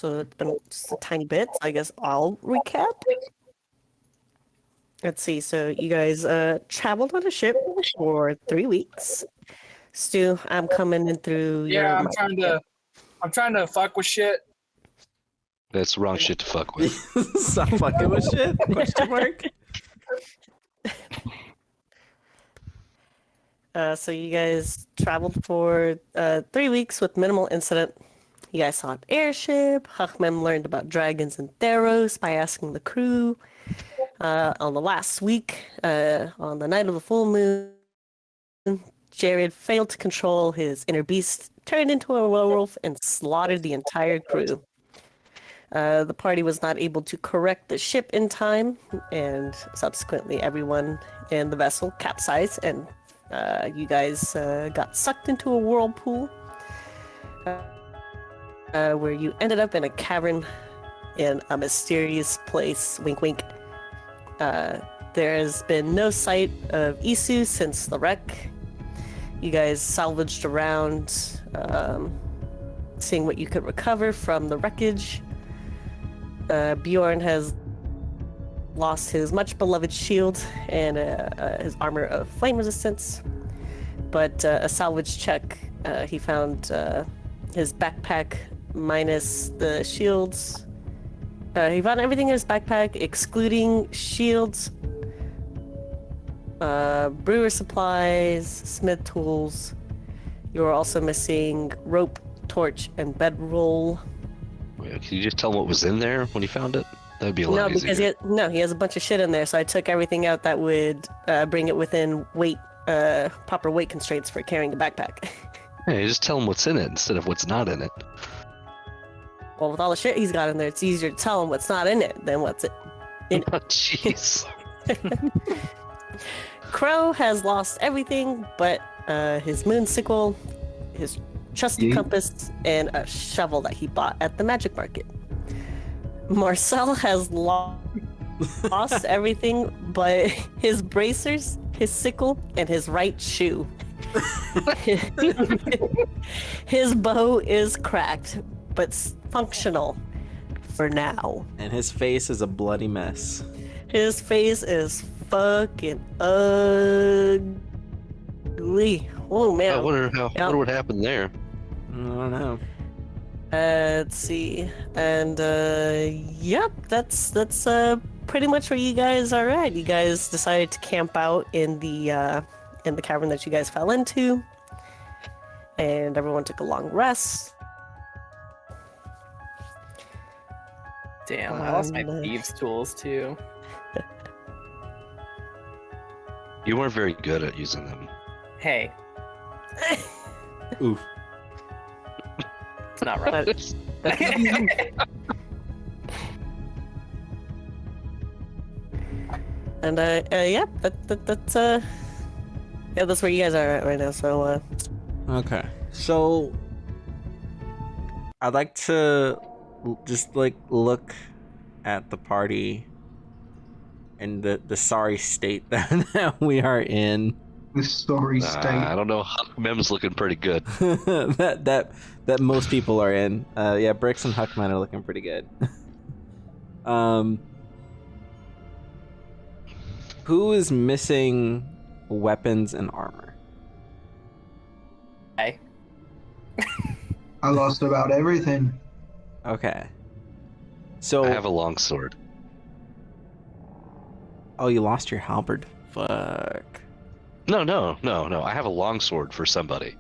so it's been just a tiny bit. So I guess I'll recap. Let's see. So you guys traveled on a ship for 3 weeks. Stu, I'm coming in through Yeah, your I'm trying to fuck with shit. That's the wrong shit to fuck with. Stop fucking with shit? Question mark. So you guys traveled for 3 weeks with minimal incident. You guys saw an airship. Hachmem learned about dragons and Theros by asking the crew. On the last week, on the night of the full moon, Jared failed to control his inner beast, turned into a werewolf, and slaughtered the entire crew. The party was not able to correct the ship in time, and subsequently everyone in the vessel capsized, and you guys got sucked into a whirlpool, where you ended up in a cavern in a mysterious place. Wink, wink. There has been no sight of Isu since the wreck. You guys salvaged around, seeing what you could recover from the wreckage. Bjorn has lost his much beloved shield and his armor of flame resistance, but a salvage check, he found his backpack minus the shields. He found everything in his backpack excluding shields, brewer supplies, smith tools. You were also missing rope, torch, and bedroll. Can you just tell him what was in there when you found it? That'd be a lot easier. Because he has a bunch of shit in there, so I took everything out that would bring it within weight, proper weight constraints for carrying a backpack. Hey, just tell him what's in it instead of what's not in it. Well, with all the shit he's got in there, it's easier to tell him what's not in it than what's in it. Oh, jeez. Crow has lost everything but his moon sickle, his trusty compass, and a shovel that he bought at the magic market. Marcel has lost everything but his bracers, his sickle, and his right shoe. His bow is cracked, but functional for now. And his face is a bloody mess. His face is fucking ugly. Oh man. I wonder what happened there. I don't know. Let's see. And yep, that's pretty much where you guys are at. You guys decided to camp out in the cavern that you guys fell into, and everyone took a long rest. Damn, I lost my thieves' tools too. You weren't very good at using them. Hey, Oof. it's not right. And yeah, that's where you guys are at right now. So Okay. So I'd like to just look at the party and the sorry state that we are in. The sorry state. I don't know. Mem's looking pretty good. that most people are in. Yeah, Bricks and Huckman are looking pretty good. Who is missing weapons and armor? Hey, I lost about everything. Okay. So I have a long sword. Oh, you lost your halberd. Fuck. No. I have a long sword for somebody.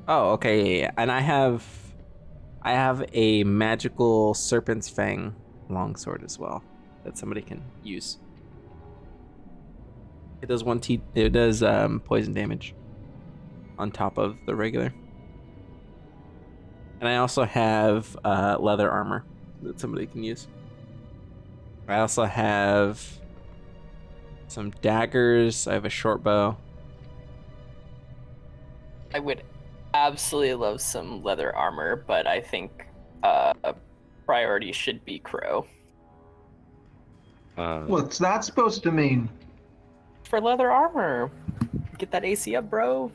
Oh, okay. Yeah. And I have a magical serpent's fang longsword as well that somebody can use. It does poison damage on top of the regular. And I also have leather armor that somebody can use. I also have some daggers. I have a short bow. I would absolutely love some leather armor, but I think priority should be Crow. What's that supposed to mean? For leather armor, get that AC up, bro.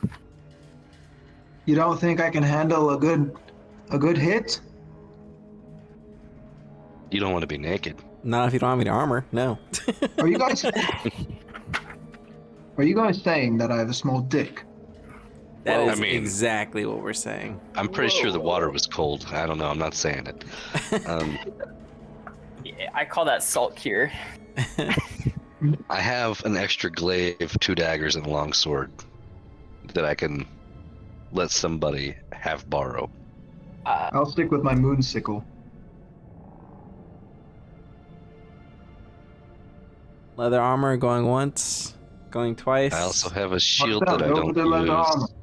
You don't think I can handle a good hit? You don't want to be naked. Not if you don't have any armor. No. Are you guys? Are you guys saying that I have a small dick? That Well, is I mean- exactly what we're saying. I'm pretty sure the water was cold. I don't know. I'm not saying it. Yeah, I call that salt cure. I have an extra glaive, 2 daggers, and a long sword that I can let somebody have borrow. I'll stick with my moon sickle. Leather armor going once, going twice. I also have a shield Marcel, that I go don't for the leather armor. use.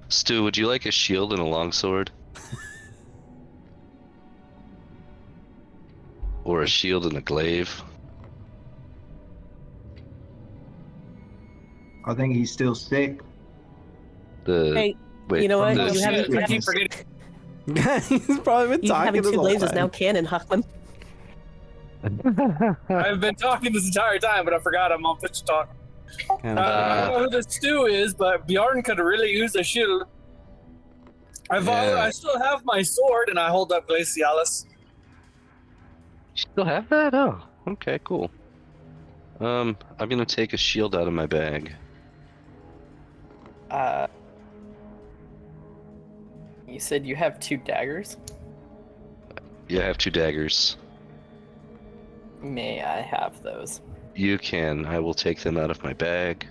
Stu, would you like a shield and a longsword? Or a shield and a glaive? I think he's still sick. Hey, Wait, you know what? the- You haven't- I keep forgetting. He's probably been You talking having this 2 whole glaives is time. now canon, Huckman. I've been talking this entire time, but I forgot I'm on pitch talk. Kind I of- don't know who the stew is, but Bjorn could really use a shield. Yeah. I still have my sword, and I hold up Glacialis. You still have that? Oh, okay, cool. I'm gonna take a shield out of my bag. You said you have 2 daggers? Yeah, I have 2 daggers. May I have those? You can. I will take them out of my bag.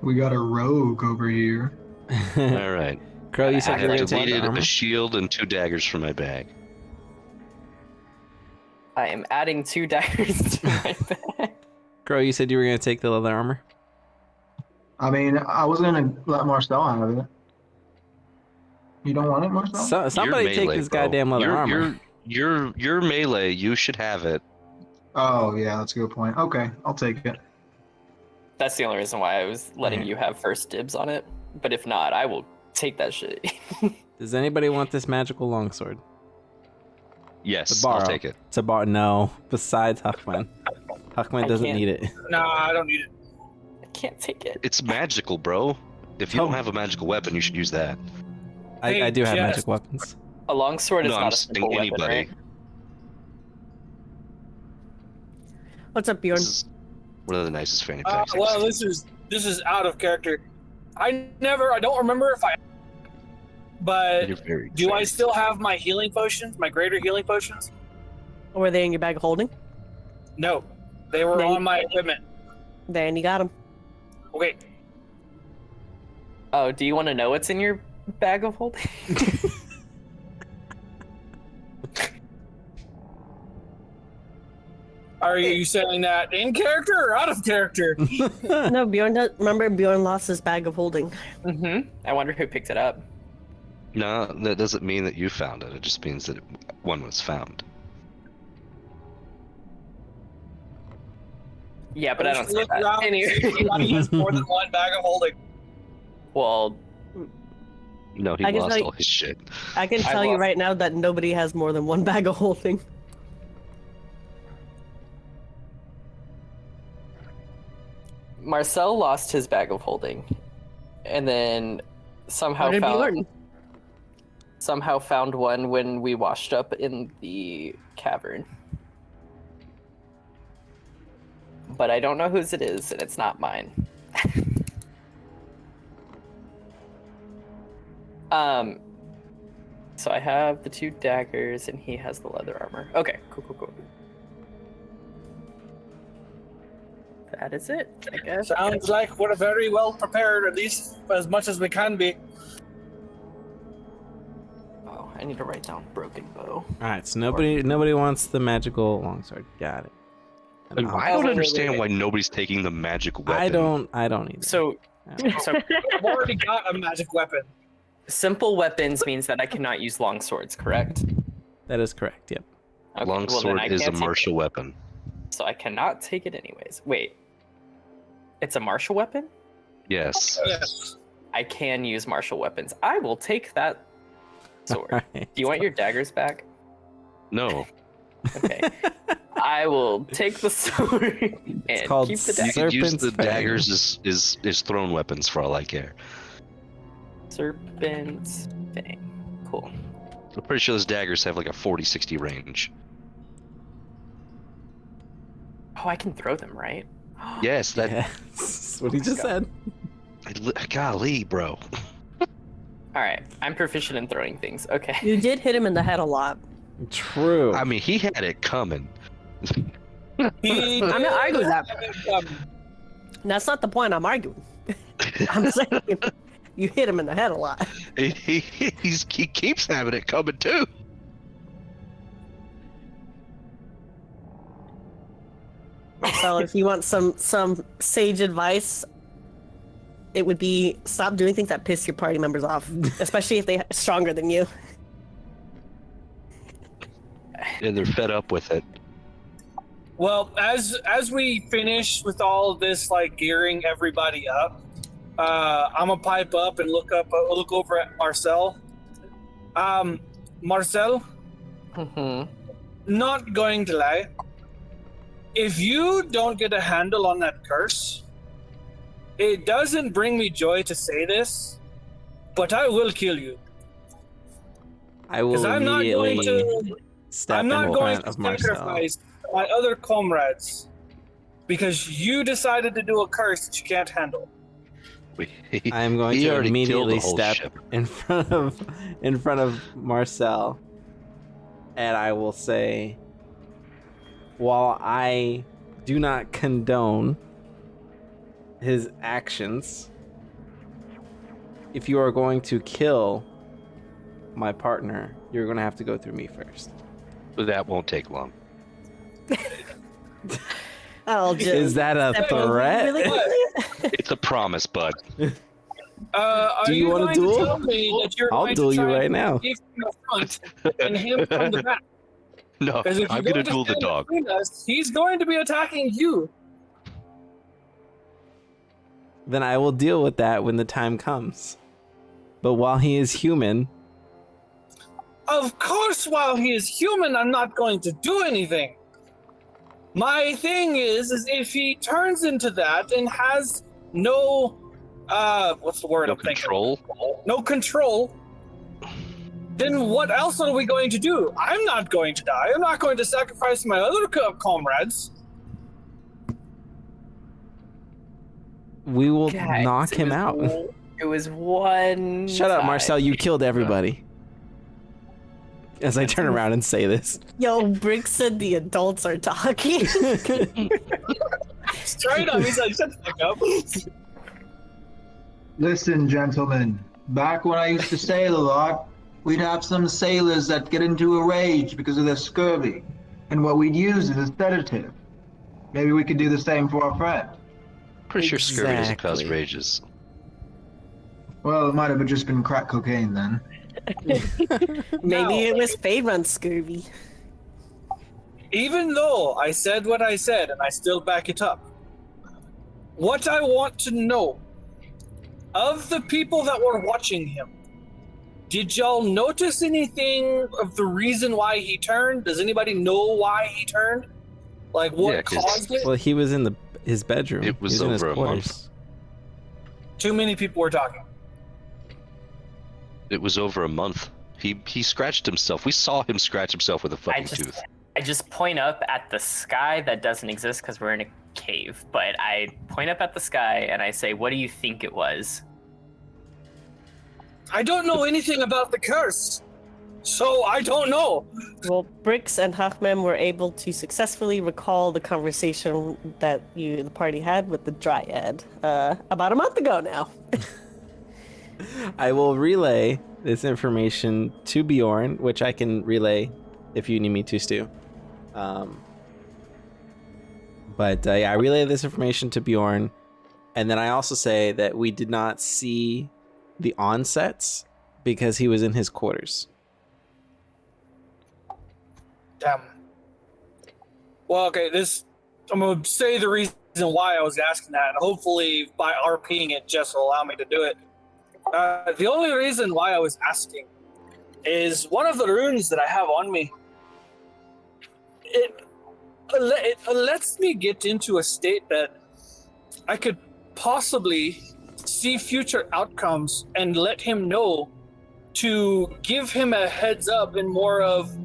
We got a rogue over here. All right. Crow, you I said you have were going to take the deleted armor? a shield and 2 daggers from my bag. I am adding 2 daggers to my bag. Crow, you said you were going to take the leather armor? I mean, I was gonna let Marcel have it. You don't want it, Marcel? So, somebody You're take melee, this bro. goddamn leather armor. You're melee. You should have it. Oh yeah, that's a good point. Okay, I'll take it. That's the only reason why I was letting you have first dibs on it. But if not, I will take that shit. Does anybody want this magical longsword? Yes, To I'll borrow. take it. To bar? No. Besides Huckman. Huckman I doesn't can't. need it. Nah, I don't need it. I can't take it. It's magical, bro. If you don't have a magical weapon, you should use that. I do have Hey, magic Jess. weapons. A longsword is No, I'm not a saying simple weapon, anybody. right? What's up, Bjorn? This is one of the nicest fanny packs. I've Well, seen. this is out of character. I don't remember if I. But You're very do I very- still have my healing potions, my greater healing potions? Or were they in your bag of holding? No, they were Then- on my equipment. Then you got them. Okay, Oh, do you want to know what's in your bag of holding? are you saying that in character or out of character? No, Bjorn. Remember, Bjorn lost his bag of holding. Mm-hmm. I wonder who picked it up. No, that doesn't mean that you found it. It just means that one was found. Yeah, but I don't say Look that. around and see if Anyway. anybody has more than one bag of holding. Well, No, he I can lost tell you- all his shit. I can I tell you lost- right now that nobody has more than one bag of holding. Marcel lost his bag of holding, and then somehow Where did found Bjorn? found one when we washed up in the cavern. But I don't know whose it is, and it's not mine. So I have the 2 daggers, and he has the leather armor. Okay, cool. That is it, I guess. Sounds like we're very well prepared, at least as much as we can be. Oh, I need to write down broken bow. Alright, so nobody wants the magical longsword. Got it. And I Oh, don't wait, understand wait. why nobody's taking the magic weapon. I don't either. So, so I've already got a magic weapon. simple weapons means that I cannot use long swords, correct? That is correct, yep. Okay, well, then Longsword I is a can't take martial weapon. it. So I cannot take it anyways. Wait. It's a martial weapon? Yes. Yes. I can use martial weapons. I will take that sword. Alright. Do you want your daggers back? No. Okay. I will take the sword and called keep the You daggers. could use Serpent's the Fang. daggers as thrown weapons for all I care. Serpent's Fang. Cool. I'm pretty sure those daggers have like a 40-60 range. Oh, I can throw them, right? Yes, that. That's what he just said. Golly, bro. All right, I'm proficient in throwing things. Okay. You did hit him in the head a lot. True. I mean, he had it coming. He I'm not arguing that. Um, That's not the point I'm arguing. I'm saying you hit him in the head a lot. He keeps having it coming too. So if you want some sage advice, it would be stop doing things that piss your party members off, especially if they're stronger than you. And they're fed up with it. Well, as we finish with all of this, like gearing everybody up, I'm gonna pipe up and look over at Marcel. Marcel, not going to lie. If you don't get a handle on that curse, it doesn't bring me joy to say this, but I will kill you. I will Because I'm not going immediately to. step I'm in not going front to of Marcel. sacrifice my other comrades because you decided to do a curse that you can't handle. I am going He to already killed the immediately whole step ship. in front of Marcel, and I will say, while I do not condone his actions, if you are going to kill my partner, you're going to have to go through me first. But that won't take long. I'll just Is that a step over threat? really quickly. It's a promise, bud. Are Do you want going to duel? to tell me that you're I'll going duel to you try right and now. keep from the front and him from the back? No, Because if I'm you're gonna going to duel the stand dog. between us, he's going to be attacking you. Then I will deal with that when the time comes. But while he is human, Of course, while he is human, I'm not going to do anything. My thing is if he turns into that and has no, what's the word No I'm thinking? control. No control, then what else are we going to do? I'm not going to die. I'm not going to sacrifice my other comrades. we will Guys, knock him out. It was one. Shut up, time. Marcel. You killed everybody. As I turn around and say this. Yo, Brick said the adults are talking. Straight up, he's like, shut the fuck up. Listen, gentlemen. Back when I used to sail a lot, we'd have some sailors that get into a rage because of their scurvy. And what we'd use is a sedative. Maybe we could do the same for our friend. Pretty sure scurvy doesn't cause Exactly. rages. Well, it might have just been crack cocaine then. Maybe it was Faerun's scurvy. Even though I said what I said, and I still back it up, what I want to know, of the people that were watching him, did y'all notice anything of the reason why he turned? Does anybody know why he turned? Like, what Yeah, 'cause- caused it? Well, he was in his bedroom. It was He in his over a month. quarters. Too many people were talking. It was over a month. He scratched himself. We saw him scratch himself with a fucking tooth. I just point up at the sky that doesn't exist because we're in a cave. But I point up at the sky and I say, "What do you think it was?" I don't know anything about the curse, so I don't know. Well, Brix and Hachmem were able to successfully recall the conversation that the party had with the Dryad about a month ago now. I will relay this information to Bjorn, which I can relay if you need me to, Stu. But yeah, I relay this information to Bjorn, and then I also say that we did not see the onsets because he was in his quarters. Damn. Well, okay, I'm going to say the reason why I was asking that, and hopefully by RPing it, Jess will allow me to do it. The only reason why I was asking is one of the runes that I have on me. It lets me get into a state that I could possibly see future outcomes and let him know to give him a heads up and more of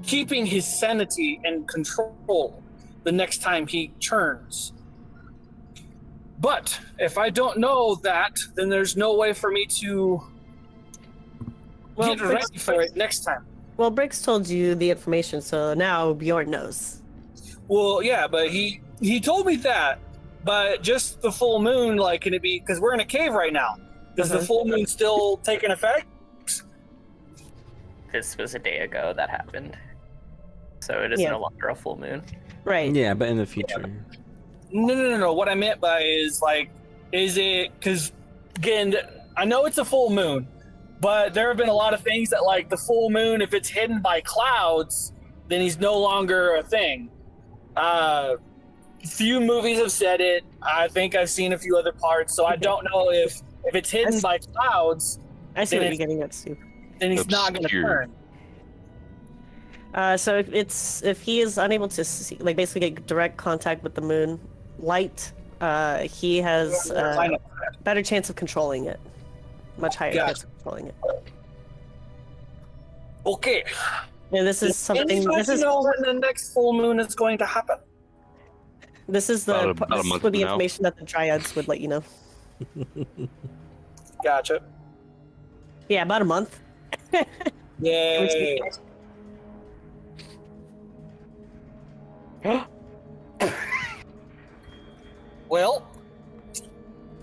keeping his sanity and control the next time he turns. But if I don't know that, then there's no way for me to get ready for it next time. Well, Briggs told you the information, so now Bjorn knows. Well, yeah, but he told me that, but just the full moon, like, can it be, because we're in a cave right now. Does the full moon still take an effect? This was a day ago that happened. So it is Yeah. no longer a full moon. Right. Yeah, but in the future. No. What I meant by is, like, is it, because, again, I know it's a full moon, but there have been a lot of things that, like, the full moon, if it's hidden by clouds, then he's no longer a thing. Few movies have said it. I think I've seen a few other parts, so I don't know if it's hidden by clouds, I see Then what you're it's- getting at, Stu. then he's not going to Obscure. turn. So if he is unable to see, like basically get direct contact with the moon light, he has I a know. better chance of controlling it. Much higher Gotcha. chance of controlling it. Okay. And this is something. Anybody This is know when the next full moon is going to happen? this is the About a this month would be from now. information that the dryads would let you know. Gotcha. Yeah, about a month. Yay. Well,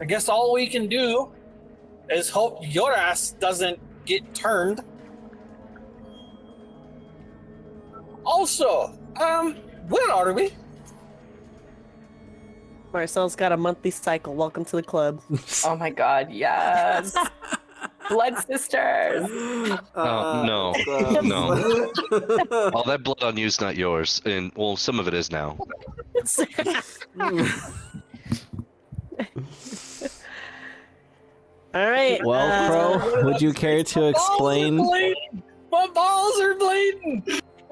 I guess all we can do is hope your ass doesn't get turned. Also, where are we? Marcel's got a monthly cycle. Welcome to the club. Oh my god, yes. Blood sisters. No. No. All that blood on you is not yours, and well, some of it is now. All right. Well, Crow, would you care to explain? My balls are bleeding.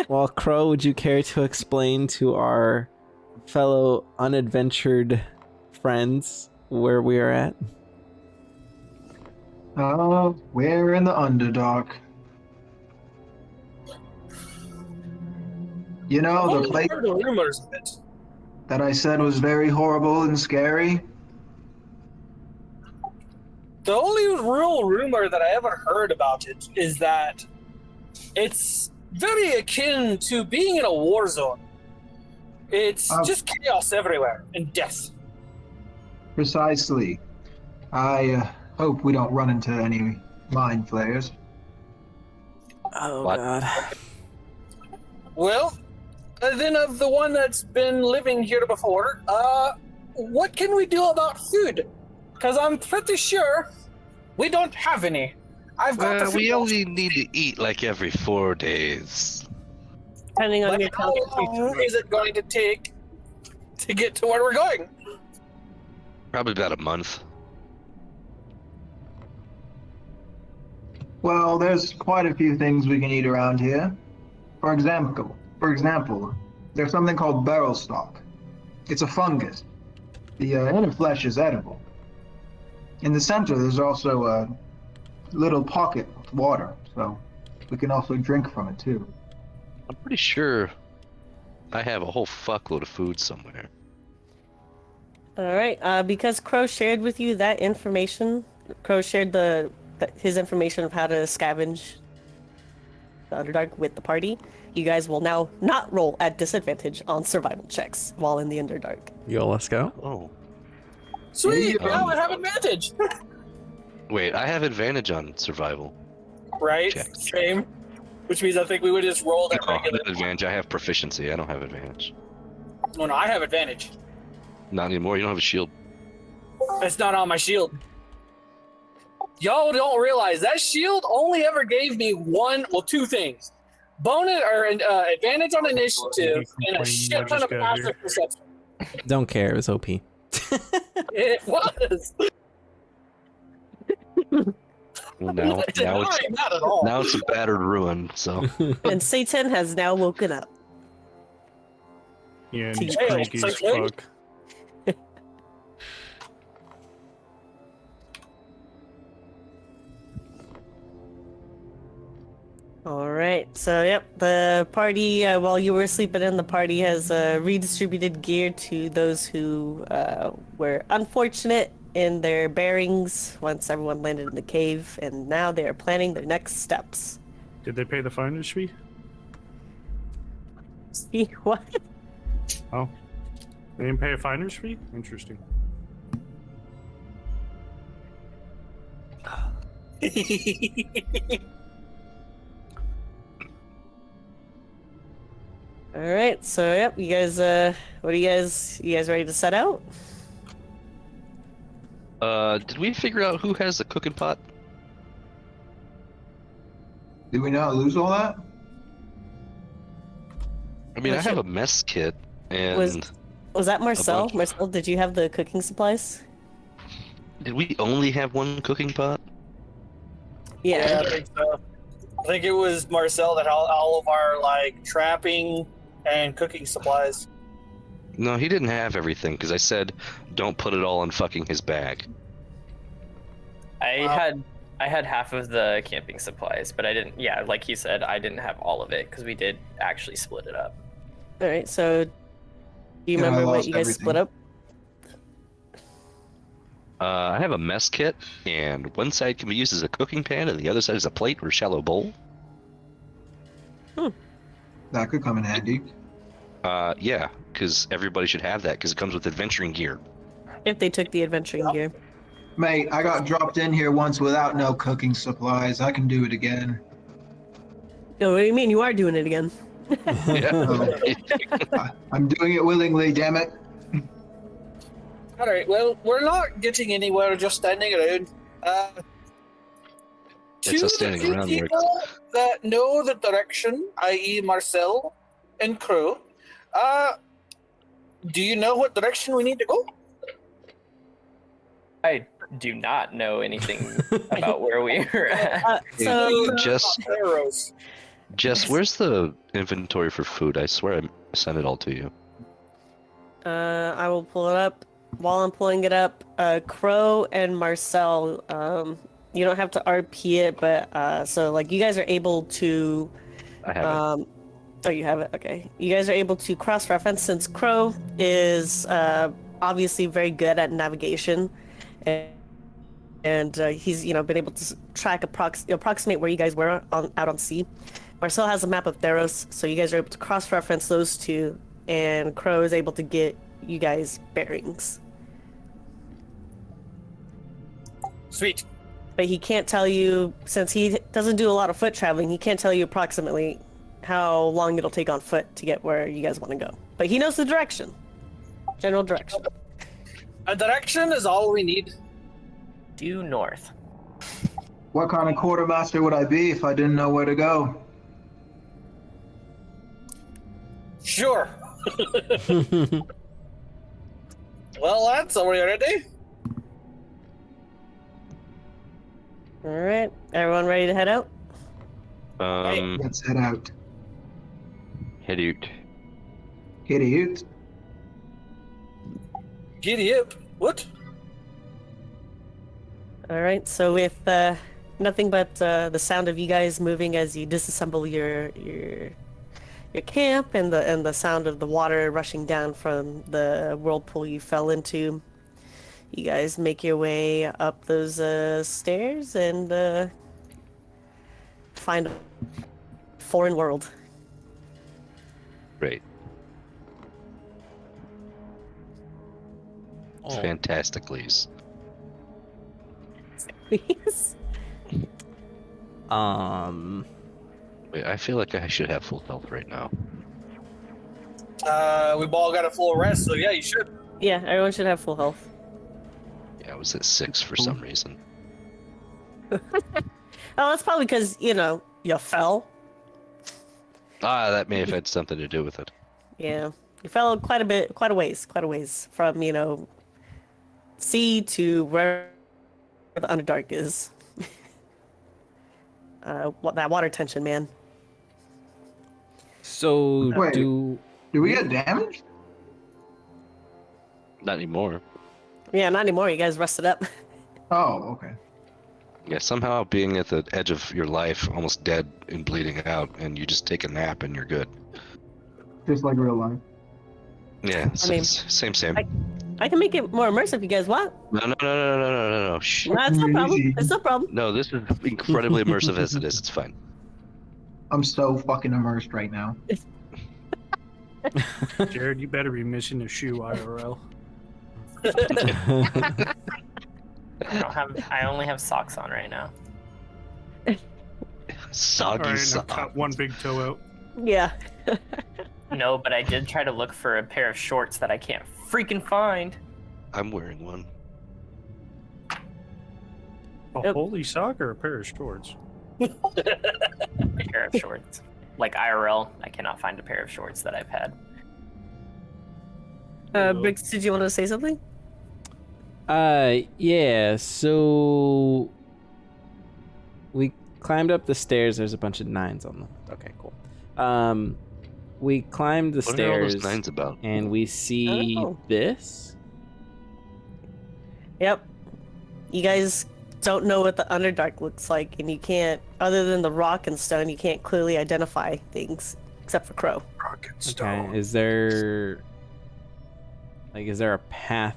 Well, Crow, would you care to explain to our fellow unadventured friends where we are at? Oh, we're in the Underdark. You know, the place Heard the rumors of it. that I said was very horrible and scary? The only real rumor that I ever heard about it is that it's very akin to being in a war zone. It's just chaos everywhere and death. Precisely. I hope we don't run into any mind flayers. Oh What? god. Well, then of the one that's been living here before, what can we do about food? Because I'm pretty sure we don't have any. I've got the food. We only need to eat like every 4 days. Depending on But your how long is it going to take to get to where we're going? Probably about a month. Well, there's quite a few things we can eat around here. For example, there's something called barrel stalk. It's a fungus. The inner flesh is edible. In the center, there's also a little pocket with water, so we can also drink from it too. I'm pretty sure I have a whole fuckload of food somewhere. All right. Because Crow shared with you that information, Crow shared his information of how to scavenge the Underdark with the party. You guys will now not roll at disadvantage on survival checks while in the Underdark. Yo, let's go. Oh. Sweet, Yeah. now I have advantage. Wait, I have advantage on survival. Right, Check. same. Which means I think we would just roll that No, regular. not advantage. I have proficiency. I don't have advantage. No, I have advantage. Not anymore. You don't have a shield. It's not on my shield. Y'all don't realize that shield only ever gave me two things: bonus or advantage on initiative and a shit ton of passive perception. Don't care, it was OP. It was. Well, now it's Not at all. now it's a battered ruin. So And Satan has now woken up. Yeah, and Hey, he's cranky it's as like- fuck. All right. So, yep, the party, while you were sleeping in, the party has redistributed gear to those who were unfortunate in their bearings once everyone landed in the cave, and now they are planning their next steps. Did they pay the finder's fee? See what? Oh. They didn't pay a finder's fee? Interesting. All right. So, yep, you guys, what are you guys ready to set out? Did we figure out who has the cooking pot? Did we not lose all that? I mean, Oh, I have a mess kit, and Was that Marcel? bunch. Marcel, did you have the cooking supplies? did we only have one cooking pot? Yeah. I think so. I think it was Marcel that had all of our like trapping and cooking supplies. No, he didn't have everything because I said don't put it all in fucking his bag. I Wow. had half of the camping supplies, but I didn't. Yeah, like you said, I didn't have all of it because we did actually split it up. All right. So, do you Yeah, I remember what lost you guys everything. split up? I have a mess kit, and one side can be used as a cooking pan, and the other side is a plate or shallow bowl. That could come in handy. Yeah, because everybody should have that because it comes with adventuring gear. If they took the adventuring gear. Mate, I got dropped in here once without no cooking supplies. I can do it again. Oh, what do you mean? You are doing it again? I'm doing it willingly, damn it. All right. Well, we're not getting anywhere just standing around. It's To us standing the few around where people that know the direction, i.e., Marcel and Crow, do you know what direction we need to go? I do not know anything about where we were at. So, Arrows. Jess, where's the inventory for food? I swear I sent it all to you. I will pull it up. While I'm pulling it up, Crow and Marcel, you don't have to RP it, but so like you guys are able to I have it. oh, you have it. Okay, you guys are able to cross-reference since Crow is obviously very good at navigation, and he's been able to track approximate where you guys were out on sea. Marcel has a map of Theros, so you guys are able to cross-reference those two, and Crow is able to get you guys bearings. Sweet. But he can't tell you, since he doesn't do a lot of foot traveling, he can't tell you approximately how long it'll take on foot to get where you guys want to go. But he knows the direction. General direction. A direction is all we need. Due north. What kind of quartermaster would I be if I didn't know where to go? Sure. Well, lads, are we ready? All right, everyone ready to head out? Let's head out. Head out. Kitty hoot. Giddy up. What? All right, so with nothing but the sound of you guys moving as you disassemble your camp and the sound of the water rushing down from the whirlpool you fell into, you guys make your way up those stairs and find a foreign world. Great. It's fantastic, Lise. Please. Wait, I feel like I should have full health right now. We've all got a full rest, so yeah, you should. Yeah, everyone should have full health. Yeah, I was at 6 for some reason. Oh, that's probably because you fell. That may have had something to do with it. Yeah, you fell quite a ways from sea to where the Underdark is. What that water tension, man. So Wait. do Do we get damaged? Not anymore. Yeah, not anymore. You guys rested up. Oh, okay. Yeah, somehow being at the edge of your life, almost dead and bleeding out, and you just take a nap and you're good. Just like real life. Yeah, mean, same. I can make it more immersive if you guys want. No. Shh. No, it's no problem. It's no problem. No, this is incredibly immersive as it is. It's fine. I'm so fucking immersed right now. Jared, you better be missing a shoe IRL. I only have socks on right now. Soggy All right, and I sock. cut one big toe out. Yeah. No, but I did try to look for a pair of shorts that I can't freaking find. I'm wearing one. A Yep. holy sock or a pair of shorts? A pair of shorts. Like IRL, I cannot find a pair of shorts that I've had. Briggs, did you want to say something? Yeah, so we climbed up the stairs. There's a bunch of 9s on the. Okay, cool. We climbed the What are all stairs those 9s about? and we see Oh. this. Yep. You guys don't know what the Underdark looks like, and you can't, other than the rock and stone, you can't clearly identify things except for Crow. Rock and stone. Okay, is there a path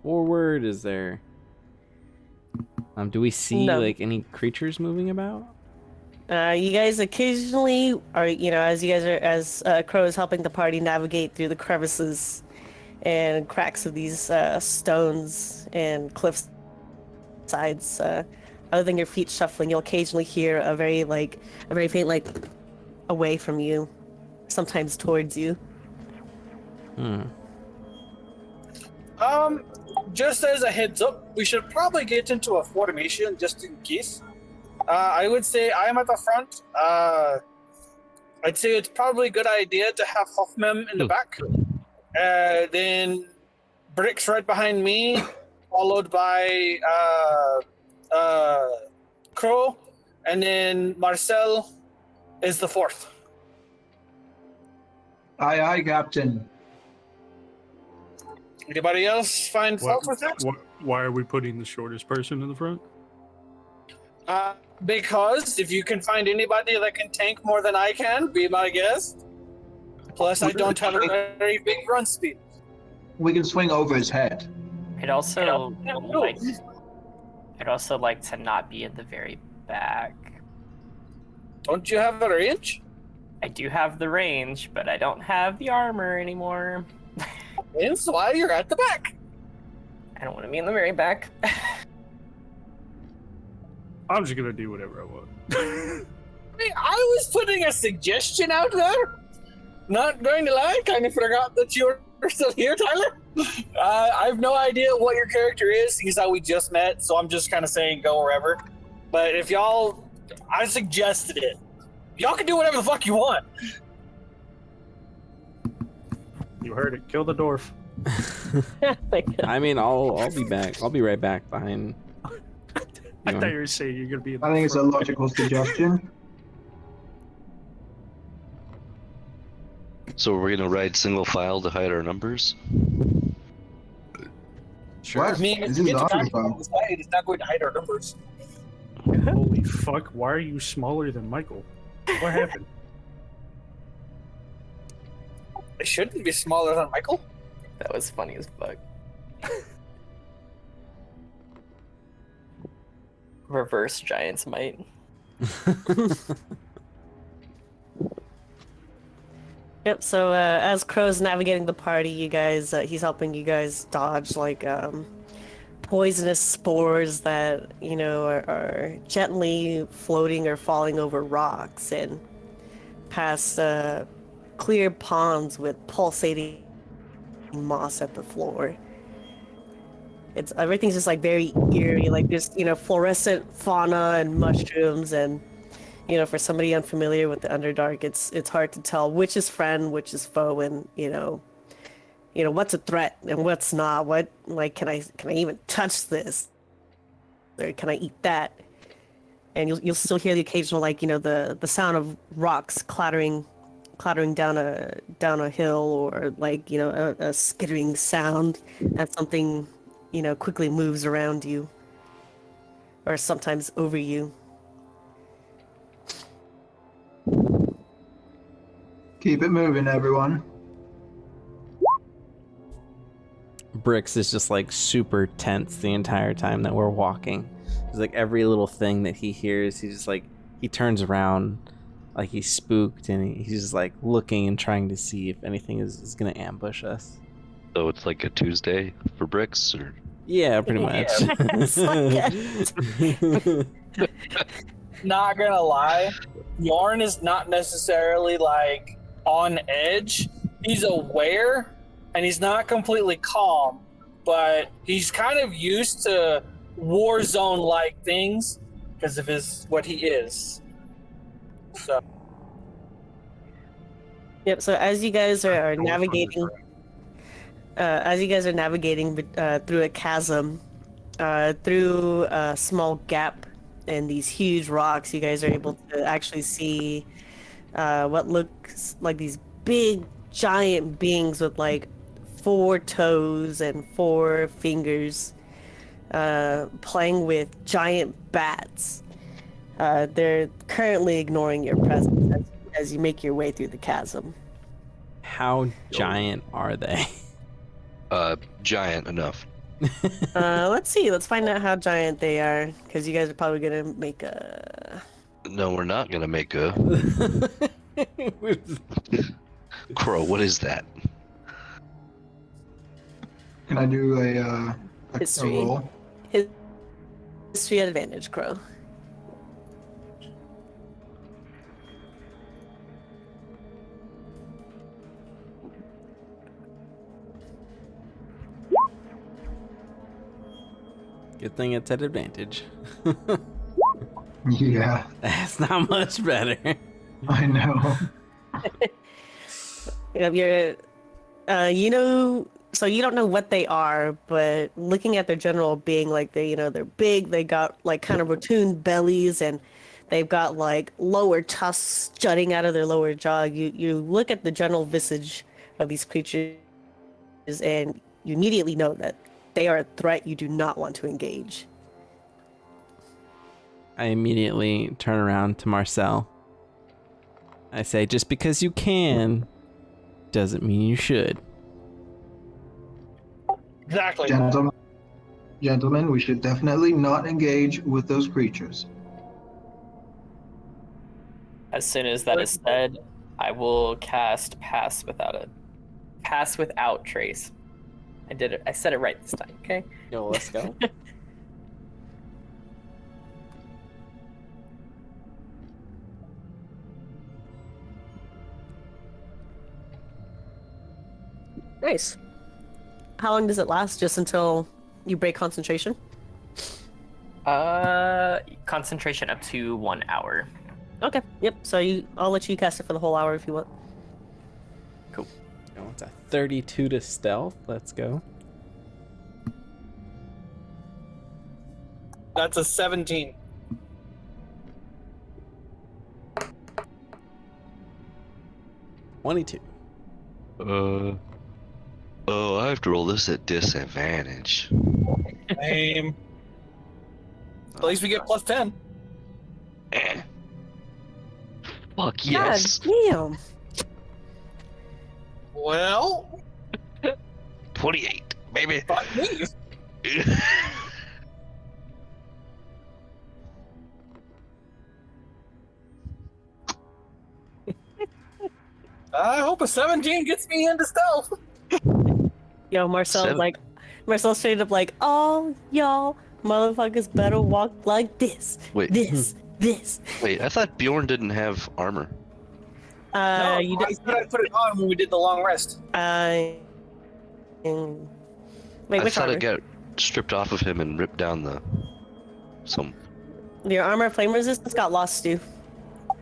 forward? Is there do we see No. like any creatures moving about? You guys occasionally are, as you guys are, as Crow is helping the party navigate through the crevices and cracks of these stones and cliff sides. Other than your feet shuffling, you'll occasionally hear a very faint like away from you, sometimes towards you. Just as a heads up, we should probably get into a formation just in case. I would say I am at the front. I'd say it's probably a good idea to have Hoffmem in the back. Then Bricks right behind me, followed by Crow, and then Marcel is the fourth. Aye, aye, Captain. Anybody else find fault with that? Why are we putting the shortest person in the front? Because if you can find anybody that can tank more than I can, be my guest. Plus, I don't have a very big run speed. We can swing over his head. I'd also Yeah, I'd also like to not be at the very back. Don't you have a range? I do have the range, but I don't have the armor anymore. That's why you're at the back. I don't want to be in the very back. I'm just gonna do whatever I want. Hey, I was putting a suggestion out there. Not going to lie, kind of forgot that you were still here, Tyler. I have no idea what your character is. He's how we just met, so I'm just kind of saying go wherever. But if y'all, I suggested it. Y'all can do whatever the fuck you want. You heard it. Kill the dwarf. I mean, I'll be back. I'll be right back behind. I thought you were saying you're gonna be. In I the think it's a front. logical suggestion. So we're gonna ride single file to hide our numbers? What? I mean, This if is you get to awesome, back bro. on the side, it's not going to hide our numbers. Holy fuck! Why are you smaller than Michael? What happened? I shouldn't be smaller than Michael. That was funny as fuck. Reverse Giant's might. Yep. So as Crow's navigating the party, you guys, he's helping you guys dodge like poisonous spores that are gently floating or falling over rocks and past clear ponds with pulsating moss at the floor. Everything's just like very eerie, like there's fluorescent fauna and mushrooms, and for somebody unfamiliar with the Underdark, it's hard to tell which is friend, which is foe, and what's a threat and what's not. What, like, can I even touch this, or can I eat that? And you'll still hear the occasional the sound of rocks clattering down a hill, or a skittering sound as something quickly moves around you. or sometimes over you. Keep it moving, everyone. Brix is just like super tense the entire time that we're walking. It's like every little thing that he hears, he just like he turns around like he's spooked, and he's just like looking and trying to see if anything is gonna ambush us. So it's like a Tuesday for Bricks, or Yeah, pretty much. Yes, I Not gonna lie, Yarn is not necessarily like on edge. He's aware and he's not completely calm, but he's kind of used to war zone like things because of his what he is. So Yep. So as you guys are navigating, through a chasm, through a small gap in these huge rocks, you guys are able to actually see what looks like these big, giant beings with like 4 toes and 4 fingers, playing with giant bats. They're currently ignoring your presence as you make your way through the chasm. How giant are they? giant enough. Let's see. Let's find out how giant they are, because you guys are probably gonna make a. No, we're not gonna make a crow. What is that? Can I do a History. roll? History advantage, Crow. Good thing it's at advantage. Yeah, That's not much better. I know. So you don't know what they are, but looking at their general being, like they're big. They got like kind of rotund bellies, and they've got like lower tusks jutting out of their lower jaw. You look at the general visage of these creatures, and you immediately know that they are a threat you do not want to engage. I immediately turn around to Marcel. I say, just because you can, doesn't mean you should. exactly. Gentlemen, we should definitely not engage with those creatures. As soon as that is said, I will cast Pass Without Trace. I did it. I said it right this time. Okay. Yo, let's go. Nice. How long does it last? Just until you break concentration? Concentration up to 1 hour. Okay. Yep. So I'll let you cast it for the whole hour if you want. Oh, it's a 32 to stealth. Let's go. That's a 17. $22. Oh, I have to roll this at disadvantage. Lame. At least we get plus 10. Eh. Fuck yes. God damn. Well, 28, baby. fuck me. I hope a 17 gets me into stealth. Yo, Marcel's Seven. Marcel straight up like, oh, y'all motherfuckers better walk like this. Wait. This. Wait, I thought Bjorn didn't have armor. No, I I put it on when we did the long rest. Wait, I which thought armor? it got stripped off of him and ripped down some. Your armor of flame resistance got lost, Stu.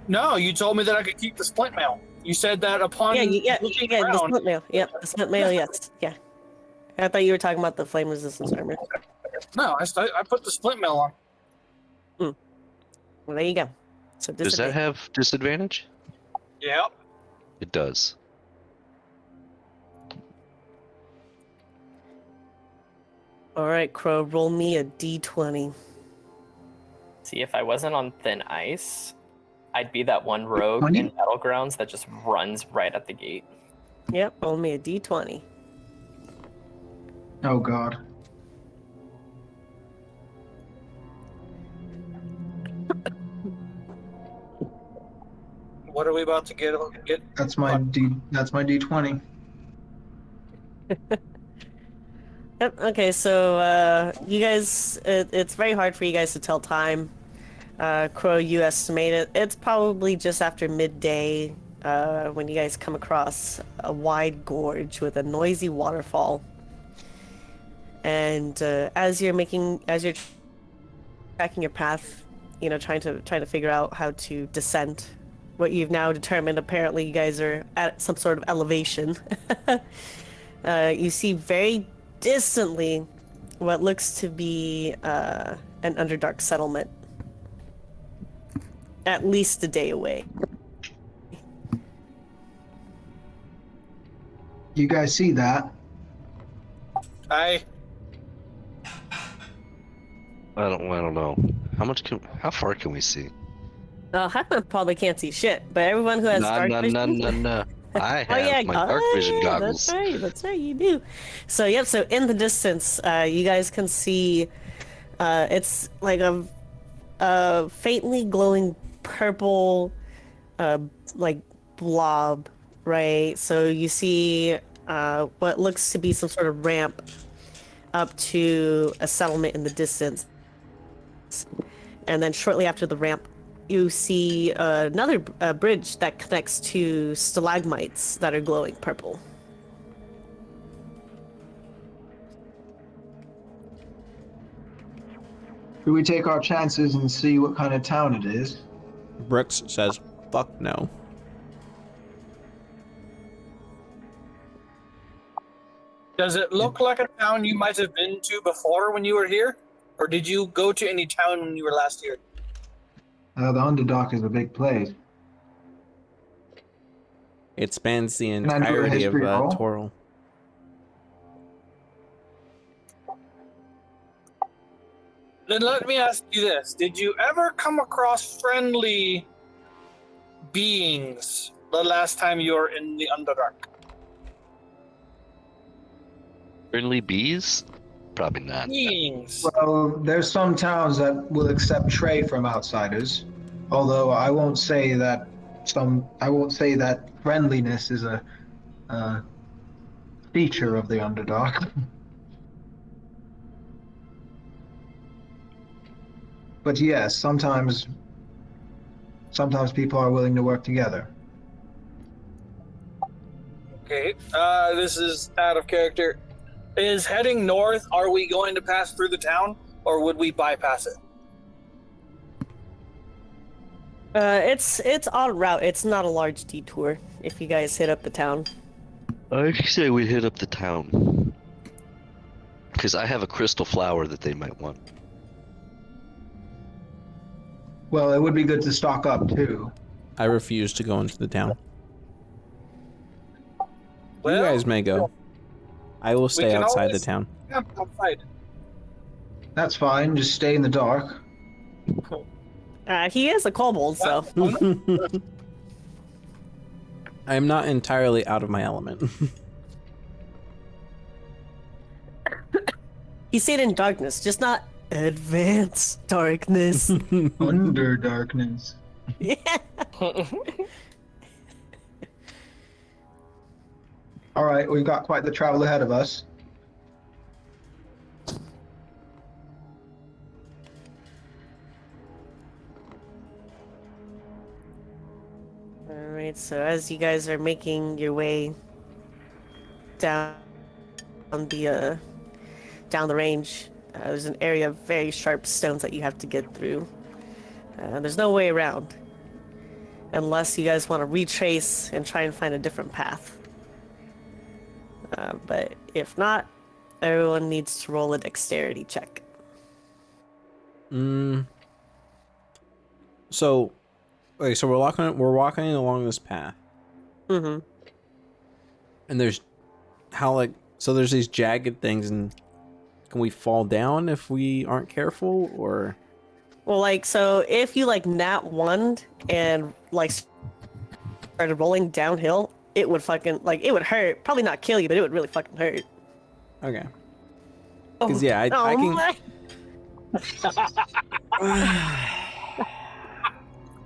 No, you told me that I could keep the splint mail. You said that upon looking The around. split mail. Yep, the split mail, yes. Yeah. I thought you were talking about the flame resistance armor. No, I put the splint mail on. Well, there you go. So Does that have disadvantage? Yep. It does. All right, Crow, roll me a d20. See, if I wasn't on thin ice, I'd be that one rogue 20? in Battlegrounds that just runs right at the gate. Yep, roll me a d20. Oh God. What are we about to get? That's my D20. Yep. Okay, so you guys, it's very hard for you guys to tell time. Crow, you estimate it. It's probably just after midday when you guys come across a wide gorge with a noisy waterfall. And as you're tracking your path, you know, trying to figure out how to descend, what you've now determined, apparently you guys are at some sort of elevation. You see very distantly what looks to be an Underdark settlement, at least a day away. You guys see that? I don't know. How far can we see? Hackman probably can't see shit, but everyone who has dark vision... No. I have my dark vision goggles. That's right, you do. So, yep, so in the distance, you guys can see, it's like a faintly glowing purple, like, blob, right? So you see what looks to be some sort of ramp up to a settlement in the distance. And then shortly after the ramp, you see another bridge that connects to stalagmites that are glowing purple. Do we take our chances and see what kind of town it is? Brooks says, fuck no. Does it look like a town you might have been to before when you were here? Or did you go to any town when you were last here? The Underdark is a big place. It spans the I do a entirety of history roll? Toril. Then let me ask you this. Did you ever come across friendly beings the last time you were in the Underdark? Friendly bees? Probably not. Beings. Well, there's some towns that will accept trade from outsiders. Although I won't say that friendliness is a feature of the Underdark. But yes, sometimes people are willing to work together. Okay, this is out of character. Is heading north, are we going to pass through the town, or would we bypass it? It's en route. It's not a large detour if you guys hit up the town. I say we hit up the town. Because I have a crystal flower that they might want. Well, it would be good to stock up too. I refuse to go into the town. Well, You guys may go. I will stay can outside the always- town. Yeah, outside. That's fine. Just stay in the dark. He is a kobold, so... I am not entirely out of my element. He stayed in darkness, just not advanced darkness. Under darkness. Yeah. All right, we've got quite the travel ahead of us. Alright, so as you guys are making your way down the range, there's an area of very sharp stones that you have to get through. There's no way around. Unless you guys want to retrace and try and find a different path. But if not, everyone needs to roll a dexterity check. So, okay, so we're walking along this path, Mm-hmm. and there's there's these jagged things, and can we fall down if we aren't careful, or? Well, like, so if you like nat one and like started rolling downhill, it would fucking like it would hurt. Probably not kill you, but it would really fucking hurt. Okay. Because yeah, I can.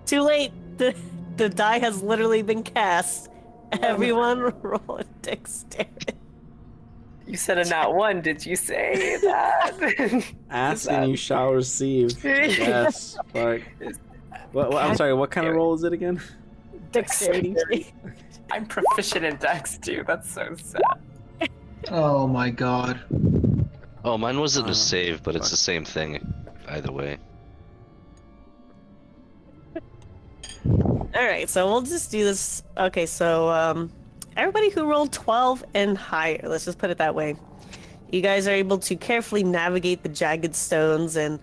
Too late. The die has literally been cast. Everyone roll a dexterity. You said a nat one. Did you say that? Ask and you shall receive. Yes. Fuck. What, I'm sorry. What kind of roll is it again? Dexterity. I'm proficient in Dex too. That's so sad. Oh my god. Oh, mine wasn't Oh, a save, but it's fuck. the same thing either way. All right, so we'll just do this. Okay, so everybody who rolled 12 and higher, let's just put it that way. You guys are able to carefully navigate the jagged stones, and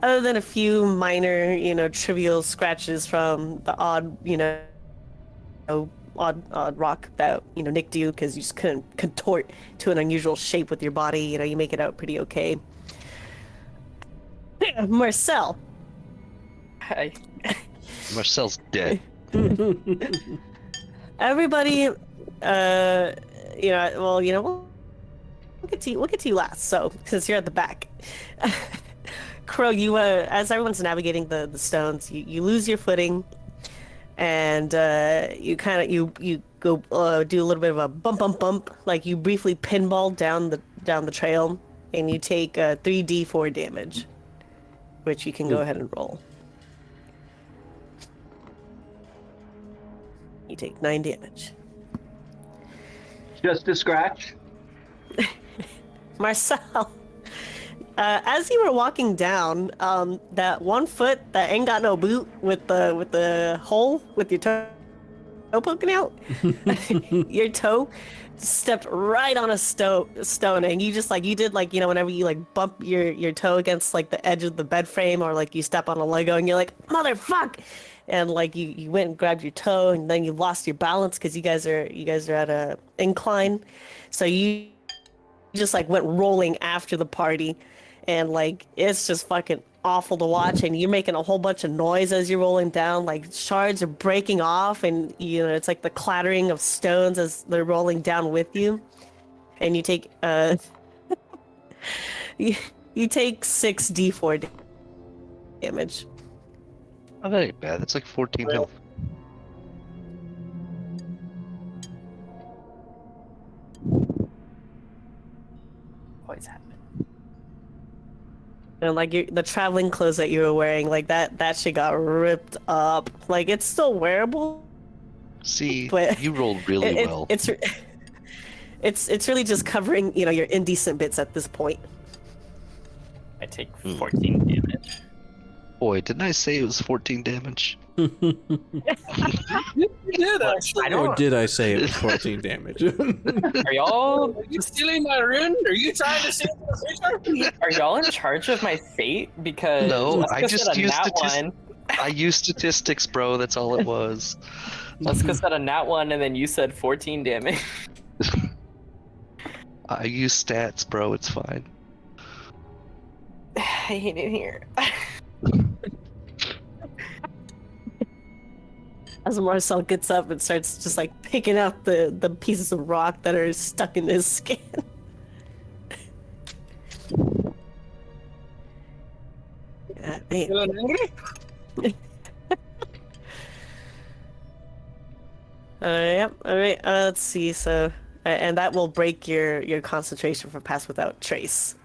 other than a few minor, trivial scratches from the odd, odd rock that nicked you because you just couldn't contort to an unusual shape with your body. You make it out pretty okay. Marcel. Hi. Marcel's dead. Everybody, we'll get to you last. So since you're at the back, Crow, you as everyone's navigating the stones, you lose your footing, and you go do a little bit of a bump, like you briefly pinball down the trail, and you take 3d4 damage, which you can go ahead and roll. You take 9 damage. Just a scratch. Marcel, as you were walking down, that one foot that ain't got no boot with the hole with your toe poking out, your toe stepped right on a stone, and you just you did whenever you bump your toe against the edge of the bed frame, or you step on a Lego and you're like, motherfuck, and you went and grabbed your toe, and then you lost your balance because you guys are at a incline, so you just went rolling after the party, and it's just fucking awful to watch, and you're making a whole bunch of noise as you're rolling down, shards are breaking off, and it's the clattering of stones as they're rolling down with you, and you take you take 6d4 damage. Oh, that ain't bad. That's like 14 health. Always happen. And the traveling clothes that you were wearing, that shit got ripped up. It's still wearable. See, But you rolled really well. It's really just covering your indecent bits at this point. I take 14 damage. Boy, didn't I say it was 14 damage? You did actually. Or did I say it was 14 damage? Are y'all Are you stealing my rune? Are you trying to steal the future? are y'all in charge of my fate? Because No, let's I go just set a used nat statistics. one. I used statistics, bro. That's all it was. Let's go set a nat one, and then you said 14 damage. I use stats, bro. It's fine. I hate it here. As Marcel gets up and starts just picking out the pieces of rock that are stuck in his skin. Yeah, man. Feeling angry? Yep. All right. Let's see. So, and that will break your concentration for Pass Without Trace.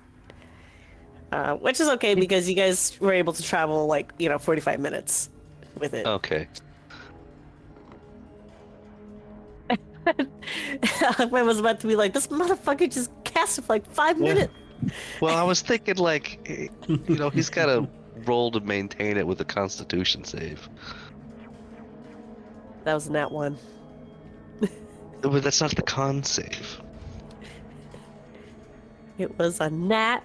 Which is okay because you guys were able to travel 45 minutes with it. Okay. I was about to be like, this motherfucker just cast it for 5 minutes. Well, I was thinking he's got to roll to maintain it with a Constitution save. That was nat one. But that's not the con save. It was a nat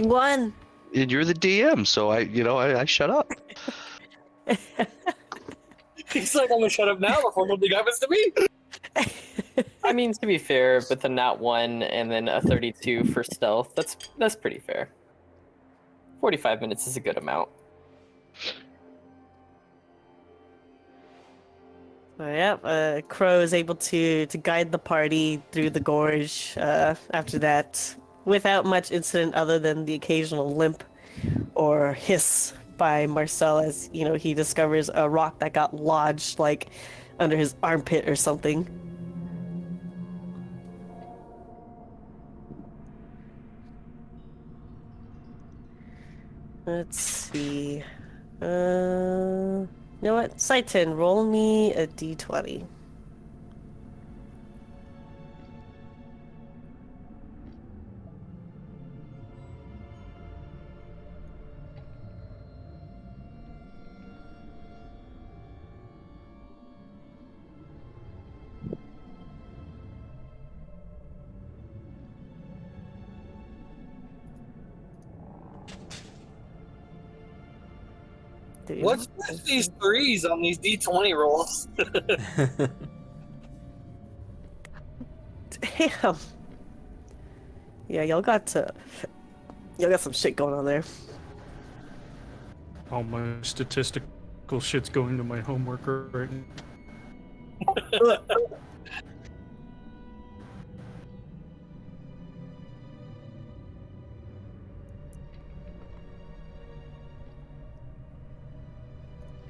one. And you're the DM, so I shut up. He's like, I'm gonna shut up now before something happens to me. I mean, to be fair, with a nat 1 and then a 32 for stealth, that's pretty fair. 45 minutes is a good amount. Crow is able to guide the party through the gorge. After that, without much incident other than the occasional limp or hiss by Marcel as he discovers a rock that got lodged like under his armpit or something. Let's see. You know what? Saiton, roll me a d20. Dude. What's with these threes on these D20 rolls? Damn. Yeah, y'all got some shit going on there. All my statistical shit's going to my homework right now.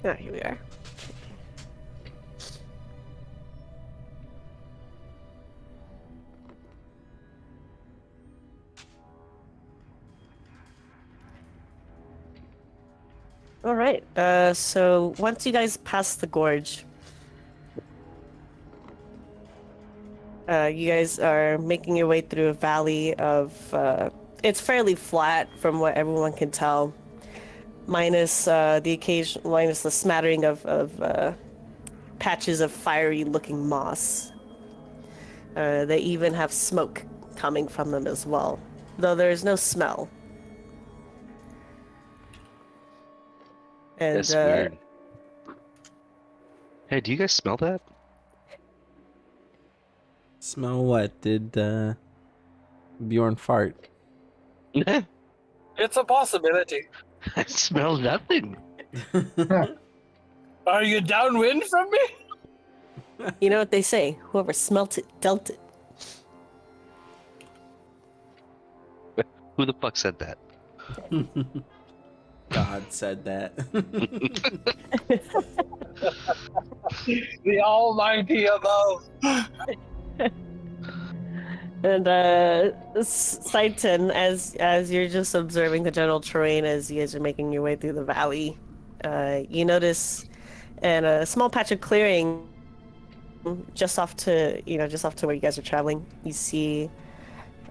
Ah, here we are. All right. So once you guys pass the gorge, you guys are making your way through a valley of. It's fairly flat from what everyone can tell, minus minus the smattering of patches of fiery-looking moss. They even have smoke coming from them as well, though there is no smell. And, That's weird. Hey, do you guys smell that? Smell what? Did Bjorn fart? It's a possibility. I smell nothing. Are you downwind from me? You know what they say? Whoever smelt it, dealt it. Who the fuck said that? God said that. The almighty above. And Saiton, as you're just observing the general terrain as you guys are making your way through the valley, you notice in a small patch of clearing just off to where you guys are traveling, you see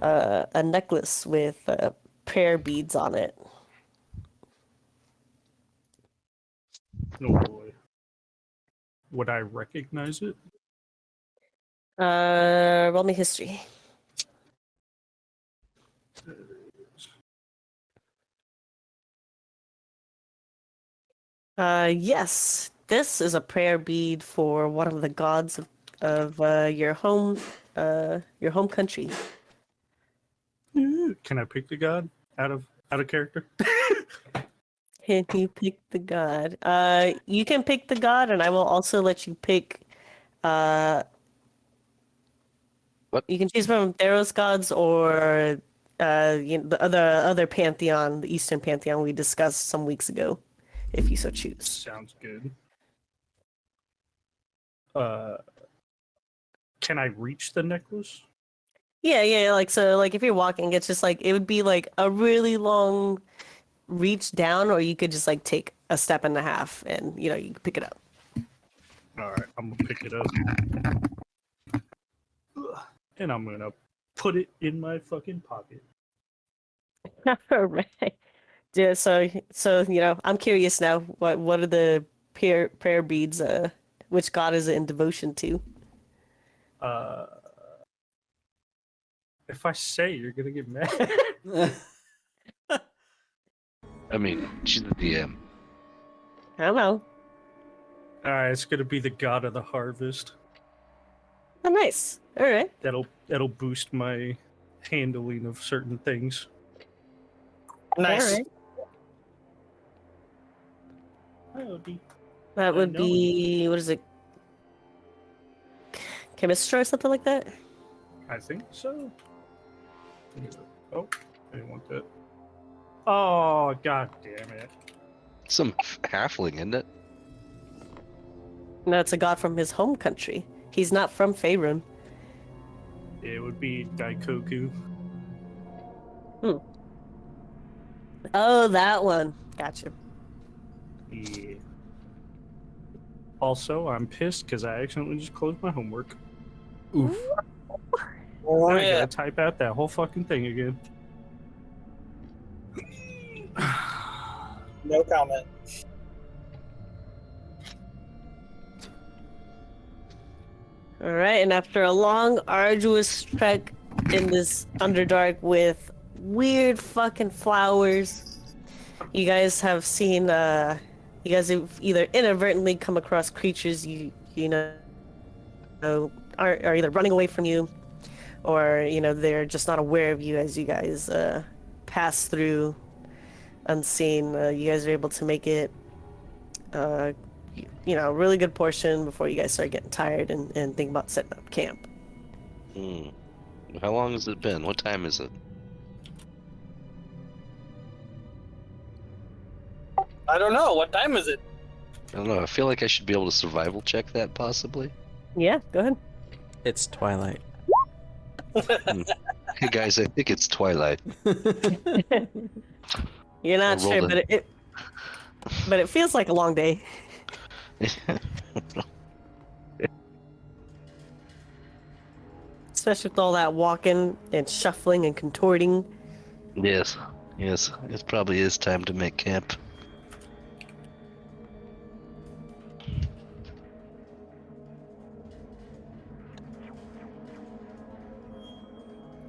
a necklace with prayer beads on it. Oh boy. Would I recognize it? Roll me history. Yes, this is a prayer bead for one of the gods of your home country. Can I pick the god out of character? Can you pick the god? You can pick the god, and I will also let you pick. What? You can choose from Theros gods or the other pantheon, the Eastern pantheon we discussed some weeks ago, if you so choose. Sounds good. Can I reach the necklace? Yeah, like if you're walking, it's just like it would be like a really long reach down, or you could just like take a step and a half and you can pick it up. All right, I'm gonna pick it up, and I'm gonna put it in my fucking pocket. All right. Yeah, so I'm curious now. What are the prayer beads? Which god is it in devotion to? If I say, you're gonna get mad. I mean, she's the DM. I don't know. All right, it's gonna be the god of the harvest. Oh, nice. All right. That'll boost my handling of certain things. Nice. All right. That would know be what is it? Chemistry or something like that? I think so. Oh, I didn't want that. Oh, god damn it. Some halfling, isn't it? No, it's a god from his home country. He's not from Faerun. It would be Daikoku. Oh, that one. Gotcha. Yeah. Also, I'm pissed because I accidentally just closed my homework. Oof. Oh, Now I yeah. gotta type out that whole fucking thing again. No comment. All right, and after a long, arduous trek in this Underdark with weird fucking flowers, you guys have seen. You guys have either inadvertently come across creatures you know are either running away from you, or they're just not aware of you as you guys pass through unseen. You guys are able to make it. A really good portion before you guys start getting tired and think about setting up camp. Hmm. How long has it been? What time is it? I don't know. What time is it? I don't know. I feel like I should be able to survival check that possibly. Yeah, go ahead. It's twilight. Hey guys, I think it's twilight. You're not I sure, rolled but it feels like a long day. Especially with all that walking and shuffling and contorting. Yes. It probably is time to make camp.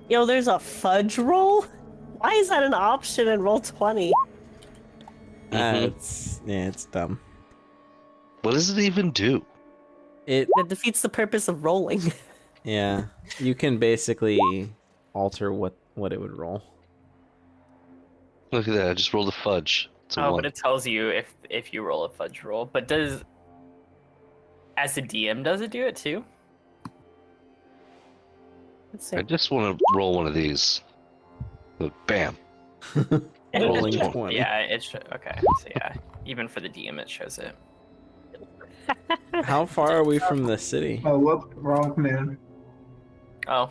Yo, there's a fudge roll? Why is that an option in roll 20? Mhm. It's dumb. What does it even do? It It defeats the purpose of rolling. Yeah, you can basically alter what it would roll. Look at that! I just rolled a fudge. It's a Oh, one. but it tells you if you roll a fudge roll. But as a DM, does it do it too? Let's see. I just want to roll one of these. Look, bam! Rolling Yeah, 20. Yeah, okay. So yeah, even for the DM, it shows it. How far are we from the city? Oh, whoop, wrong command. Oh.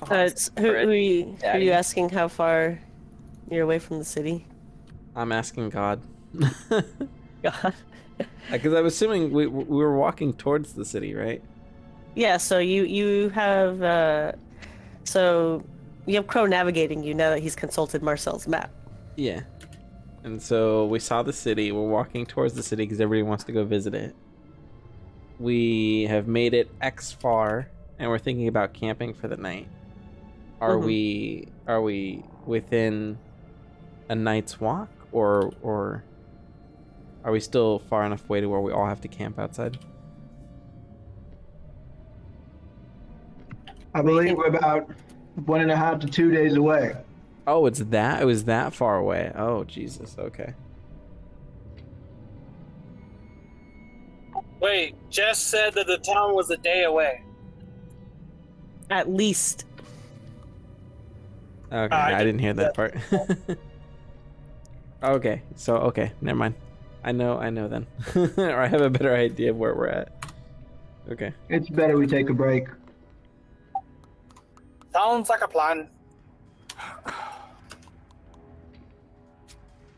Who are you Daddy. asking how far you're away from the city? I'm asking God. God. Because I'm assuming we were walking towards the city, right? Yeah, so you have Crow navigating you now that he's consulted Marcel's map. Yeah. And so we saw the city. We're walking towards the city because everybody wants to go visit it. We have made it X far, and we're thinking about camping for the night. Are we within a night's walk, or are we still far enough away to where we all have to camp outside? I believe we're about 1.5 to 2 days away. Oh, it was that far away. Oh, Jesus. Okay. Wait, Jess said that the town was a day away. At least. Okay, I I didn't hear that part. Okay, never mind. I know then. Or I have a better idea of where we're at. Okay. It's better we take a break. Sounds like a plan.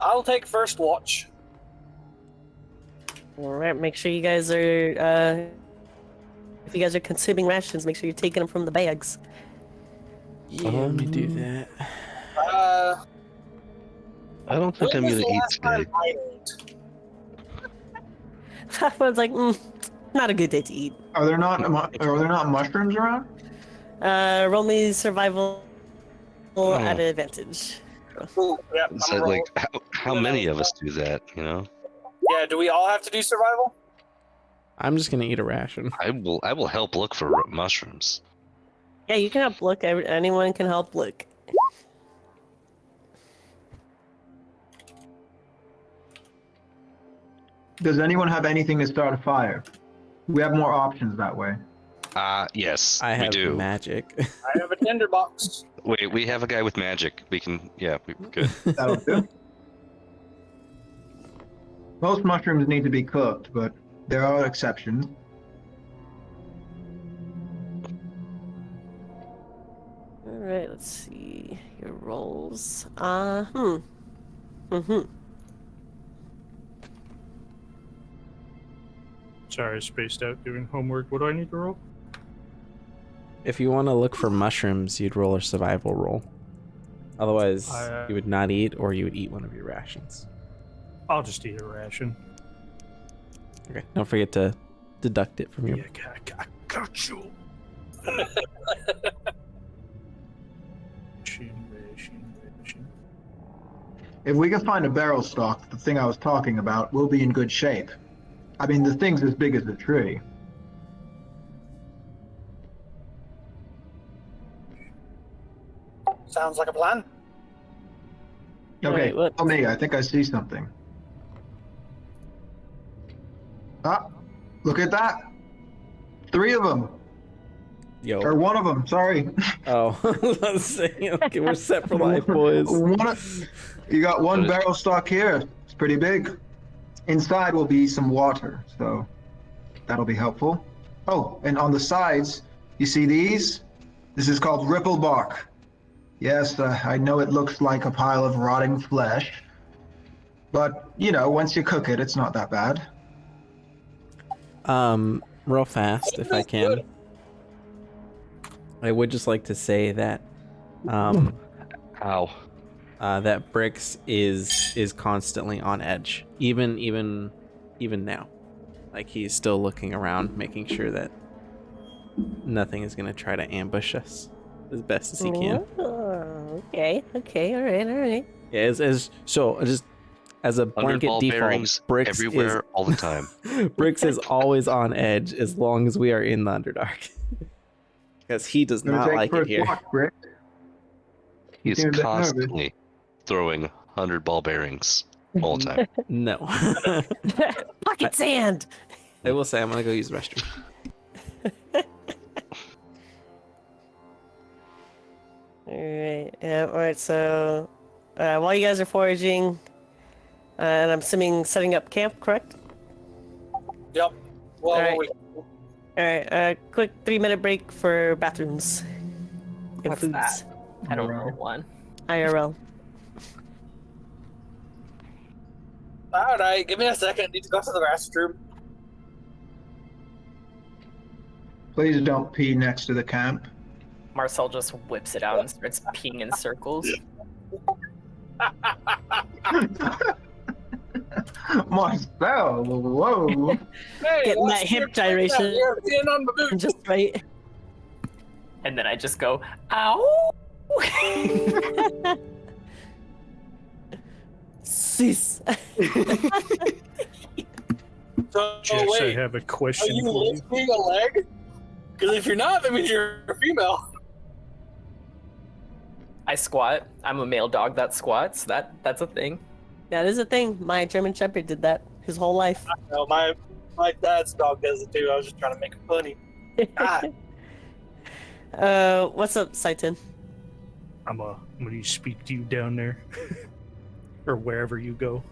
I'll take first watch. All right, make sure you guys are if you guys are consuming rations, make sure you're taking them from the bags. Yeah, let me do that. I don't think I'm When gonna was the eat last time today. I ate? That one's like, not a good day to eat. Are there not mushrooms around? Roll me survival Oh. at an advantage. Ooh, yeah, Is I'm that like rolling. how many of us do that? You know, Yeah, do we all have to do survival? I'm just gonna eat a ration. I will help look for mushrooms. Yeah, you can help look. Anyone can help look. Does anyone have anything to start a fire? We have more options that way. Yes, I we have do. magic. I have a tinderbox. Wait, we have a guy with magic. We can, yeah, we good. That'll do. Most mushrooms need to be cooked, but there are exceptions. All right, let's see your rolls. Mm-hmm. Sorry, I spaced out doing homework. What do I need to roll? If you want to look for mushrooms, you'd roll a survival roll. Otherwise, you would not eat, or you would eat one of your rations. I'll just eat a ration. Okay. Don't forget to deduct it from your. Yeah, I got you. Ration. If we can find a barrel stock, the thing I was talking about, we'll be in good shape. I mean, the thing's as big as a tree. Sounds like a plan. Okay, Wait, what? Omega, I think I see something. Ah, look at that. 3 of them. Yo. Or 1 of them, sorry. Oh, I was saying, okay, we're set for life, boys. You got 1 barrel stock here. It's pretty big. Inside will be some water, so that'll be helpful. Oh, and on the sides, you see these? This is called ripple bark. Yes, I know it looks like a pile of rotting flesh, but, you know, once you cook it, it's not that bad. Real fast, if I can. I would just like to say that, Ow. that Bricks is constantly on edge, even now. Like, he's still looking around, making sure that nothing is gonna try to ambush us as best as he can. Oh, okay, all right. Yeah, so just as a blanket Ball default, bearings Bricks everywhere, all the time. Bricks is always on edge as long as we are in the Underdark. Because he does Gonna not take like it first here. watch, Brick. He's You're a bit nervous. constantly throwing 100 ball bearings all the time. No. Pocket sand. I will say I'm gonna go use the restroom. All right. So, while you guys are foraging, and I'm assuming setting up camp, correct? Yep. Well, All right. we, All right. Quick 3-minute break for bathrooms and What's foods. that? I don't know one. IRL. all right, give me a second. I need to go to the restroom. Please don't pee next to the camp. Marcel just whips it out and starts peeing in circles. Marcel, whoa. Hey, Getting what's that your hip gyration. You're peeing on my boot. Just right. And then I just go, ow! Cease. So, Jax, I wait, have a are question you for you. lifting a leg? Because if you're not, that means you're a female. I squat. I'm a male dog that squats. That's a thing. That is a thing. My German Shepherd did that his whole life. No, my dad's dog does it too. I was just trying to make it funny. Ah, What's up, Saiton? I'm gonna speak to you down there, or wherever you go.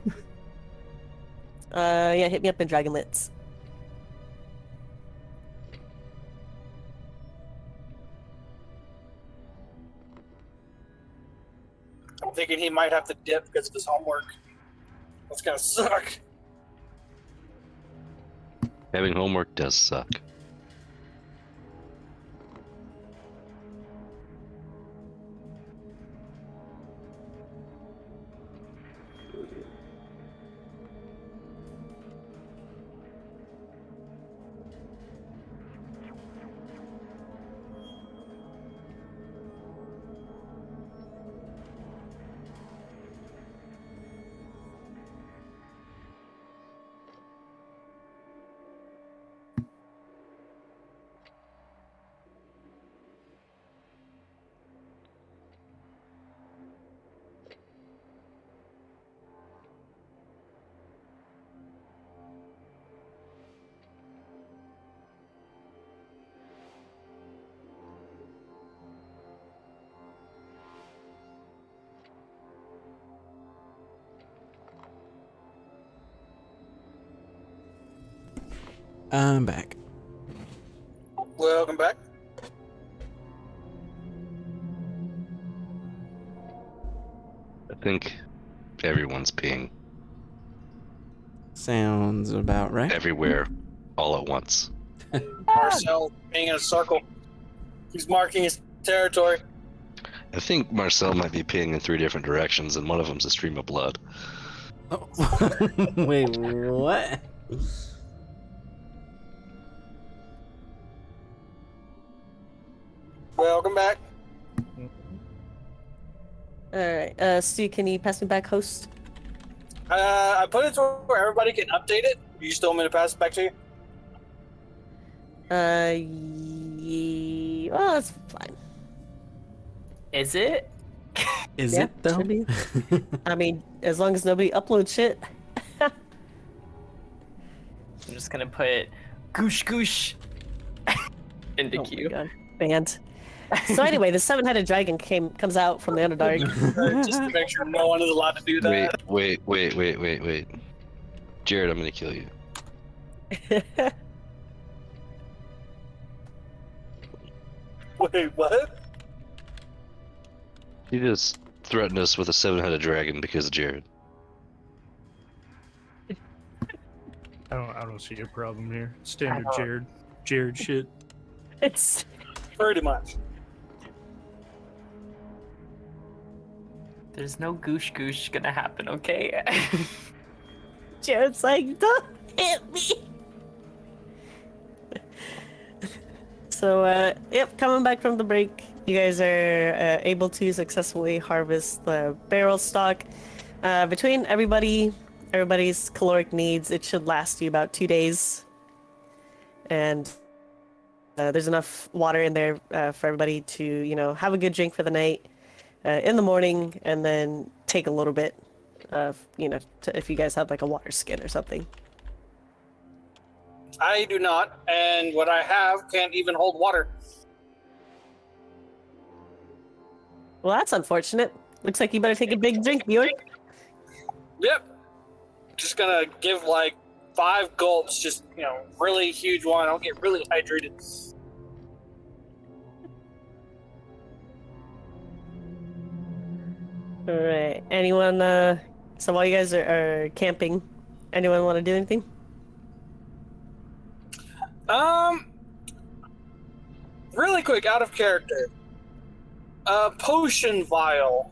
Yeah, hit me up in Dragonlance. I'm thinking he might have to dip because of his homework. That's gonna suck. Having homework does suck. I'm back. Welcome back. I think everyone's peeing Sounds about right. everywhere, all at once. Marcel being in a circle. He's marking his territory. I think Marcel might be peeing in 3 different directions, and one of them's a stream of blood. Oh. Wait, what? Welcome back. Alright, Stu, can you pass me back host? I put it to where everybody can update it. You still want me to pass it back to you? Well, that's fine. Is it? Is Yeah, it though? should be. I mean, as long as nobody uploads shit. I'm just gonna put goosh goosh into Oh my queue. god, banned. So anyway, the 7-headed dragon comes out from the Underdark. Just to make sure no one is allowed to do that. Wait. Jared, I'm gonna kill you. Wait, what? You just threatened us with a 7-headed dragon because of Jared. I don't see a problem here. Standard I don't- Jared shit. It's Pretty much. There's no goosh goosh gonna happen, okay? Jared's like, don't hit me. So, yep, coming back from the break, you guys are able to successfully harvest the barrel stock. Between everybody's caloric needs, it should last you about 2 days. And there's enough water in there for everybody to, have a good drink for the night in the morning, and then take a little bit of, if you guys have like a water skin or something. I do not, and what I have can't even hold water. Well, that's unfortunate. Looks like you better take a big drink, Bjork. Yep. Just gonna give like 5 gulps, just, really huge one. I'll get really hydrated. All right. Anyone? So while you guys are camping, anyone want to do anything? Really quick, out of character. Potion vial.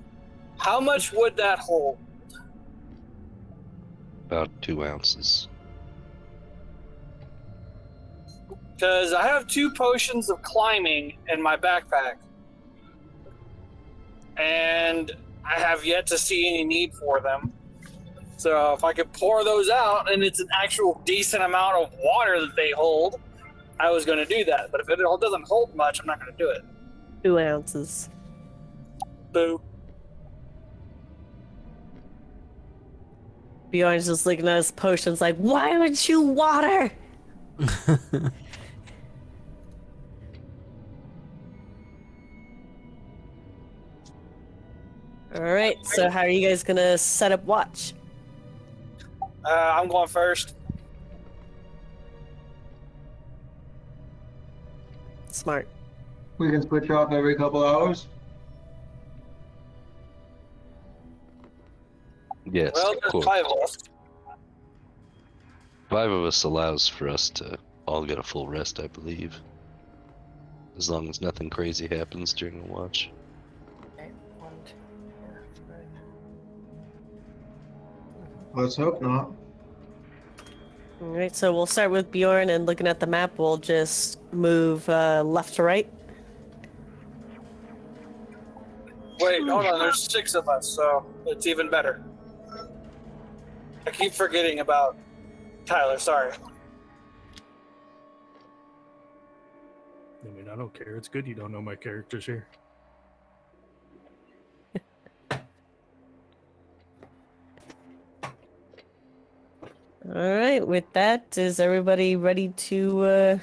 How much would that hold? About 2 ounces. Because I have 2 potions of climbing in my backpack. And I have yet to see any need for them. So if I could pour those out and it's an actual decent amount of water that they hold, I was going to do that. But if it doesn't hold much, I'm not going to do it. 2 ounces. Boo. Bjorn's just looking at his potions like, why would you water? All right. So how are you guys gonna set up watch? I'm going first. Smart. We can switch off every couple hours. Yes, Well, cool. there's 5 of us. 5 of us allows for us to all get a full rest, I believe. As long as nothing crazy happens during the watch. Okay, 1, 2, 4, 5. Let's hope not. All right. So we'll start with Bjorn, and looking at the map, we'll just move left to right. Wait, hold on. There's 6 of us, so it's even better. I keep forgetting about Tyler. Sorry. I mean, I don't care. It's good you don't know my characters here. All right. With that, is everybody ready to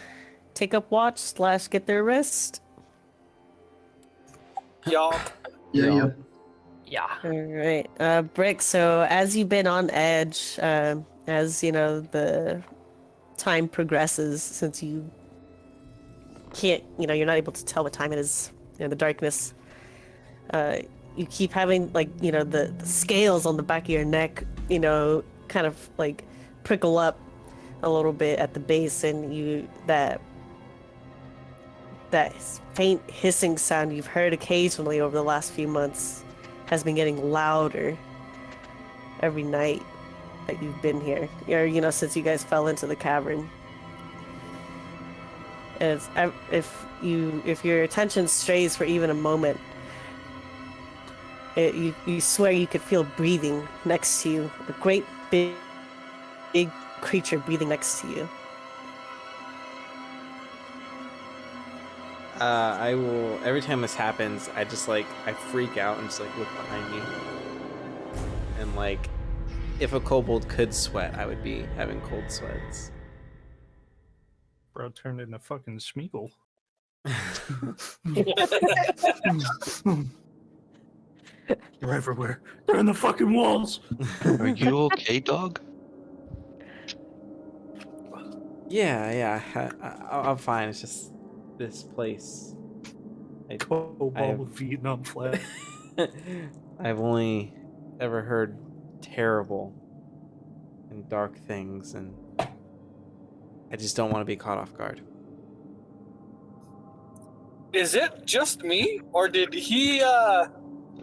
take up watch / get their rest? Y'all. Yeah. Yeah. All right, Brick. So as you've been on edge, as the time progresses, since you can't, you're not able to tell what time it is in the darkness, you keep having, like, the scales on the back of your neck, kind of like prickle up a little bit at the base, and that faint hissing sound you've heard occasionally over the last few months has been getting louder every night that you've been here, or since you guys fell into the cavern. And if your attention strays for even a moment, you swear you could feel breathing next to you, a great big creature breathing next to you. I will, every time this happens, I freak out and just like look behind me. And like, if a kobold could sweat, I would be having cold sweats. Bro turned into fucking Smeagol. They're everywhere. They're in the fucking walls. Are you okay, dog? Yeah, I'm fine. It's just this place. Kobold feeding on flesh. I've only ever heard terrible and dark things, and I just don't want to be caught off guard. Is it just me, or did he It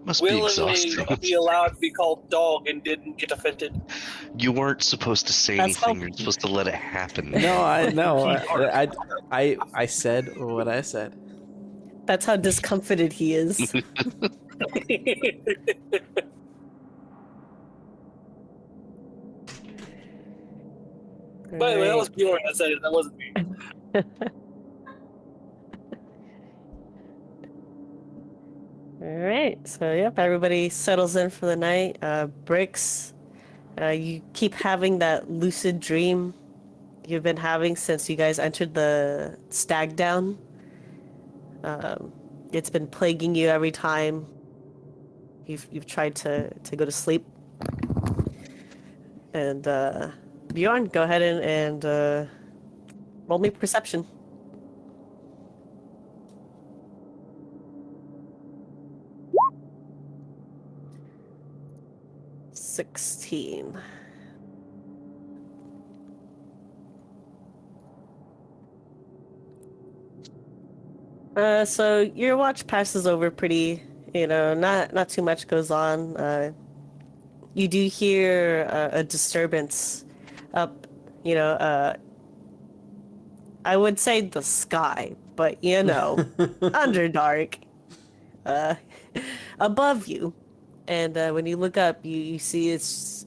must be willingly exhausting. be allowed to be called dog and didn't get offended? You weren't supposed to say That's anything. how- You're supposed to let it happen. No, I said what I said. That's how discomfited he is. By the way, that was Bjorn that said it. That wasn't me. Alright, so yep, everybody settles in for the night. Bricks, you keep having that lucid dream you've been having since you guys entered the stag down. It's been plaguing you every time you've tried to go to sleep. And Bjorn, go ahead and roll me perception. $16. So your watch passes over pretty, not too much goes on. You do hear a disturbance up, I would say the sky, but Underdark, above you. And when you look up, you see it's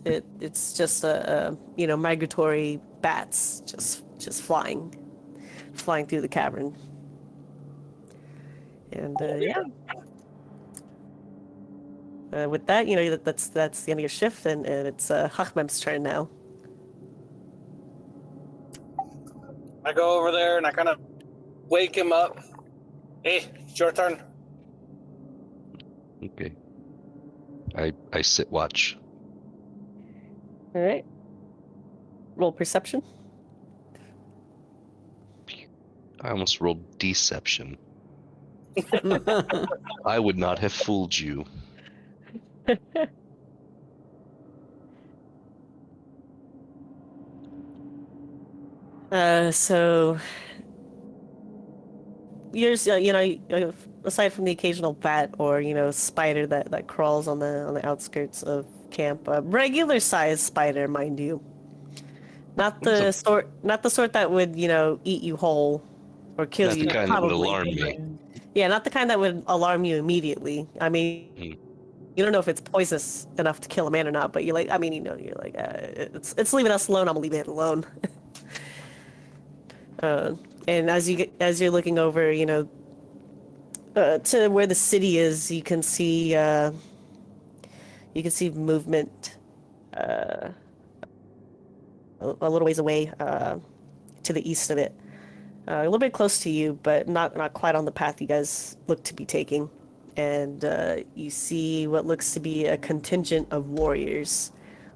just a migratory bats just flying through the cavern. And with that, that's the end of your shift, and it's Hachmem's turn now. I go over there and I kind of wake him up. Hey, it's your turn. Okay. I sit watch. All right. Roll perception. I almost rolled deception. I would not have fooled you. So yours, aside from the occasional bat or spider that crawls on the outskirts of camp, a regular sized spider, mind you, not the sort that would eat you whole or kill Not you. the kind that would probably. alarm me. Yeah, not the kind that would alarm you immediately. I mean, you don't know if it's poisonous enough to kill a man or not, but you're like, it's leaving us alone. I'm gonna leave it alone. And as you're looking over, to where the city is, you can see movement a little ways away to the east of it. A little bit close to you, but not quite on the path you guys look to be taking. And you see what looks to be a contingent of warriors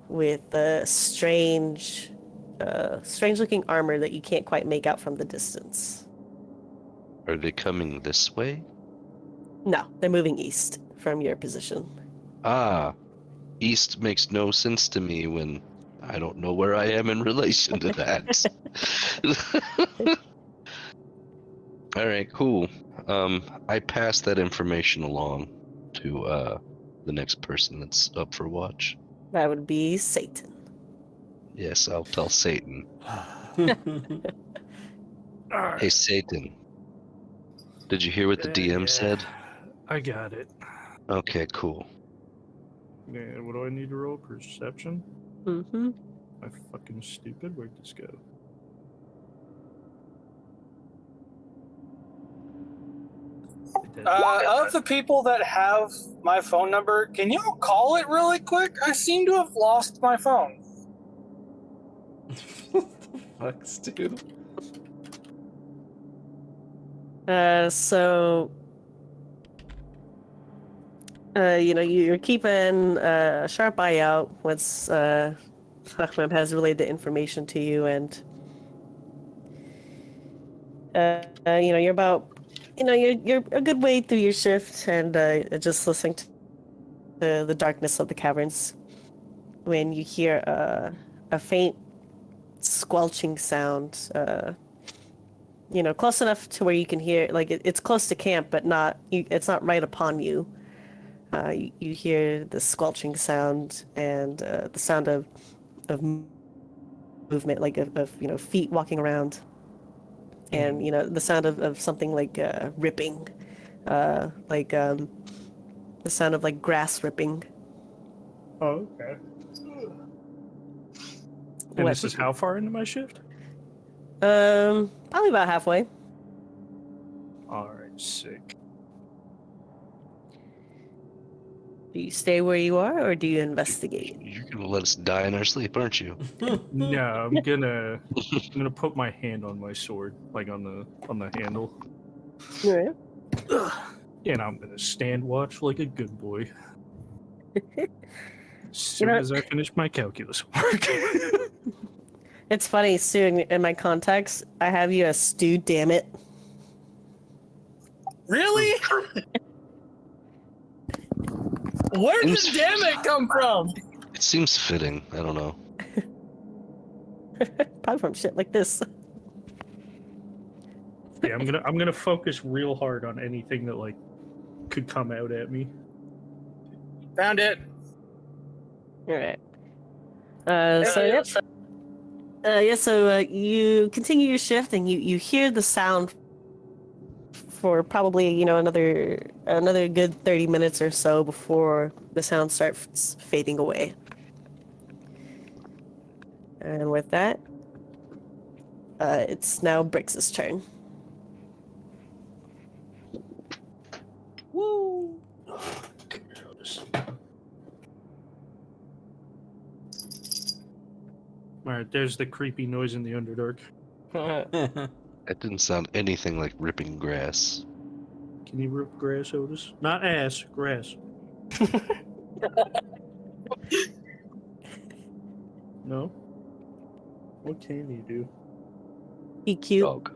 with strange strange-looking armor that you can't quite make out from the distance. Are they coming this way? No, they're moving east from your position. Ah, east makes no sense to me when I don't know where I am in relation to that. All right, cool. I pass that information along to the next person that's up for watch. That would be Satan. Yes, I'll tell Satan. Hey, Satan. Did you hear what the DM said? I got it. Okay, cool. Yeah, what do I need to roll? Perception? Mm-hmm. Am I fucking stupid? Where'd this go? Of the people that have my phone number, can you call it really quick? I seem to have lost my phone. What the fuck, Stu? So, you're keeping a sharp eye out once Ahmed has relayed the information to you, and you're about, you're a good way through your shift, and just listening to the darkness of the caverns when you hear a faint squelching sound. Close enough to where you can hear, like it's close to camp, but it's not right upon you. You hear the squelching sound and the sound of movement, like of feet walking around, and the sound of something like ripping, like the sound of like grass ripping. Oh, okay. And this is how far into my shift? Probably about halfway. Alright, sick. Do you stay where you are, or do you investigate? You're gonna let us die in our sleep, aren't you? No, I'm gonna put my hand on my sword, like on the handle. Yeah. And I'm gonna stand watch like a good boy. As soon know- as I finish my calculus work. It's funny, Stu, in my context, I have you as Stu, damn it. Really? Where did Seems- damn it come from? It seems fitting. I don't know. Probably from shit like this. Yeah, I'm gonna focus real hard on anything that like could come out at me. Found it. Alright. So you continue your shift, and you hear the sound for probably another good 30 minutes or so before the sound starts fading away. And with that, it's now Brix's turn. Woo! Alright, there's the creepy noise in the Underdark. That didn't sound anything like ripping grass. Can you rip grass, Otis? Not ass, grass. No? What can you do? Be cute. Dog.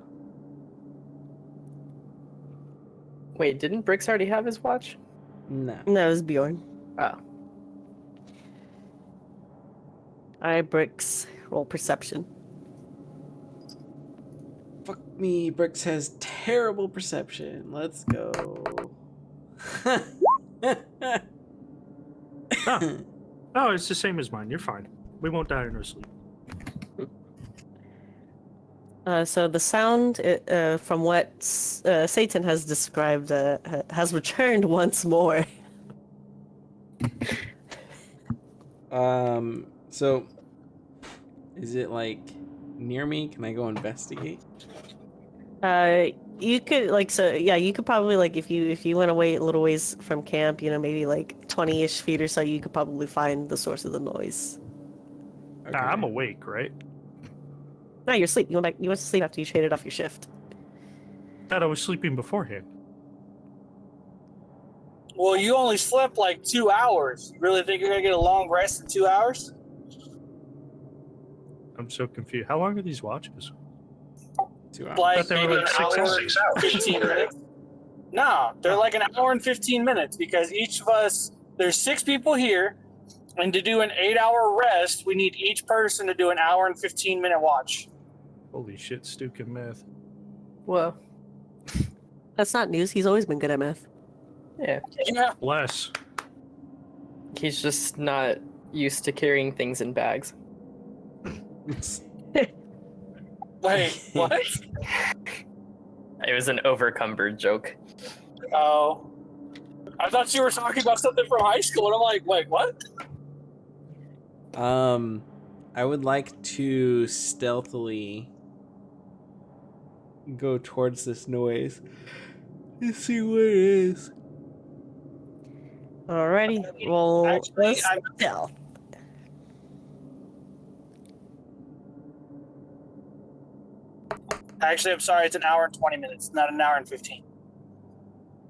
Wait, didn't Brix already have his watch? No. No, it was Bjorn. Oh. Alright, Brix, roll perception. Fuck me, Brix has terrible perception. Let's go. Oh, it's the same as mine. You're fine. We won't die in our sleep. So the sound, from what Satan has described, has returned once more. So is it like near me? Can I go investigate? You could you could probably, like, if you went away a little ways from camp, maybe like 20-ish feet or so, you could probably find the source of the noise. Okay. Nah, I'm awake, right? No, you're asleep. You went to sleep after you traded off your shift. Thought I was sleeping beforehand. Well, you only slept like 2 hours. You really think you're gonna get a long rest in 2 hours? I'm so confused. How long are these watches? 2 hours. Like they were maybe an like hour, 6 hours. 15 minutes. No, they're like an hour and 15 minutes because each of us, there's 6 people here, and to do an 8-hour rest, we need each person to do an hour and 15-minute watch. Holy shit, Stu can math. Whoa. That's not news. He's always been good at math. Yeah. Yeah. Less. He's just not used to carrying things in bags. Wait, what? It was an overcumbered joke. Oh. I thought you were talking about something from high school, and I'm like, wait, what? I would like to stealthily go towards this noise and see what it is. Alrighty, roll Actually, stealth. Actually, I'm sorry, it's an hour and 20 minutes, not an hour and 15.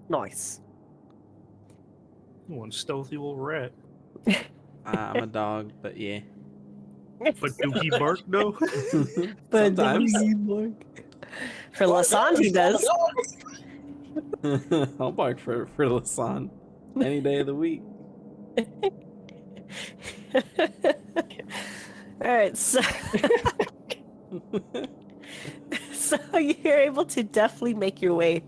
Nice. One stealthy little rat. I'm a dog, but yeah. But do he bark though? But Sometimes. for Lasan, he does. I'll bark for Lasan any day of the week. Alright, so so you're able to definitely make your way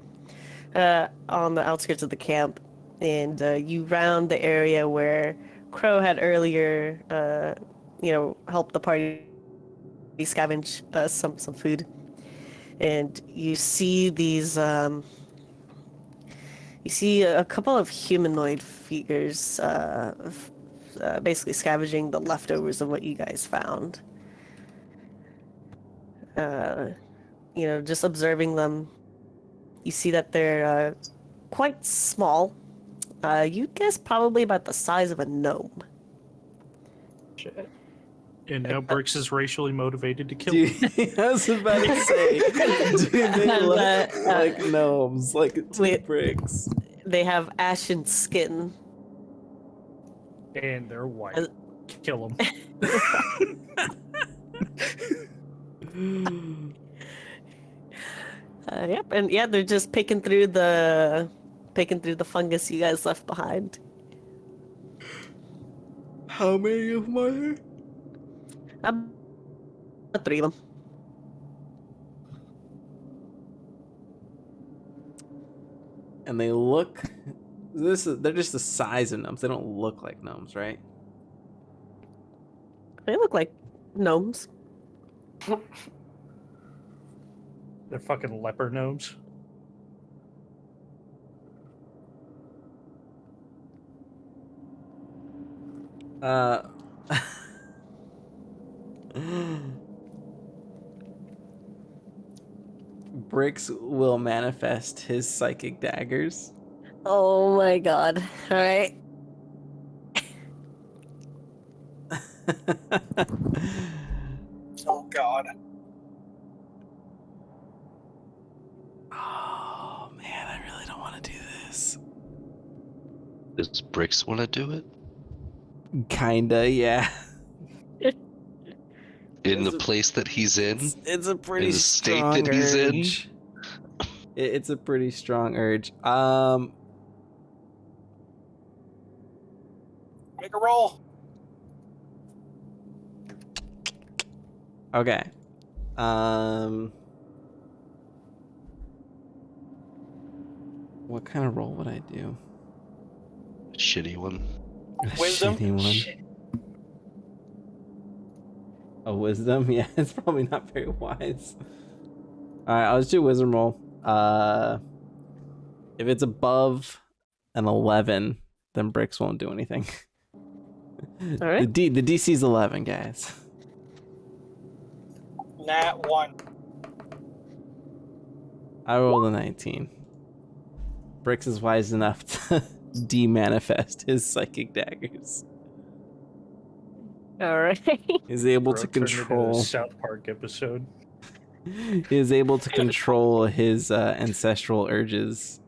on the outskirts of the camp, and you round the area where Crow had earlier, helped the party scavenge some food, and you see these. You see a couple of humanoid figures, basically scavenging the leftovers of what you guys found. Just observing them, you see that they're quite small. You'd guess probably about the size of a gnome. Shit. And now Brix is racially motivated to kill Do him. you, I was about to say, do they And, look like gnomes, like bricks? They have ashen skin. And they're white. Kill him. Yep, and yeah, they're just picking through the fungus you guys left behind. How many of them are there? 3 of them. And they look. They're just the size of gnomes. They don't look like gnomes, right? They look like gnomes. They're fucking leper gnomes. Brix will manifest his psychic daggers. Oh my god. Alright. Oh, God. Oh man, I really don't want to do this. Does Brix want to do it? Kinda, yeah. In the place that he's in? It's a pretty In the state strong that he's in? urge. It's a pretty strong urge. Make a roll. Okay. What kind of roll would I do? Shitty one. A Wisdom? shitty one. A wisdom? Yeah, it's probably not very wise. Alright, I'll just do wisdom roll. If it's above an 11, then Brix won't do anything. Alright. The DC's 11, guys. Nat 1. I rolled a 19. Brix is wise enough to de-manifest his psychic daggers. Alright. He's able Bro, to turned into a control. South Park episode. He is able to control his ancestral urges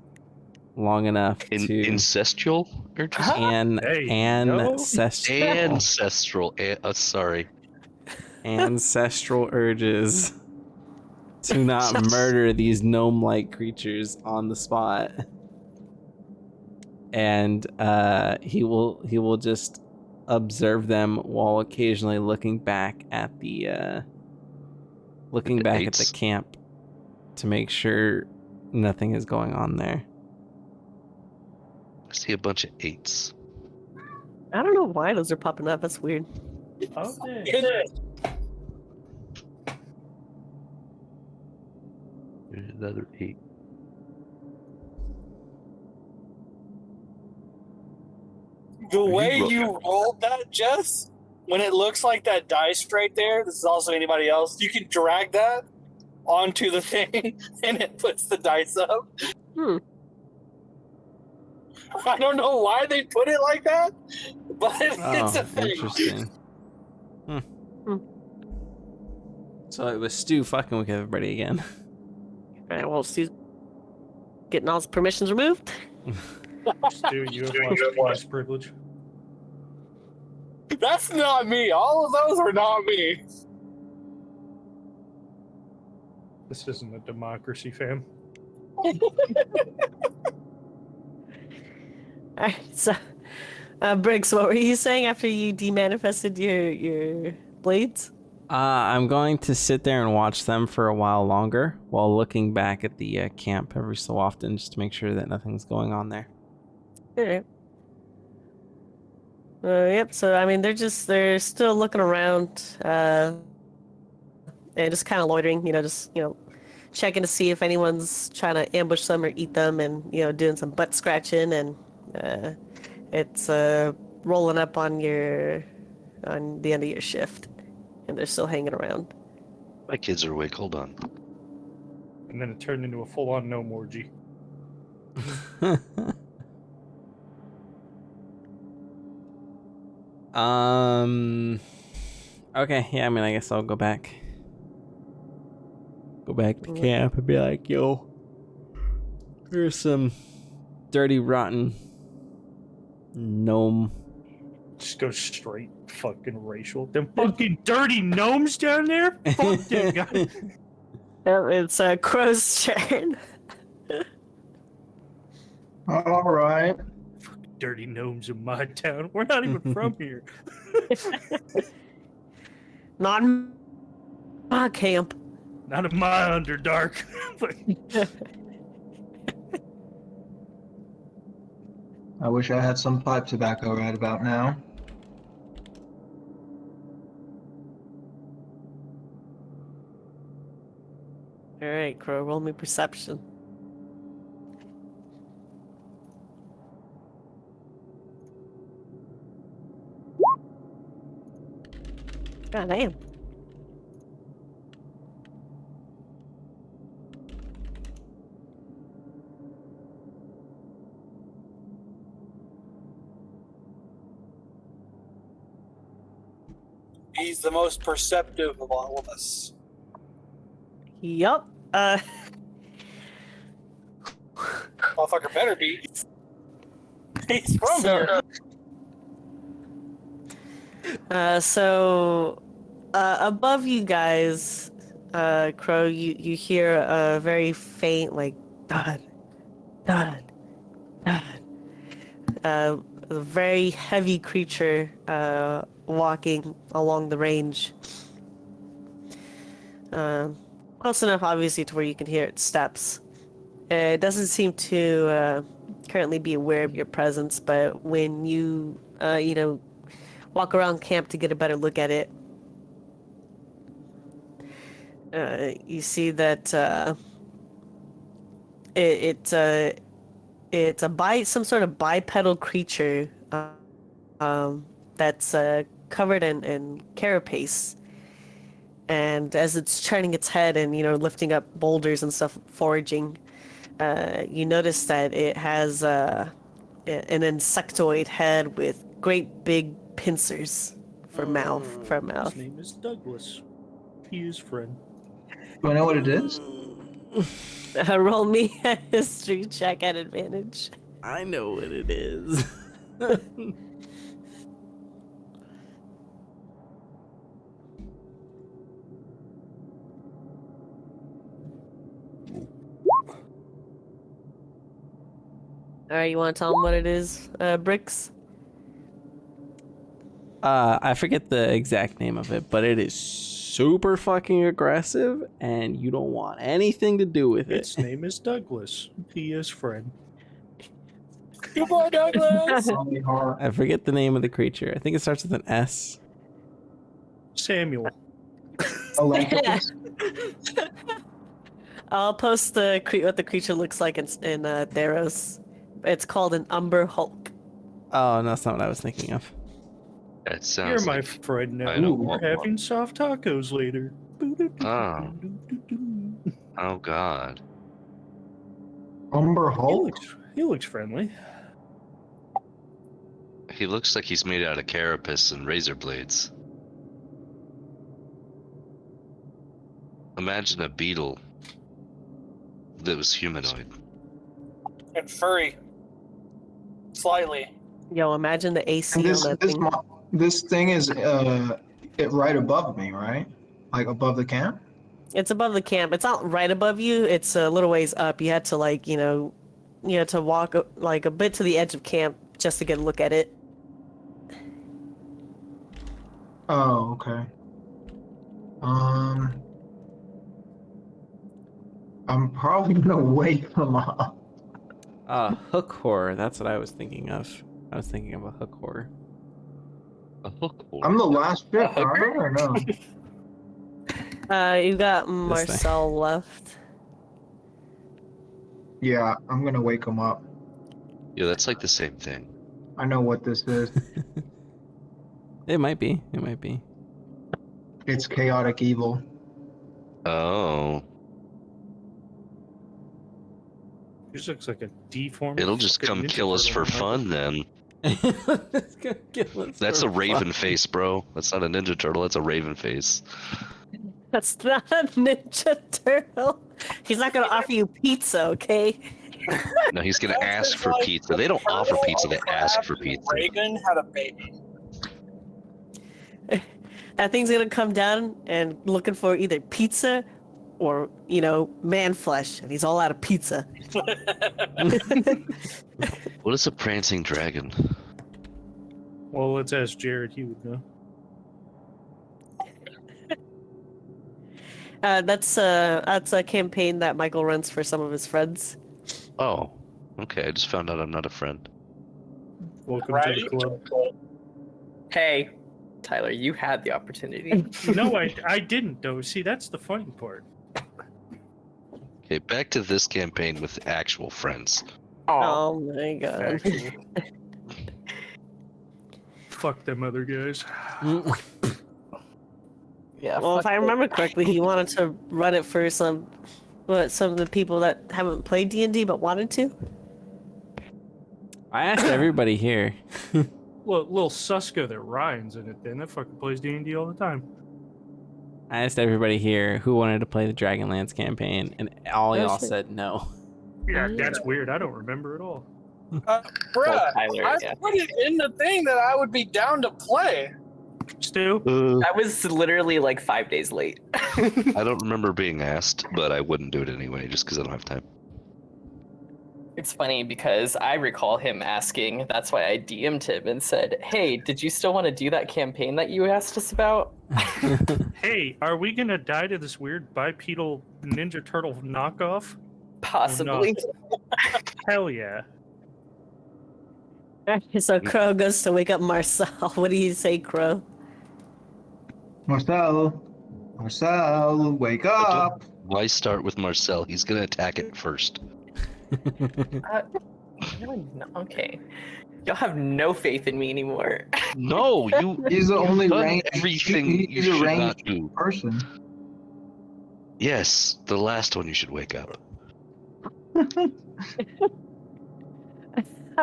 long enough to Ancestral? and Hey, ancestral. Ancestral. Sorry. ancestral urges to not murder these gnome-like creatures on the spot. And he will just observe them while occasionally looking back at the at the camp to make sure nothing is going on there. I see a bunch of 8s. I don't know why those are popping up. That's weird. Oh, dang. There's another 8. The way rolled you rolled that, Jess, when it looks like that dice right there, this is also anybody else, you can drag that onto the thing and it puts the dice up. Hmm. I don't know why they put it like that, but it's a thing. Interesting. So it was Stu fucking with everybody again. Alright, well, Stu's getting all his permissions removed. Stu, you have lost class privilege. That's not me. All of those were not me. This isn't a democracy, fam. Alright, so, Briggs, what were you saying after you demanifested your blades? I'm going to sit there and watch them for a while longer while looking back at the camp every so often just to make sure that nothing's going on there. Alright. Yep, so, I mean, they're still looking around, and just kind of loitering, checking to see if anyone's trying to ambush them or eat them and, doing some butt scratching, and it's rolling up on the end of your shift, and they're still hanging around. My kids are awake. Hold on. And then it turned into a full-on gnome orgy. Okay, yeah, I mean, I guess I'll go back. Go back to camp and be like, yo, here's some dirty, rotten gnome. Just go straight fucking racial. Them fucking dirty gnomes down there? Fuck them guys. It's Crow's turn. All right. Fucking dirty gnomes in my town. We're not even from here. Not in my camp. Not in my Underdark. I wish I had some pipe tobacco right about now. Alright, Crow, roll me perception. God damn. He's the most perceptive of all of us. Yup. Motherfucker better be. He's from here. So, above you guys, Crow, you hear a very faint, like, thud, thud, thud. A very heavy creature walking along the range. Close enough, obviously, to where you can hear its steps. It doesn't seem to currently be aware of your presence, but when you, walk around camp to get a better look at it, you see that it's some sort of bipedal creature that's covered in carapace. And as it's turning its head and, lifting up boulders and stuff, foraging, you notice that it has an insectoid head with great big pincers for mouth. His name is Douglas. He is friend. Do I know what it is? Roll me a history check at advantage. I know what it is. All right, you want to tell him what it is, Bricks? I forget the exact name of it, but it is super fucking aggressive, and you don't want anything to do with it. Its name is Douglas. He is friend. Goodbye, Douglas. Zombie horror. I forget the name of the creature. I think it starts with an S. Samuel. Electros? I'll post what the creature looks like in Theros. It's called an Umber Hulk. Oh, no, that's not what I was thinking of. That sounds You're my like friend now. I don't We're want having soft tacos later. Oh. Oh god. Umber Hulk? He looks friendly. He looks like he's made out of carapace and razor blades. Imagine a beetle that was humanoid. And furry. Slightly. Yo, imagine the AC And on that thing. this thing is right above me, right? Like above the camp? It's above the camp. It's not right above you. It's a little ways up. You had to you had to walk like a bit to the edge of camp just to get a look at it. Oh, okay. I'm probably gonna wake them up. Hook horror. That's what I was thinking of. I was thinking of a hook horror. A hook horror. I'm the last ship, A hooker? or no? You got Marcel left. Yeah, I'm gonna wake them up. Yeah, that's like the same thing. I know what this is. It might be. It might be. It's chaotic evil. Oh. This looks like a deformed. It'll just fucking come Ninja kill us for Turtle. fun then. It's gonna kill us That's for a raven fun. face, bro. That's not a ninja turtle, that's a raven face. That's not a Ninja Turtle. He's not gonna offer you pizza, okay? No, he's gonna That's ask for like pizza. They don't offer Turtle, pizza, they a ask crab, for and pizza. Reagan had a baby. That thing's gonna come down and looking for either pizza or, man flesh, and he's all out of pizza. What is a prancing dragon? Well, let's ask Jared. He would know. That's a campaign that Michael runs for some of his friends. Oh, okay. I just found out I'm not a friend. Welcome Right? to the club. Hey, Tyler, you had the opportunity. No, I didn't though. See, that's the funny part. Okay, back to this campaign with actual friends. Oh my god. Factual. Fuck them other guys. Yeah. Well, if fuck I it. remember correctly, he wanted to run it for some of the people that haven't played D&D but wanted to. I asked everybody here. Little Suska that Ryan's in it. Then that fucking plays D&D all the time. I asked everybody here who wanted to play the Dragonlance campaign, and all y'all shit. said no. Yeah, that's weird. I don't remember at all. Bruh, Tyler, I yeah. put it in the thing that I would be down to play. Stu, I was literally like 5 days late. I don't remember being asked, but I wouldn't do it anyway, just because I don't have time. It's funny because I recall him asking, that's why I DM'd him and said, hey, did you still want to do that campaign that you asked us about? hey, are we gonna die to this weird bipedal Ninja Turtle knockoff? Possibly. Hell yeah. So Crow goes to wake up Marcel. What do you say, Crow? Marcel, wake up! Why start with Marcel? He's gonna attack it first. Okay. Y'all have no faith in me anymore. No, you. He's the only done ranged. everything you He's a should ranged not do. person. Yes, the last one you should wake up.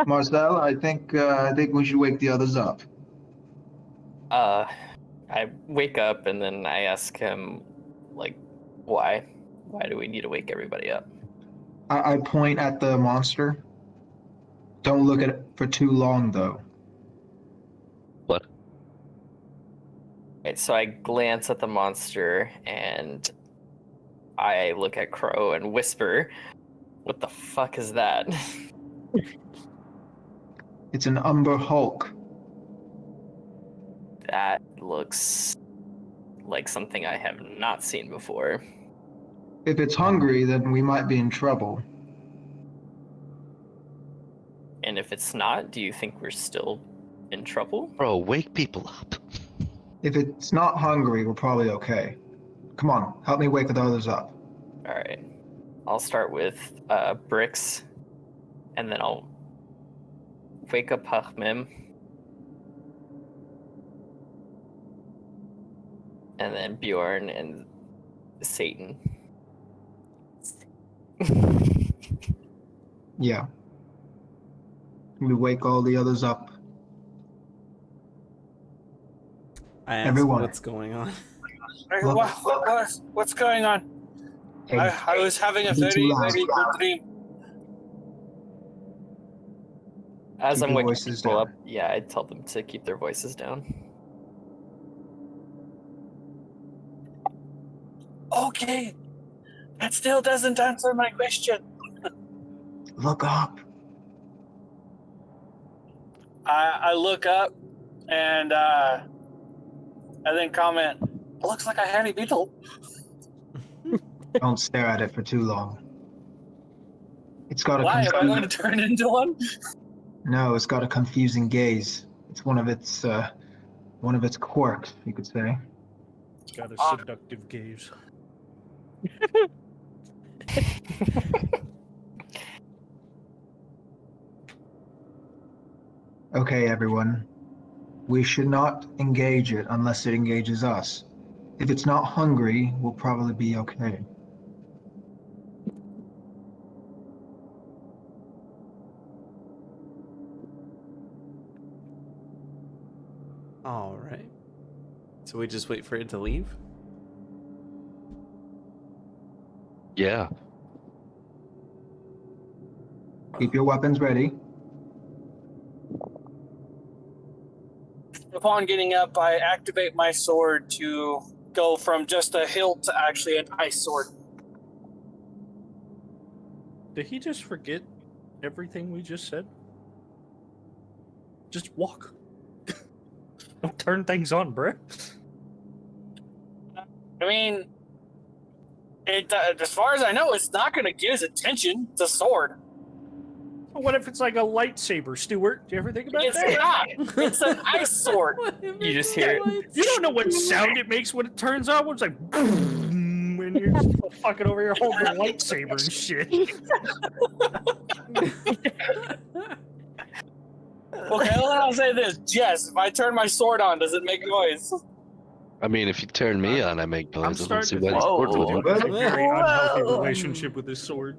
Marcel, I think we should wake the others up. I wake up and then I ask him, like, why? Why do we need to wake everybody up? I point at the monster. Don't look at it for too long, though. What? Right, so I glance at the monster and I look at Crow and whisper, what the fuck is that? It's an Umber Hulk. That looks like something I have not seen before. If it's hungry, then we might be in trouble. And if it's not, do you think we're still in trouble? Bro, wake people up. If it's not hungry, we're probably okay. Come on, help me wake the others up. All right. I'll start with Bricks, and then I'll wake up Hachmim. And then Bjorn and Satan. Yeah. We wake all the others up. I ask Everyone. what's going on. Hey, Look. what's going on? Hey, I was having a Is it too very, loud? very good dream. As Keep I'm your waking voices people down. up, yeah, I tell them to keep their voices down. Okay. That still doesn't answer my question. look up. I look up and then comment, looks like a hairy beetle. Don't stare at it for too long. It's got a Why? Am I confusing... going to turn into one? No, it's got a confusing gaze. It's one of its quirks, you could say. It's got a seductive gaze. Okay, everyone. We should not engage it unless it engages us. If it's not hungry, we'll probably be okay. All right. So we just wait for it to leave? Yeah. Keep your weapons ready. Upon getting up, I activate my sword to go from just a hilt to actually an ice sword. Did he just forget everything we just said? Just walk. Don't turn things on, bruh. I mean, it as far as I know, it's not going to get his attention. It's a sword. What if it's like a lightsaber, Stuart? Do you ever think about It's that? not. It's an ice sword. You just hear it. You don't know what sound it makes when it turns on. It's like boom, when you're just fucking over here holding a lightsaber and shit. Okay, well, I'll say this. Yes, if I turn my sword on, does it make noise? I mean, if you turn me on, I make I'm noise. I don't see starting why to the sword would Whoa. do it. have a very unhealthy Whoa. relationship with this sword.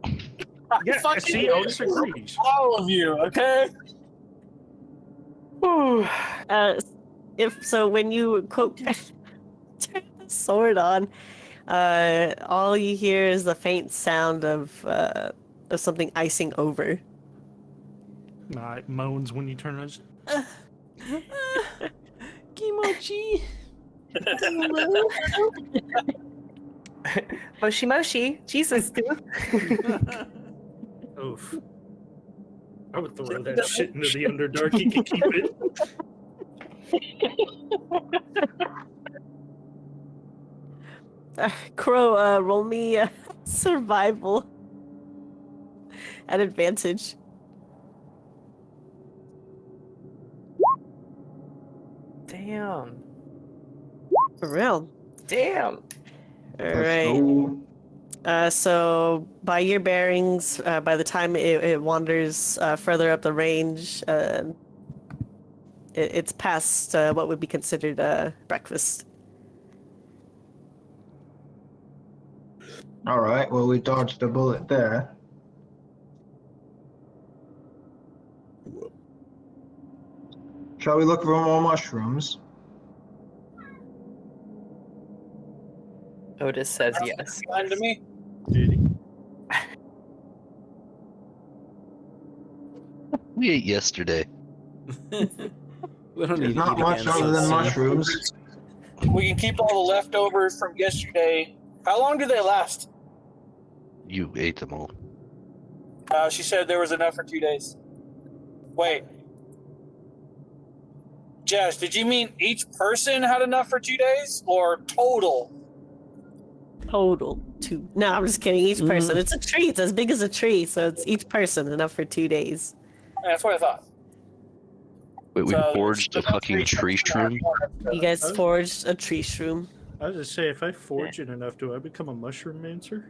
I Yeah, fucking see, Otis agrees. all of you, okay? If so, when you quote turn the sword on, all you hear is the faint sound of something icing over. Nah, it moans when you turn it. Kimochi. Moshi Moshi, Jesus, dude. Oof. I would throw that shit into the Underdark. He can keep it. Crow, roll me survival at advantage. Damn. For real. Damn. All Let's right. go. So by your bearings, by the time it wanders further up the range, it's past what would be considered breakfast. All right. Well, we dodged a bullet there. Shall we look for more mushrooms? Otis says yes. Fine to me. Did he? We ate yesterday. We don't There's need not to eat much again, other than so- mushrooms. We can keep all the leftovers from yesterday. How long do they last? You ate them all. She said there was enough for 2 days. Wait. Jess, did you mean each person had enough for 2 days or total? Total 2. No, I'm just kidding. Each person. It's a tree. It's as big as a tree, so it's each person enough for 2 days. That's what I thought. Wait, we So, forged a enough fucking for each tree person. shroom? You guys forged a tree shroom. I was just say, if I forge it enough, do I become a mushroom mancer?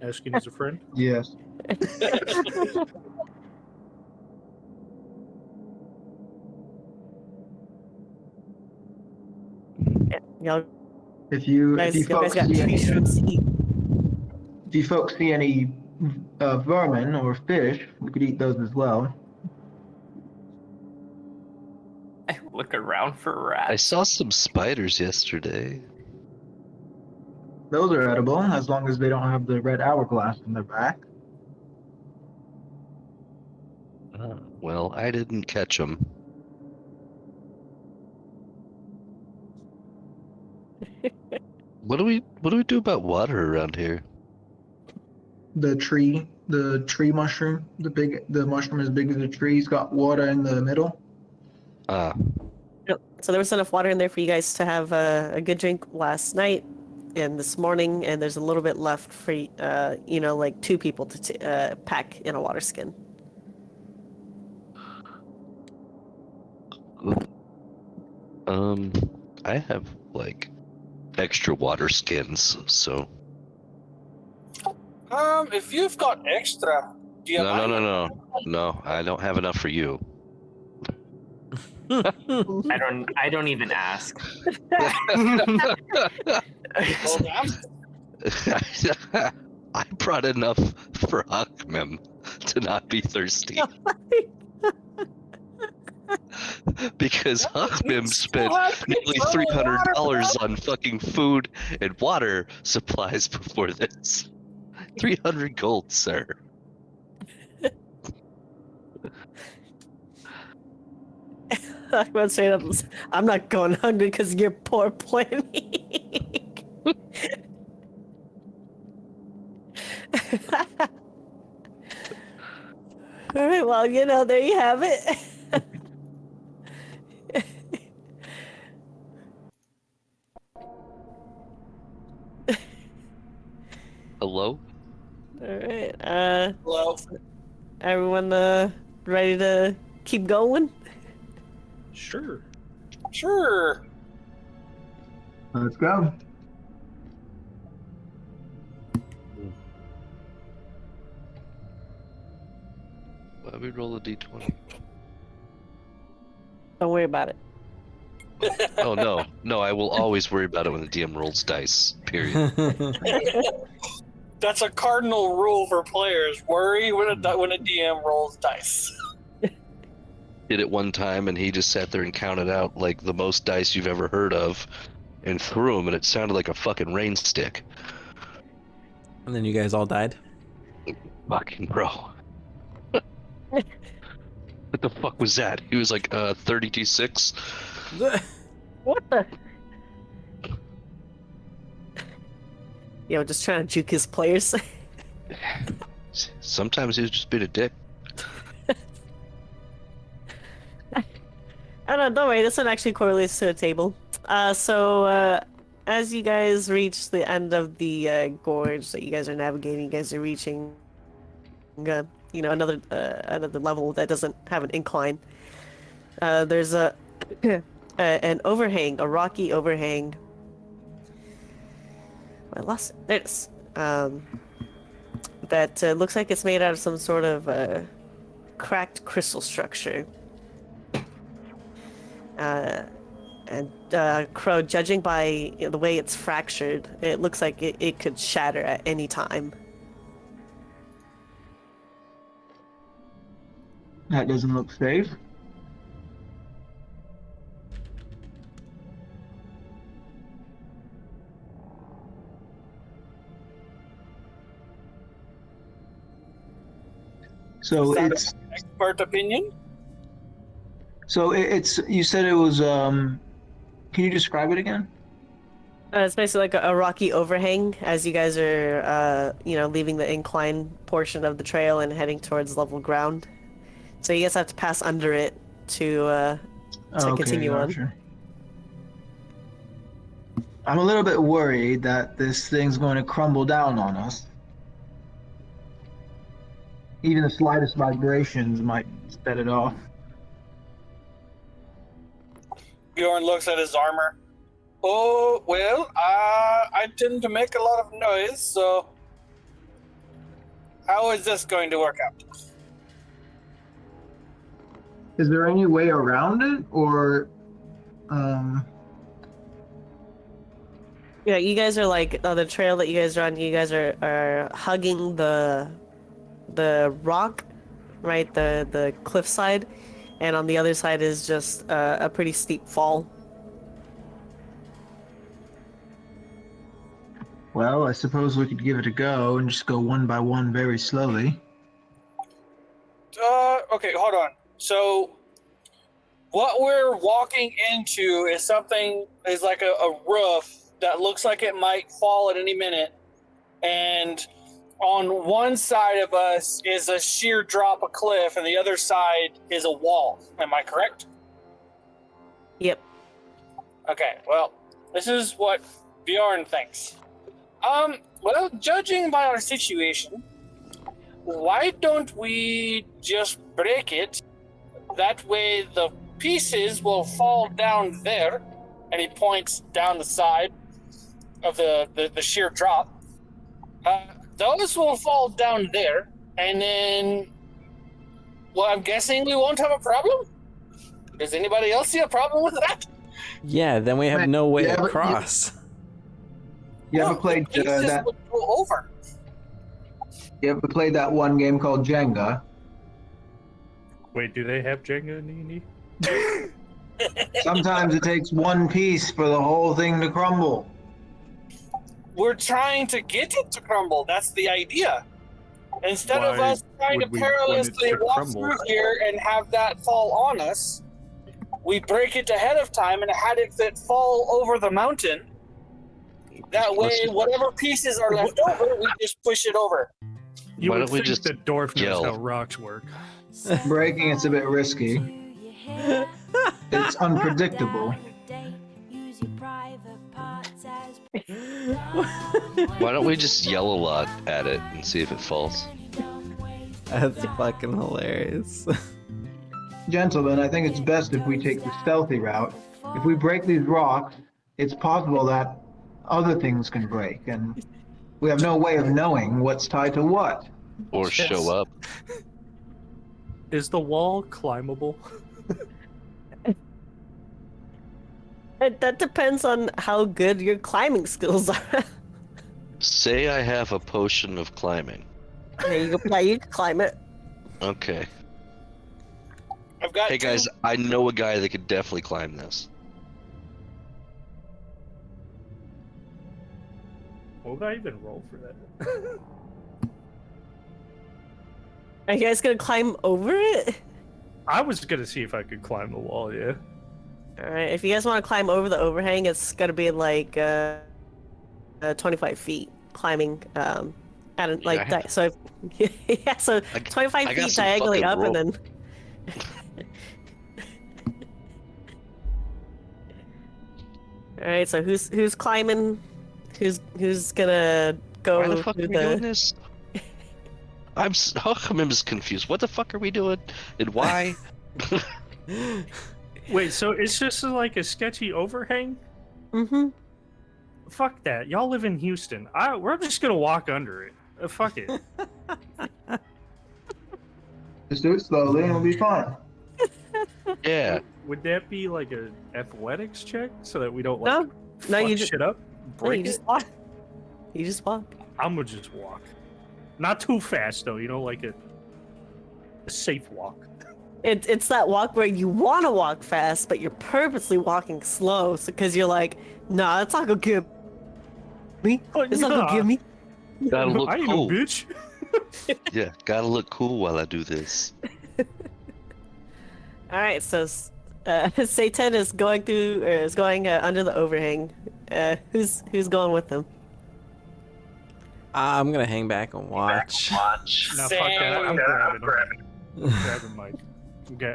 Asking as a friend. Yes. Y'all If you guys, if you y'all guys folks got see tree any, shrooms to eat. if you folks see any vermin or fish, we could eat those as well. I look around for I rats. saw some spiders yesterday. Those are edible as long as they don't have the red hourglass in their back. Well, I didn't catch them. What do we do about water around here? The tree mushroom, the mushroom as big as a tree, has got water in the middle. Ah, Yep. So there was enough water in there for you guys to have a good drink last night and this morning, and there's a little bit left for like 2 people to pack in a water skin. I have like extra water skins, so If you've got extra, do you mind? no, I don't have enough for you. I don't even ask. Well, I brought enough for Huckmem to not be thirsty. Because Huckmem spent nearly $300 on fucking food and water supplies before this. 300 gold, sir. I'm straight up, I'm not going hungry because you're poor planning. All right, well, there you have it. Hello? All right, Well, everyone ready to keep going? Sure. sure. Let's go. Why we roll a d20? Don't worry about it. Oh no, I will always worry about it when the DM rolls dice. Period. That's a cardinal rule for players. Worry when a DM rolls dice. Did it one time, and he just sat there and counted out like the most dice you've ever heard of, and threw them, and it sounded like a fucking rain stick. And then you guys all died. Fucking bro. What the fuck was that? He was like 30d6. What the? Just trying to juke his players. Sometimes he was just being a dick. Oh no, don't worry. This one actually correlates to a table. So as you guys reach the end of the gorge that you guys are navigating, you guys are reaching, another level that doesn't have an incline. There's an overhang, a rocky overhang. I lost it. There it is. That looks like it's made out of some sort of cracked crystal structure. And Crow, judging by the way it's fractured, it looks like it could shatter at any time. That doesn't look safe. So Is that it's an expert opinion? you said it was can you describe it again? It's basically like a rocky overhang as you guys are, leaving the incline portion of the trail and heading towards level ground. So you guys have to pass under it to continue on. gotcha. I'm a little bit worried that this thing's going to crumble down on us. Even the slightest vibrations might set it off. Bjorn looks at his armor. Oh, well, I tend to make a lot of noise, so how is this going to work out? Is there any way around it, or Yeah, you guys are like the trail that you guys are on. You guys are hugging the rock, right? The cliffside, and on the other side is just a pretty steep fall. well, I suppose we could give it a go and just go one by one very slowly. Okay, hold on. So, what we're walking into is like a roof that looks like it might fall at any minute. And on one side of us is a sheer drop of cliff, and the other side is a wall. Am I correct? Yep. Okay, well, this is what Bjorn thinks. Well, judging by our situation, why don't we just break it? That way the pieces will fall down there, and he points down the side of the sheer drop. Those will fall down there, and then, well, I'm guessing we won't have a problem? Does anybody else see a problem with that? Yeah, then we have no way Yeah, but- across. You No, ever played the pieces that? would go over. You ever played that one game called Jenga? Wait, do they have Jenga in D&D? Sometimes it takes one piece for the whole thing to crumble. We're trying to get it to crumble. That's the idea. Instead of Why us trying to would we want it perilously to walk crumble? through here and have that fall on us, we break it ahead of time and had it fall over the mountain. That way, whatever pieces are left over, we just push it over. You Why would don't we think just that Dorf knows yell? how rocks work. Breaking it's a bit risky. It's unpredictable. Why don't we just yell a lot at it and see if it falls? That's fucking hilarious. Gentlemen, I think it's best if we take the stealthy route. If we break these rocks, it's possible that other things can break, and we have no way of knowing what's tied to what. Or show up? Is the wall climbable? That depends on how good your climbing skills are. Say I have a potion of climbing. You can climb it. Okay. I've got Hey guys, I know a guy that could definitely climb this. What would I even roll for that? Are you guys gonna climb over it? I was gonna see if I could climb the wall, yeah. Alright, if you guys want to climb over the overhang, it's gonna be like 25 feet climbing at like Yeah, so yeah, so 25 I got feet some diagonally fucking up and then Alright, so who's climbing? Who's gonna go Why the fuck are through we doing this? How come I'm just confused? What the fuck are we doing? And why? Wait, so it's just like a sketchy overhang? Mm-hmm. Fuck that. Y'all live in Houston. We're just gonna walk under it. Fuck it. Just do it slowly and it'll be fine. Yeah. Would that be like a athletics check so that we don't No. like No, fuck you just shit up? no, Break you it? just walk. You just walk. I'm gonna just walk. Not too fast though, like a safe walk. It's that walk where you want to walk fast, but you're purposely walking slow, because you're like, nah, it's not gonna give me. It's not gonna give me. Gotta look I ain't cool. no bitch. Yeah, gotta look cool while I do this. All right, so Satan is going under the overhang, Who's going with him? I'm gonna hang back and watch. No, fuck that. I'm grabbing him. I'm grabbing Mike.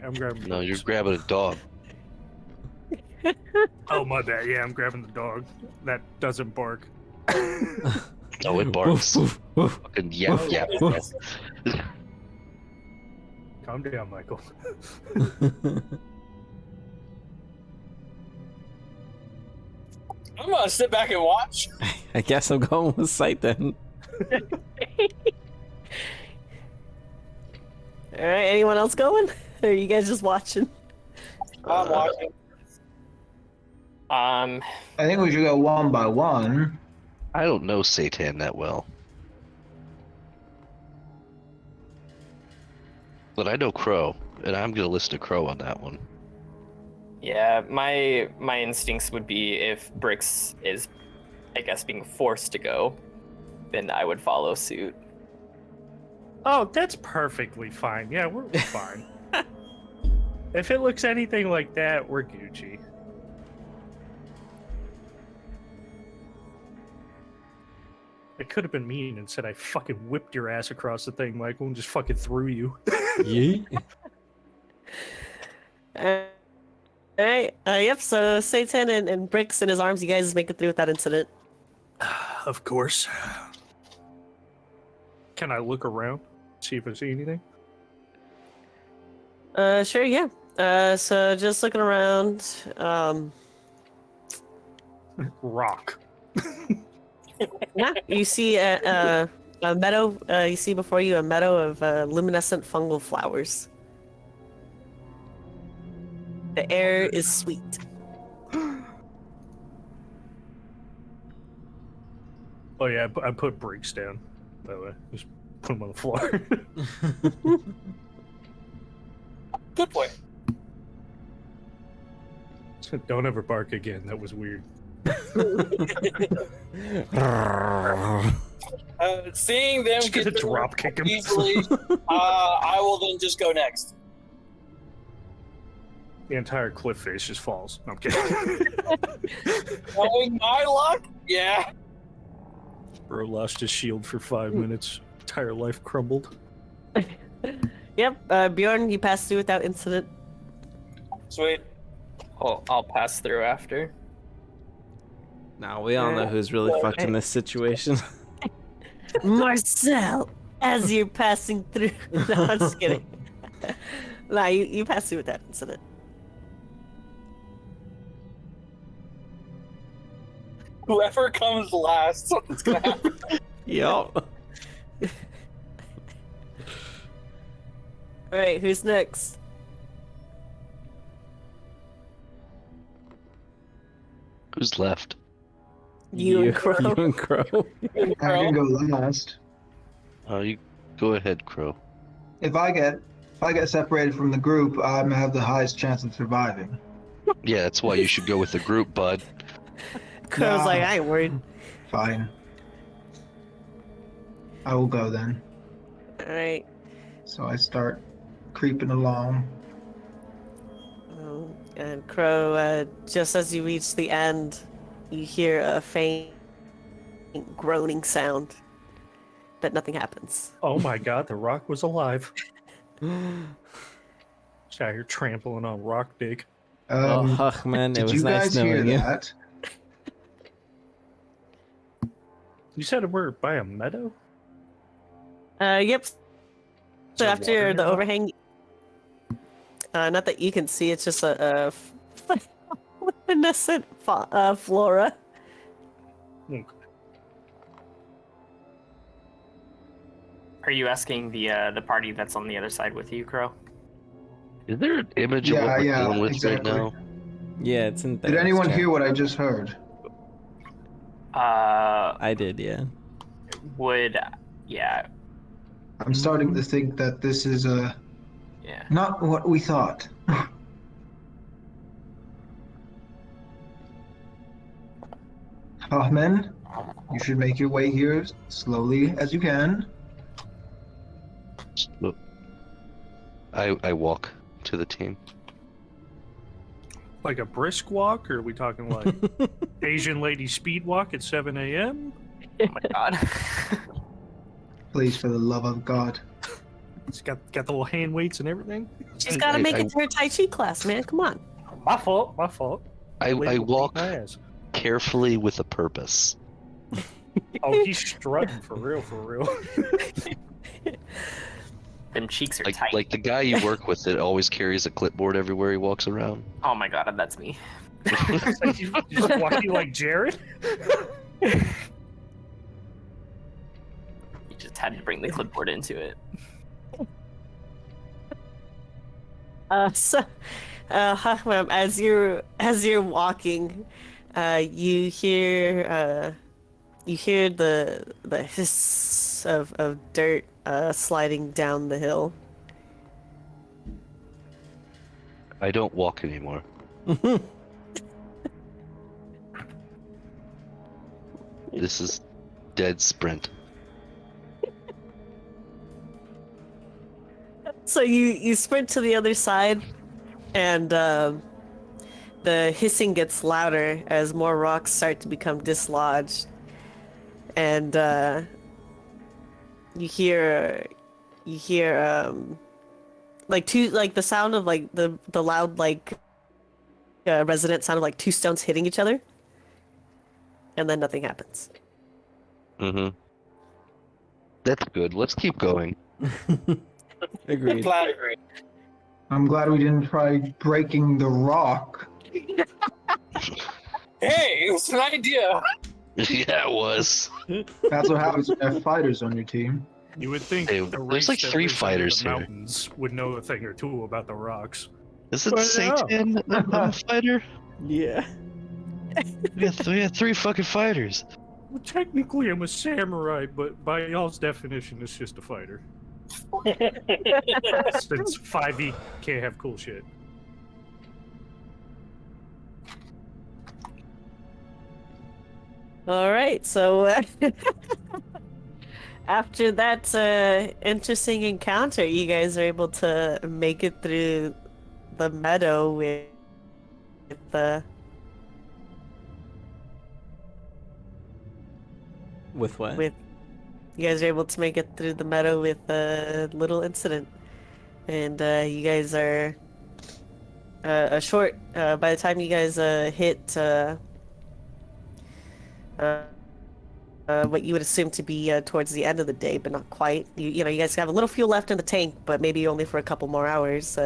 I'm grabbing. No, you're grabbing a dog. Oh my bad. Yeah, I'm grabbing the dog. That doesn't bark. Oh, it barks. Fucking yap yap. Calm down, Michael. I'm gonna sit back and watch. I guess I'm going with Sight then. All right, anyone else going? Or are you guys just watching? I'm watching. I think we should go one by one. I don't know Satan that well. But I know Crow, and I'm gonna listen to Crow on that one. Yeah, my instincts would be if Brix is, I guess, being forced to go, then I would follow suit. Oh, that's perfectly fine. Yeah, we're fine. If it looks anything like that, we're Gucci. It could have been mean and said I fucking whipped your ass across the thing, Michael, and just fucking threw you. Yeet. Alright, yep, so Satan and Brix in his arms, you guys make it through with that incident. Of course. Can I look around? See if I see anything? Sure, yeah. So just looking around, Rock. yeah, you see a meadow, you see before you a meadow of luminescent fungal flowers. The air is sweet. Oh yeah, I put brakes down. By the way, just put them on the floor. Good boy. Don't ever bark again. That was weird. Seeing them Just gonna get through drop kick him. easily, I will then just go next. The entire cliff face just falls. No, I'm kidding. Knowing my luck, yeah. Bro lost his shield for 5 minutes. Entire life crumbled. Yep, Bjorn, you passed through without incident. Sweet. I'll pass through after. Now we all know who's really fucked in this situation. Marcel, as you're passing through. No, I'm just kidding. Nah, you passed through with that incident. Whoever comes last, something's gonna happen. Yup. Alright, who's next? Who's left? You and Crow. You and Crow. I can go last. You go ahead, Crow. If I get separated from the group, I'm gonna have the highest chance of surviving. Yeah, that's why you should go with the group, bud. Crow's Nah. like, I ain't worried. Fine. I will go then. Alright. So I start creeping along. And Crow, just as you reach the end, you hear a faint groaning sound, but nothing happens. Oh my god, the rock was alive. Just out here trampling on rock dig. Oh, Huckman, it Did was you nice guys hear knowing you. that? You said we're by a meadow? Yep. So there after water the nearby? overhang, not that you can see, it's just a luminescent flora. Okay. Are you asking the party that's on the other side with you, Crow? Is there an image of what we're Yeah, dealing with exactly. right now? Yeah, it's in Did Thanos' anyone chat. hear what I just heard? I did, yeah. Yeah. I'm starting to think that this is Yeah. not what we thought. Hoffman, you should make your way here slowly as you can. Look, I walk to the team. Like a brisk walk, or are we talking like Asian lady speed walk at 7 a.m.? Oh my god. Please, for the love of God. It's got the little hand weights and everything. She's got to make it to her Tai Chi class, man. Come on. My fault. My fault. I Lady will beat walk my ass. carefully with a purpose. Oh, he's strutting for real, for real. Them cheeks are tight. Like the guy you work with that always carries a clipboard everywhere he walks around. Oh my god, that's me. It's like you just walking like Jared. You just had to bring the clipboard into it. As you're walking, you hear the hiss of dirt sliding down the hill. I don't walk anymore. This is dead sprint. So you sprint to the other side, and the hissing gets louder as more rocks start to become dislodged, and you hear like the sound of like the loud resonant sound of like two stones hitting each other, and then nothing happens. Mm-hmm. That's good. Let's keep going. Agreed. I'm glad we didn't try breaking the rock. Hey, it was an idea. Yeah, it was. That's what happens when you have fighters on your team. You would think Hey, the there's race like that 3 lives under fighters the here. mountains would know a thing or two about the rocks. Is it Well, Satan? I'm a fighter. Yeah. We have 3 fucking fighters. Well, technically, I'm a samurai, but by y'all's definition, it's just a fighter. Since 5e can't have cool shit. All right, so after that interesting encounter, you guys are able to make it through the meadow with the With what? with you guys are able to make it through the meadow with a little incident, and you guys are a short. By the time you guys hit what you would assume to be towards the end of the day, but not quite. You know, you guys have a little fuel left in the tank, but maybe only for a couple more hours.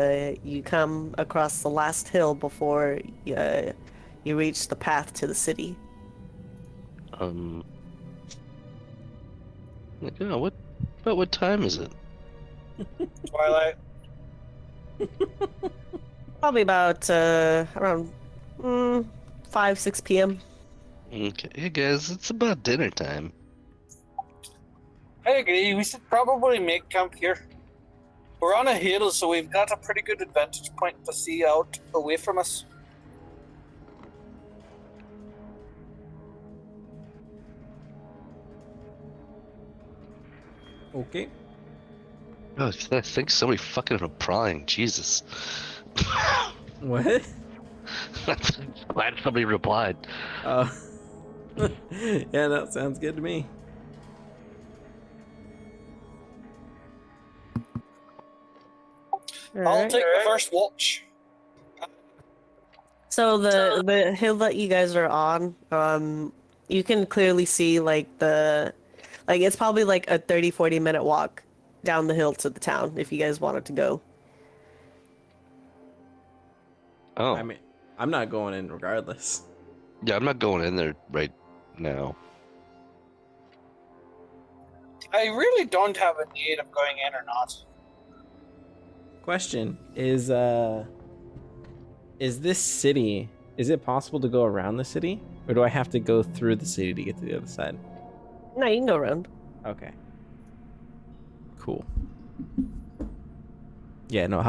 You come across the last hill before you reach the path to the city. Yeah, what time is it? Twilight. Probably about around 5-6 p.m. Okay, hey guys, it's about dinner time. I agree. We should probably make camp here. We're on a hill, so we've got a pretty good advantage point to see out away from us. Okay. Oh, I think somebody fucking applying. Jesus. What? Glad somebody replied. Yeah, that sounds good to me. I'll Alright. take the first watch. So the hill that you guys are on, you can clearly see like it's probably like a 30-40 minute walk down the hill to the town if you guys wanted to go. Oh, I mean, I'm not going in regardless. yeah, I'm not going in there right now. I really don't have a need of going in or not. Question is this city, is it possible to go around the city? Or do I have to go through the city to get to the other side? No, you can go around. Okay. Cool. Yeah, no,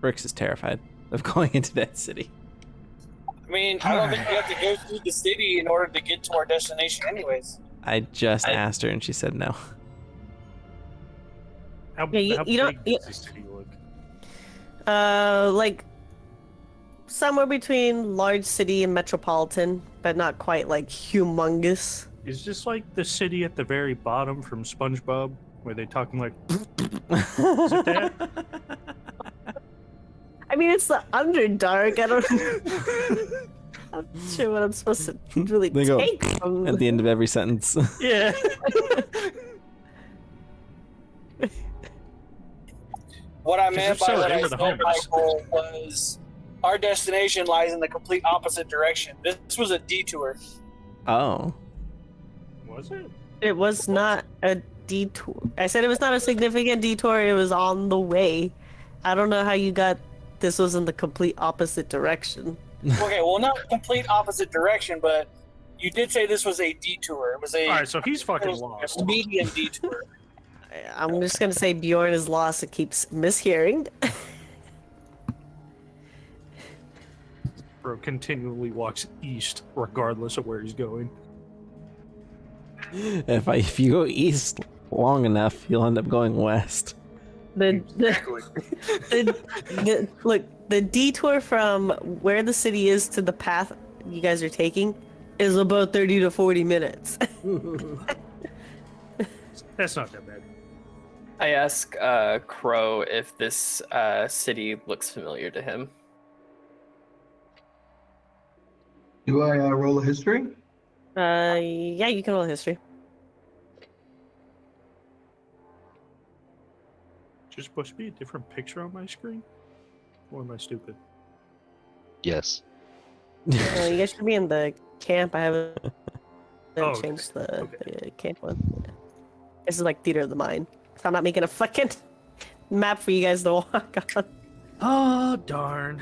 Brix is terrified of going into that city. I mean, I don't think we have to go through the city in order to get to our destination anyways. I just asked her and she said no. How, Yeah, you how don't- big does this city look? Like somewhere between large city and metropolitan, but not quite like humongous. Is this like the city at the very bottom from SpongeBob, where they talking like? Is it that? I mean, it's the Underdark. I don't. I'm not sure what I'm supposed to really They go take from. At the end of every sentence. Yeah. What I 'Cause meant if by so, what they I were the said, homies. Michael, was our destination lies in the complete opposite direction. This was a detour. Oh. Was it? It was not a detour. I said it was not a significant detour. It was on the way. I don't know how you got. This was in the complete opposite direction. Okay, well, not complete opposite direction, but you did say this was a detour. It was a All right, so he's it fucking was lost. a medium detour. I'm just gonna say Bjorn is lost and keeps mishearing. Bro continually walks east, regardless of where he's going. If you go east long enough, you'll end up going west. Look, the detour from where the city is to the path you guys are taking is about 30 to 40 minutes. That's not that bad. I ask Crow if this city looks familiar to him. Do I roll a history? Yeah, you can roll history. Just supposed to be a different picture on my screen? Or am I stupid? Yes. You guys should be in the camp. I haven't okay. changed the, Okay. the camp one. This is like Theater of the Mind. So I'm not making a fucking map for you guys to walk on. Oh, darn.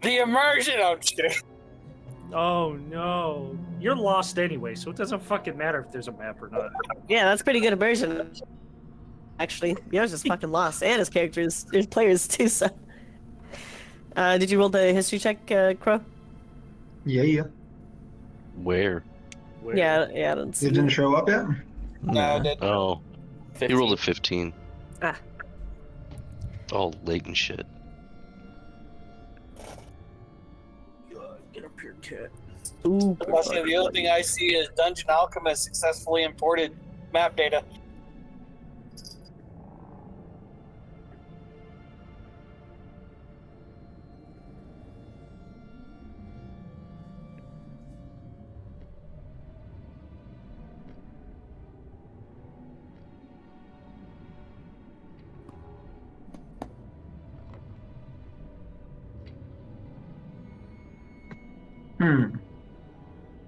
The immersion. I'm just kidding. Oh, no. You're lost anyway, so it doesn't fucking matter if there's a map or not. Yeah, that's pretty good immersion. Actually, Bjorn's just fucking lost, and his characters, his players too. So, did you roll the history check, Crow? Yeah. Where? Where? Yeah, I don't see. It didn't show up yet? No, that Oh, 15. you rolled a 15. Ah. All late and shit. Get up here, cat. Ooh, Honestly, the other thing I see is Dungeon Alchemist successfully imported map data.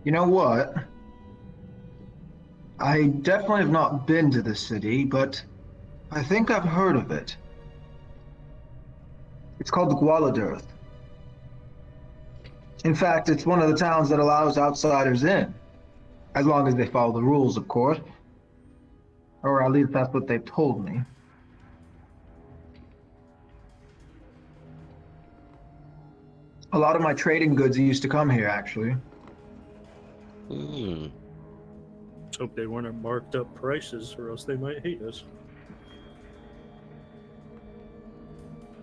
You know what? I definitely have not been to this city, but I think I've heard of it. It's called the Gwaladirth. In fact, it's one of the towns that allows outsiders in. As long as they follow the rules, of course. Or at least that's what they've told me. A lot of my trading goods used to come here, actually. Hmm. Let's hope they weren't at marked up prices, or else they might hate us.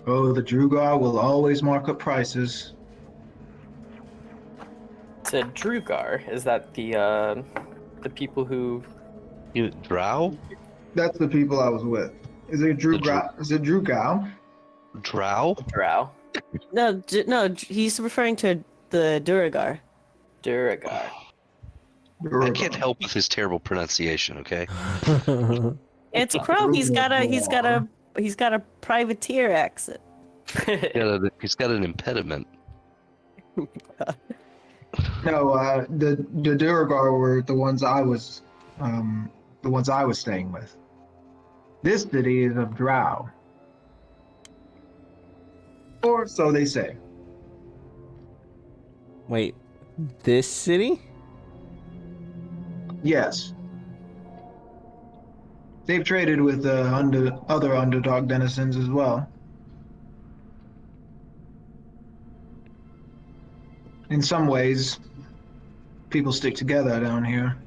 Oh, the Drugar will always mark up prices. To Drugar, is that the people who? You drow? That's the people I was with. Is it Drugar? Is it Drugao? Drow? Drow. No, he's referring to the Duragar. Duragar. I can't help with his terrible pronunciation, okay? It's Crow. He's got a privateer accent. He's got an impediment. No, the Duragar were the ones I was staying with. This city is of Drow. Or so they say. Wait, this city? Yes. They've traded with other underdog denizens as well. In some ways, people stick together down here,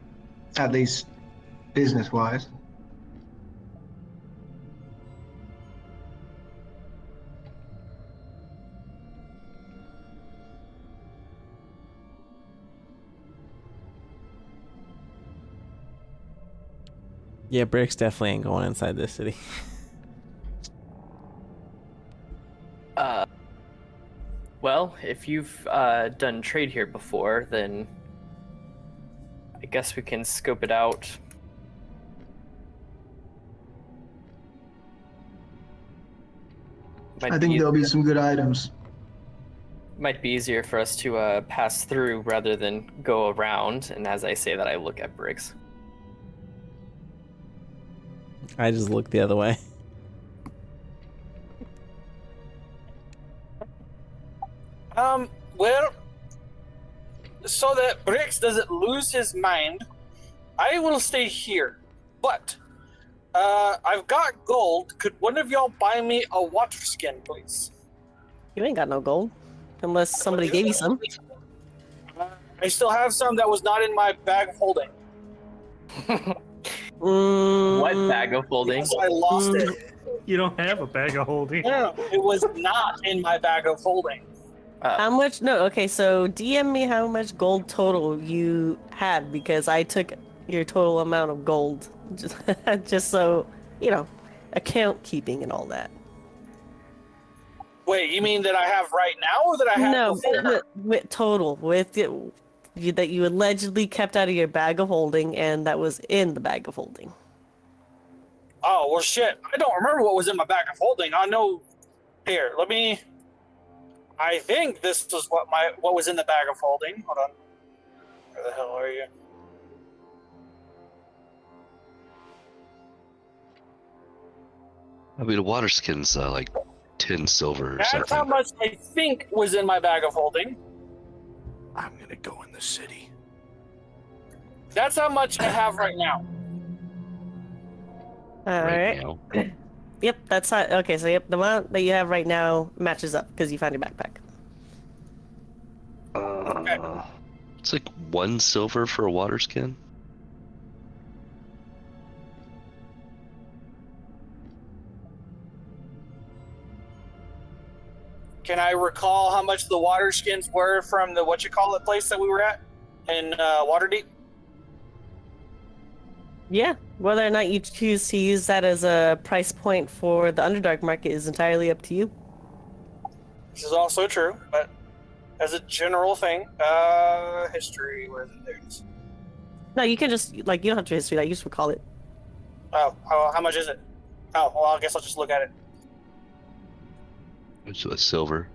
at least business-wise. Yeah, Bricks definitely ain't going inside this city. Well, if you've done trade here before, then I guess we can scope it out. I think there'll be some good items. Might be easier for us to pass through rather than go around. And as I say that, I look at Briggs. I just look the other way. Well, so that Brix doesn't lose his mind, I will stay here. But, I've got gold. Could one of y'all buy me a water skin, please? You ain't got no gold. Unless somebody gave you some. I still have some that was not in my bag of holding. What bag of holding? So I lost it. You don't have a bag of holding. No, it was not in my bag of holding. How much? No, okay, so DM me how much gold total you had, because I took your total amount of gold. Just so, you know, account keeping and all that. Wait, you mean that I have right now, or that I have No, before? with total, with it, that you allegedly kept out of your bag of holding and that was in the bag of holding. Oh, well, shit. I don't remember what was in my bag of holding. I know. Here, let me. I think this was what was in the bag of holding. Hold on. Where the hell are you? I mean, a water skin's like 10 silver or That's how something. much I think was in my bag of holding. I'm gonna go in the city. That's how much I have right now. Alright. now. Yep, that's how. Okay, so yep, the amount that you have right now matches up because you found your backpack. It's like 1 silver for a water skin. Can I recall how much the water skins were from the place that we were at in Waterdeep? Yeah, whether or not you choose to use that as a price point for the Underdark market is entirely up to you. This is also true, but as a general thing, history, where there it is. No, you can just, like, you don't have to history that, you just recall it. Oh, how much is it? Oh, well, I guess I'll just look at it. It's a silver.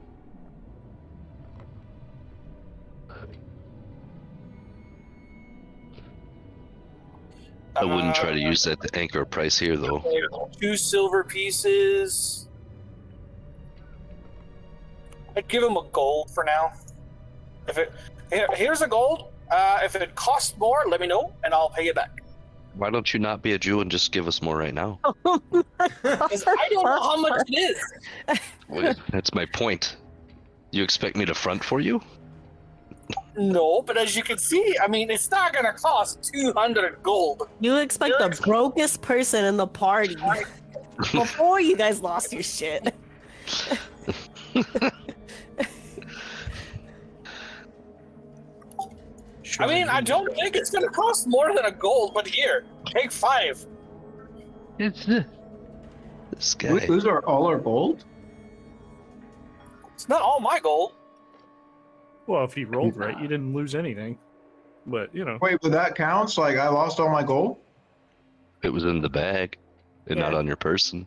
I wouldn't try to use that to anchor a price here, though. 2 silver pieces. I'd give him a gold for now. Here's a gold. If it costs more, let me know, and I'll pay you back. Why don't you not be a Jew and just give us more right now? Because I don't know how much it is. Well, that's my point. You expect me to front for you? No, but as you can see, I mean, it's not gonna cost 200 gold. You expect the brokest person in the party before you guys lost your shit. I mean, I don't think it's gonna cost more than a gold, but here, take 5. This guy. Those are all our gold? It's not all my gold. Well, if you rolled right, you didn't lose anything. But, you know. Wait, but that counts? Like, I lost all my gold? It was in the bag and not Yeah. on your person.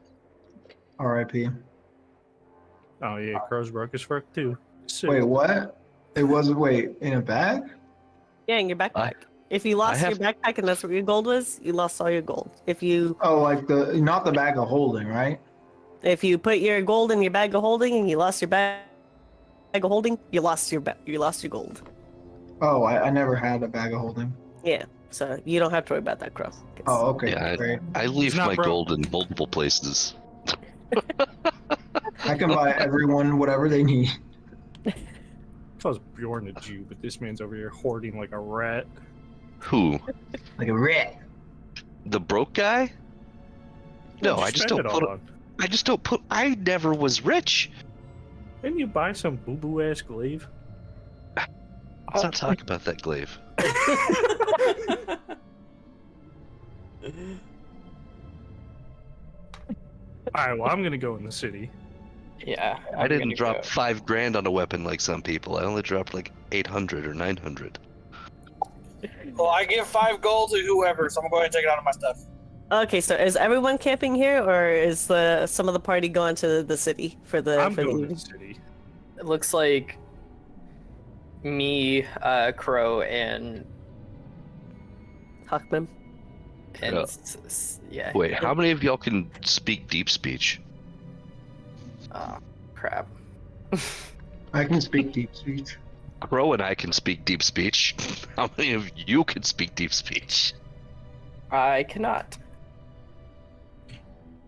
R.I.P. Oh, yeah, Crow's broke his fork, too. So, Wait, what? It wasn't, wait, in a bag? Yeah, in your backpack. I- If you lost I your backpack and that's where your gold was, you lost all your gold. If you Oh, like not the bag of holding, right? put your gold in your bag of holding and you lost your bag of holding, you lost your gold. Oh, I never had a bag of holding. Yeah, so you don't have to worry about that, Crow. Oh, okay, Yeah, great. I leave not my broke. gold in multiple places. I can buy everyone whatever they need. calls Bjorn a Jew, but this man's over here hoarding like a rat. Who? Like a rat. The broke guy? No, What'd I you just spend don't it all put. on? I just don't put. I never was rich. Didn't you buy some boo-boo ass glaive? Let's not talk about that glaive. Alright, well, I'm gonna go in the city. Yeah. I I'm didn't gonna drop go. 5 grand on a weapon like some people. I only dropped like 800 or 900. Well, I give 5 gold to whoever, so I'm going to take it out of my stuff. Okay, so is everyone camping here, or is some of the party going to the city for the I'm for the going to evening? the city. It looks like me, Crow, and Huckman? Yeah. yeah. Wait, how many of y'all can speak deep speech? Oh, crap. I can speak deep speech. Crow and I can speak deep speech. How many of you can speak deep speech? I cannot.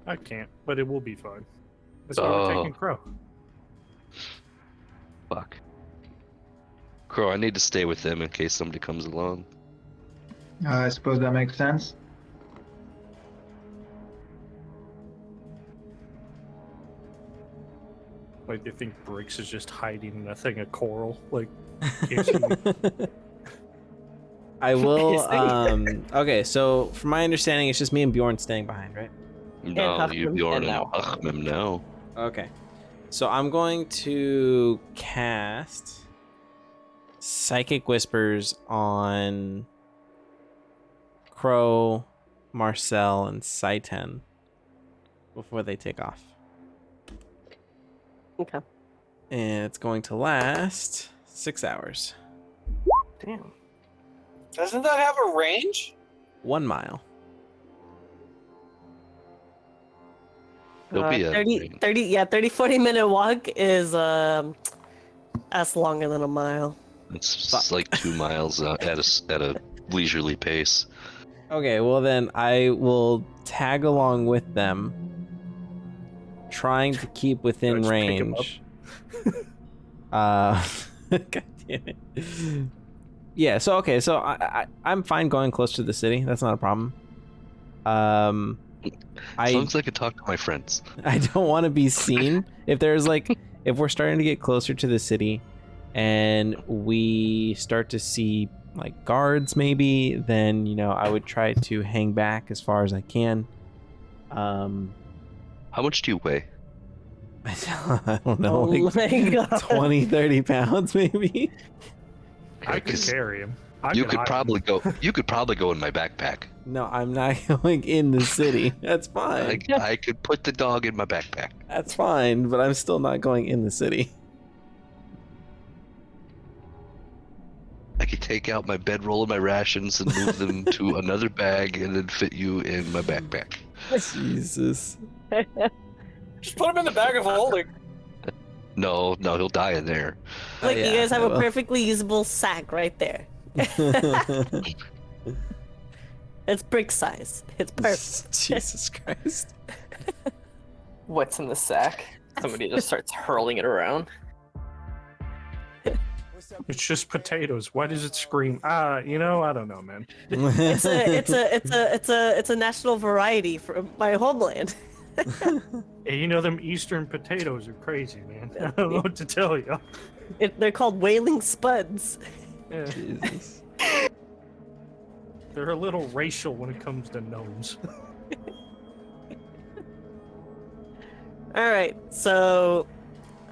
I can't, but it will be fine. That's why we're Oh. taking Crow. Fuck. Crow, I need to stay with them in case somebody comes along. I suppose that makes sense. Like, you think Briggs is just hiding in a thing of coral? Like, can't see me? I will. Is he? Okay, so from my understanding, it's just me and Bjorn staying behind, right? No, you Huffman. Bjorn and And now. Huffman, no. Okay. So I'm going to cast Psychic Whispers on Crow, Marcel, and Saiten before they take off. Okay. And it's going to last 6 hours. Damn. Doesn't that have a range? 1 mile. There'll be a 30, 40 minute walk is that's longer than a mile. It's like 2 miles at a leisurely pace. Okay, well then I will tag along with them, trying to keep within Just pick 'em up. range. God damn it. Yeah, so okay, so I'm fine going close to the city. That's not a problem. As long as I can talk to my friends. I don't want to be seen. If we're starting to get closer to the city and we start to see like guards maybe, then I would try to hang back as far as I can. How much do you weigh? I don't know, Oh like my god. 20, 30 pounds maybe. I can 'Cause carry him. I You can could hide probably go. You could probably go in my backpack. No, I'm not going in the city. That's fine. I could put the dog in my backpack. That's fine, but I'm still not going in the city. I could take out my bedroll and my rations and move them to another bag and then fit you in my backpack. Jesus. Just put him in the bag of holding. No, he'll die in there. Look, yeah, you guys have I a will. perfectly usable sack right there. It's brick size. It's perfect. Jesus Christ. What's in the sack? Somebody just starts hurling it around. It's just potatoes. Why does it scream? I don't know, man. It's a national variety from my homeland. Hey, them Eastern potatoes are crazy, man. I don't know what to tell you. They're called whaling spuds. Yeah, Jesus. they're a little racial when it comes to gnomes. All right, so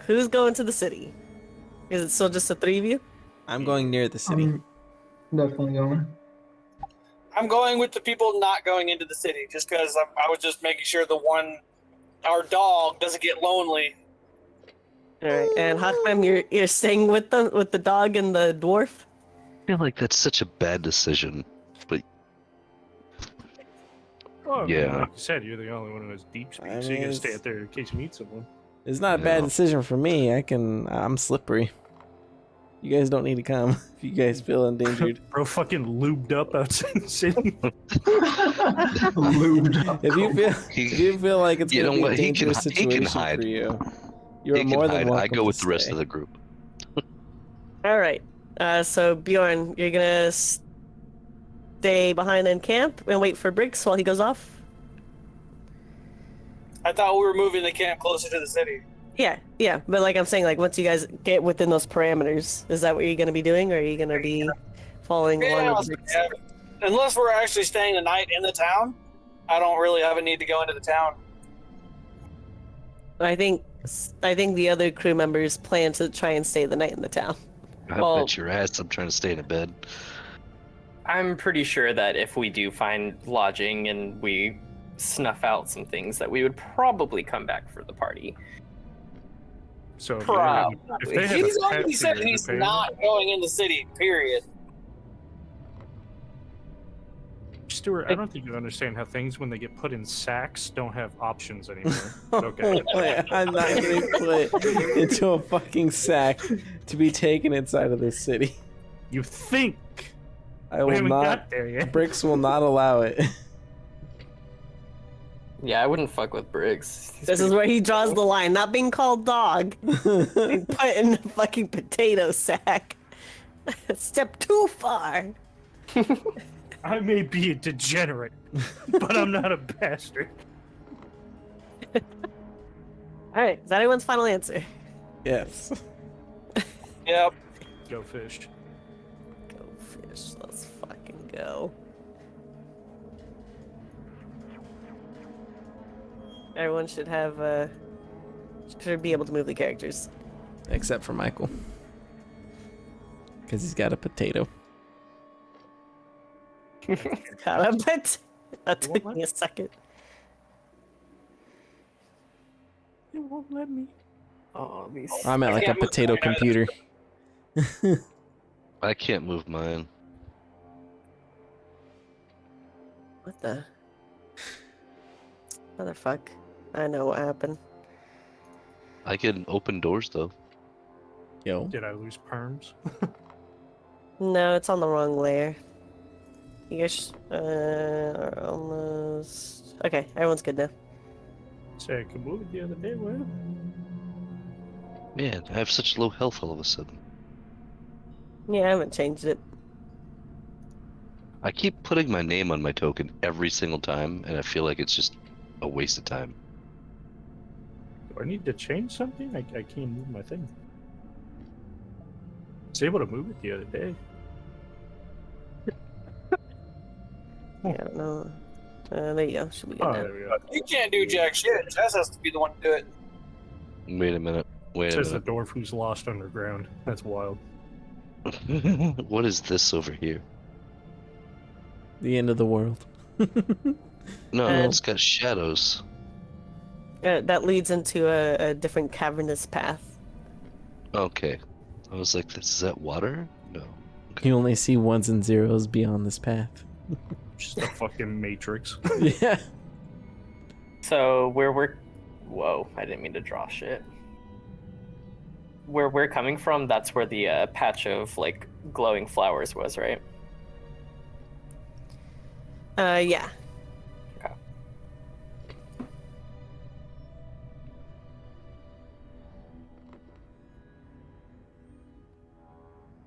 who's going to the city? Is it still just the three of you? I'm going near the city. I'm definitely going. I'm going with the people not going into the city, just because I was just making sure our dog doesn't get lonely. All right, and Hakmem, you're staying with the dog and the dwarf. I feel like that's such a bad decision. But Oh, Yeah. like you said, you're the only one who has deep speak, I so you mean, gotta stay it's- out there in case you meet someone. It's not a bad No. decision for me. I'm slippery. You guys don't need to come if you guys feel endangered. Bro, fucking lubed up outside the city. Lubed up. If you feel like it's You gonna know be what? a He can- dangerous he can situation hide. for you, you're he can more than hide. welcome. I go with to the rest stay. of the group. All right, so Bjorn, you're gonna stay behind in camp and wait for Briggs while he goes off. I thought we were moving the camp closer to the city. Yeah, but like I'm saying, like once you guys get within those parameters, is that what you're gonna be doing, or are you gonna be following along with Briggs? Yeah, unless we're actually staying the night in the town, I don't really have a need to go into the town. I think the other crew members plan to try and stay the night in the town. I Well- bet your ass I'm trying to stay in a bed. I'm pretty sure that if we do find lodging and we snuff out some things, that we would probably come back for the party. So if they have a He's pet already said theater he's to pay not going in the city, period. Stuart, I don't think you understand how things, when they get put in sacks, don't have options anymore. Okay. I'm not getting put into a fucking sack to be taken inside of this city. You think I we will haven't not. got there yet? Bricks will not allow it. Yeah, I wouldn't fuck with Briggs. This is where he draws the line, not being called dog, being put in a fucking potato sack. Step too far. I may be a degenerate, but I'm not a bastard. Alright, is that anyone's final answer? Yes. Yep. Go fish. Go fish, let's fucking go. Everyone should have, should be able to move the characters. Except for Michael. Because he's got a potato. But that took me a second. It won't let me. Oh, these. I meant like a can't move potato mine. computer. I can't move mine. What the? Motherfuck. I know what happened. I can open doors though. Yo. Did I lose perms? No, it's on the wrong layer. You guys are almost... Okay, everyone's good now. Say I could move it the other day, well. Man, I have such low health all of a sudden. Yeah, I haven't changed it. I keep putting my name on my token every single time, and I feel like it's just a waste of time. Do I need to change something? I can't move my thing. I was able to move it the other day. Yeah, I don't know. There you go. Should be good Oh, now. there we go. You can't do jack shit. Jess has to be the one to do it. Wait a minute. Wait It a says the minute. dwarf who's lost underground. That's wild. What is this over here? The end of the world. No, Uh, it's got shadows. That leads into a different cavernous path. Okay. I was like, is that water? No. You only see ones and zeros beyond this path. Just a fucking matrix. Yeah. So where we're, whoa, I didn't mean to draw shit. Where we're coming from, that's where the patch of like glowing flowers was, right? Yeah. Okay.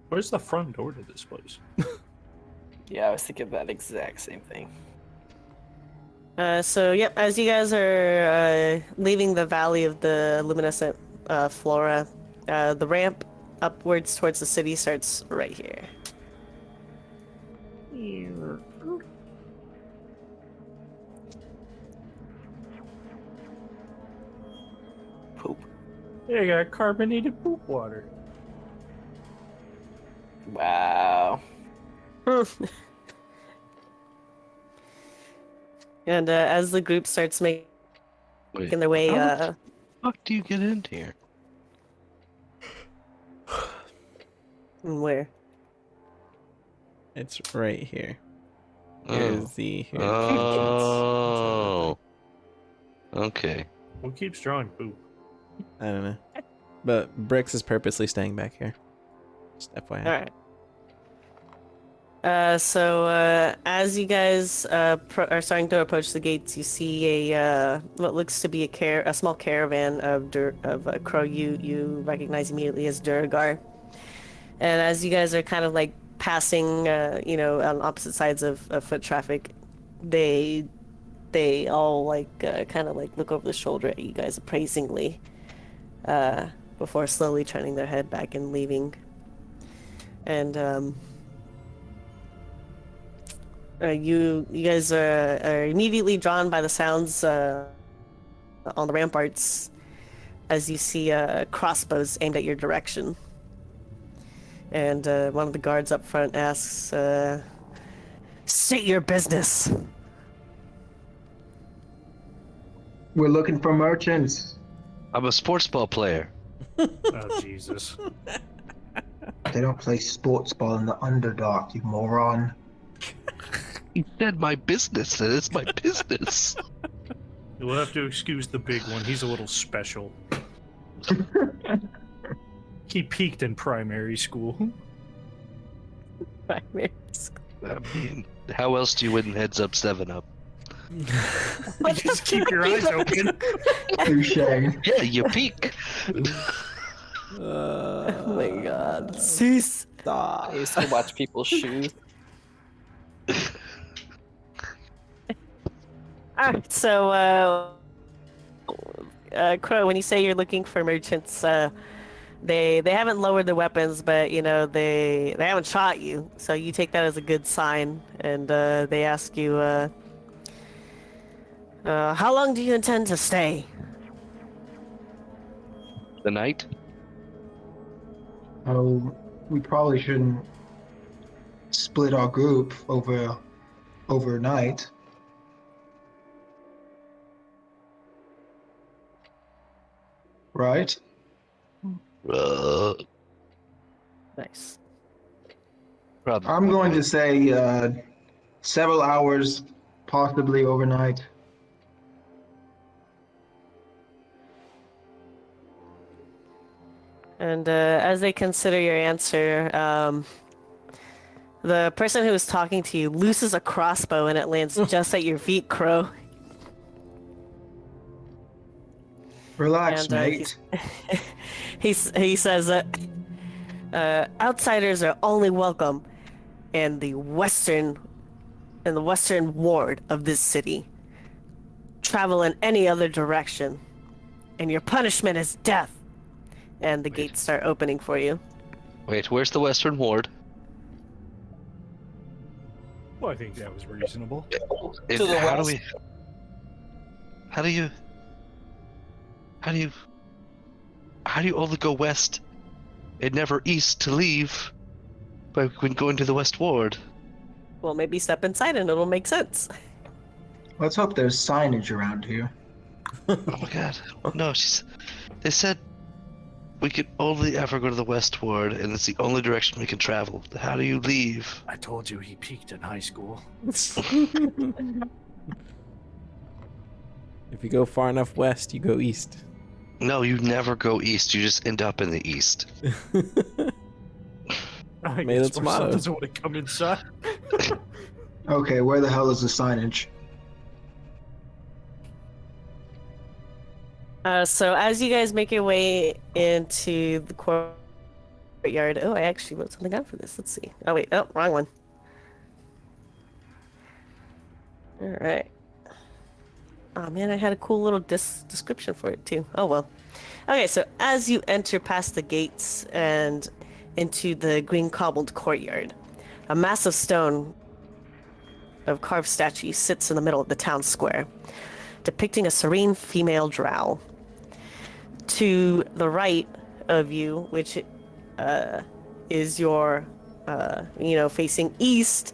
Where's the front door to this place? Yeah, I was thinking that exact same thing. So, yep, as you guys are leaving the valley of the luminescent flora, the ramp upwards towards the city starts right here. Poop. Yeah, I got carbonated poop water. Wow. And as the group starts making Wait, their way, how the fuck do you get in here? where? It's right here. Oh. Here's the... here's the Oh. Okay. Who keeps drawing poop? I don't know. But Bricks is purposely staying back here. Just FYI. All right. So as you guys are starting to approach the gates, you see a what looks to be a small caravan of crow you recognize immediately as Duragar. And as you guys are kind of like passing, on opposite sides of foot traffic, they all like kind of like look over the shoulder at you guys appraisingly, before slowly turning their head back and leaving. And you guys are immediately drawn by the sounds on the ramparts, as you see crossbows aimed at your direction. And one of the guards up front asks, "State your business." We're looking for merchants. I'm a sports ball player. Oh, Jesus. They don't play sports ball in the Underdark, you moron. He said my business. That is my business. You'll have to excuse the big one. He's a little special. He peaked in primary school. Primary school. I mean, how else do you win Heads Up 7-Up? What Just the keep your eyes open. Touche. Yeah, you peek. Oh my god. Cease. I used to watch people's shoes. Alright, so, Crow, when you say you're looking for merchants, they haven't lowered their weapons, but, you know, they haven't shot you, so you take that as a good sign, and they ask you, how long do you intend to stay? The night? Oh, we probably shouldn't split our group overnight. Right? Nice. Probably. I'm going to say several hours, possibly overnight. And as they consider your answer, the person who is talking to you looses a crossbow and it lands just at your feet, Crow. Relax, And, mate. he says that outsiders are only welcome in the western ward of this city. Travel in any other direction, and your punishment is death. And the gates start opening for you. Wait, where's the Western Ward? Well, I think that was reasonable. If, To the how west. do we? How do you only go west and never east to leave by when going to the West Ward? Well, maybe step inside and it'll make sense. Let's hope there's signage around here. Oh my god. No, they said we could only ever go to the West Ward and it's the only direction we can travel. How do you leave? I told you he peaked in high school. If you go far enough west, you go east. No, you never go east. You just end up in the east. I Made guess its our motto. son doesn't want to come inside. Okay, where the hell is the signage? So as you guys make your way into the courtyard, oh, I actually wrote something down for this. Let's see. Oh wait, oh, wrong one. All right. Oh man, I had a cool little description for it too. Oh well. Okay, so as you enter past the gates and into the green cobbled courtyard, a massive stone of carved statue sits in the middle of the town square, depicting a serene female drow. To the right of you, which is your, facing east,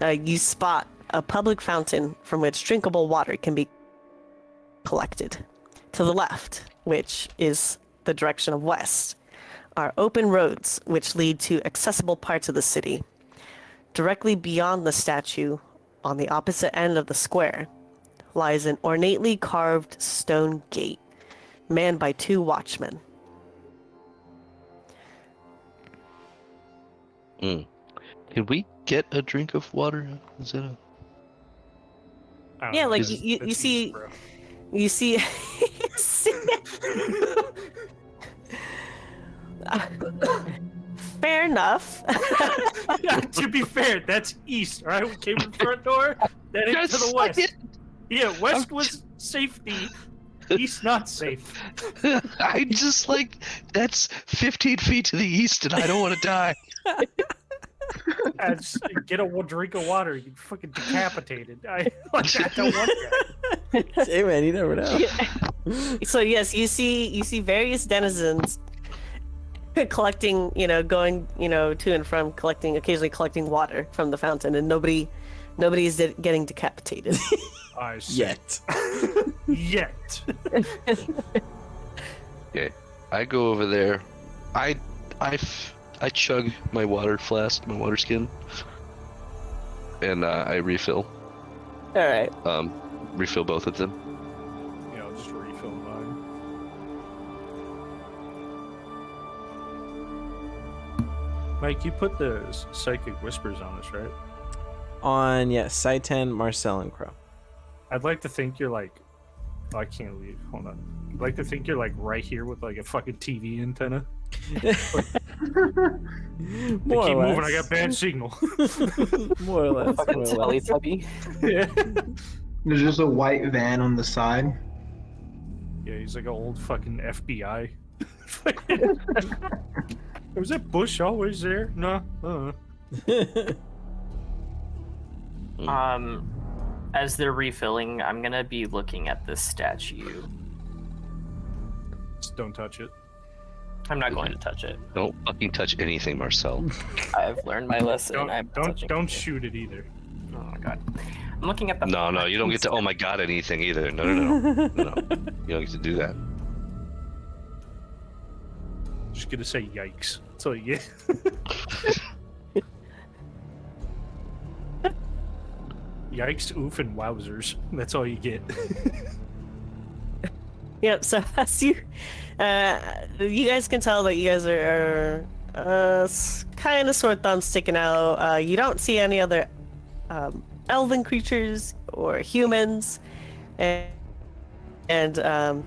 you spot a public fountain from which drinkable water can be collected. To the left, which is the direction of west, are open roads which lead to accessible parts of the city. Directly beyond the statue, on the opposite end of the square, lies an ornately carved stone gate, manned by 2 watchmen. Can we get a drink of water? Is that a... I don't Yeah, know. like That's you east, see, bro. you see. Fair enough. Yeah, to be fair, that's east, all right? We came in the front door, then into the Yes, I west. did. Yeah, west was safety, east not safe. I just like, that's 15 feet to the east and I don't want to die. And just get a drink of water. You fucking decapitated. I don't want that. Hey man, you never know. So yes, you see various denizens collecting, going, to and from, occasionally collecting water from the fountain, and nobody's getting decapitated. I see. Yet. Yet. Okay, I go over there. I chug my water flask, my water skin, and I refill. All right. Refill both of them. Yeah, I'll just refill mine. Mike, you put the psychic whispers on us, right? On Saiten, Marcel, and Crow. I'd like to think you're like, oh, I can't leave. Hold on. I'd like to think you're like right here with like a fucking TV antenna. More Keep or moving. less. I got bad signal. More or less. Fucking More or less. Teletubby. Yeah. There's just a white van on the side. Yeah, he's like an old fucking FBI. Was that Bush always there? No. As they're refilling, I'm gonna be looking at this statue. Just don't touch it. I'm not going to touch it. Don't fucking touch anything, Marcel. I've learned my lesson. I'm not touching Don't it. shoot it either. Oh my god. I'm looking at the. No, you don't get to. Oh my god, anything either. No. You don't get to do that. Just gonna say yikes. That's all you get. Yikes, oof, and wowzers. That's all you get. Yep. So as you guys can tell that you guys are kind of sore thumbs sticking out. You don't see any other elven creatures or humans, and the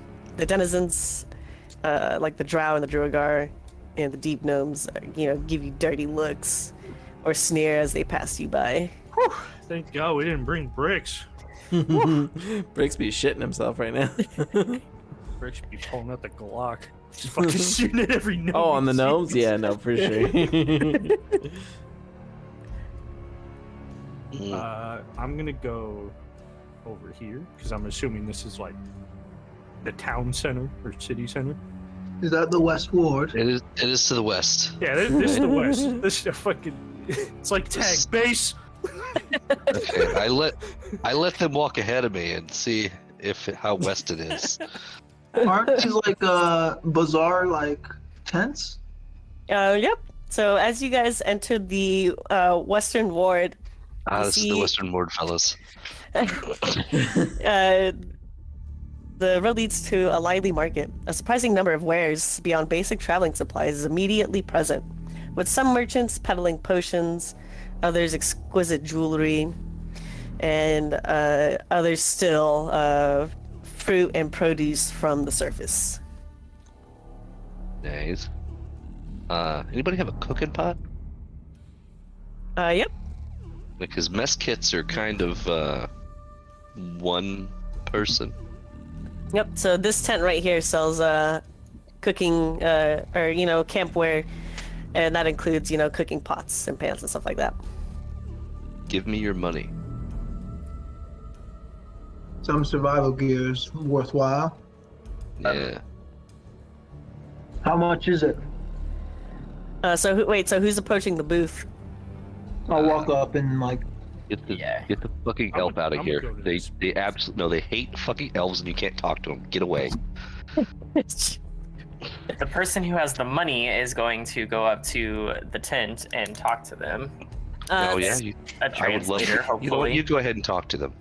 denizens, like the drow and the druagar and the deep gnomes, give you dirty looks or sneer as they pass you by. Thank God we didn't bring bricks. Bricks be shitting himself right now. Bricks should be pulling out the Glock. Just fucking shooting at every gnome. Oh, on the he gnomes? sees. Yeah, no, for sure. I'm gonna go over here because I'm assuming this is like the town center or city center. Is that the West Ward? It is to the west. Yeah, this is the west. This is a fucking. It's like tag base. Okay, I let them walk ahead of me and see how west it is. Aren't these like bazaar like tents? Yep. So as you guys enter the western ward, This is the see- Western Ward, fellas. the road leads to a lively market. A surprising number of wares beyond basic traveling supplies is immediately present, with some merchants peddling potions, others exquisite jewelry, and others still fruit and produce from the surface. Nice. Anybody have a cooking pot? Yep. Because mess kits are kind of one person. Yep. So this tent right here sells cooking or campware, and that includes cooking pots and pans and stuff like that. Give me your money. Some survival gear is worthwhile. Yeah. How much is it? So who's approaching the booth? I'll walk up and like. Get the Yeah. get the fucking I'm elf gonna- out of I'm here. gonna go to They this. they absolutely no. They hate fucking elves, and you can't talk to them. Get away. The person who has the money is going to go up to the tent and talk to them. Oh yeah. s- You, A I would love. translator, You know what? hopefully. You go ahead and talk to them.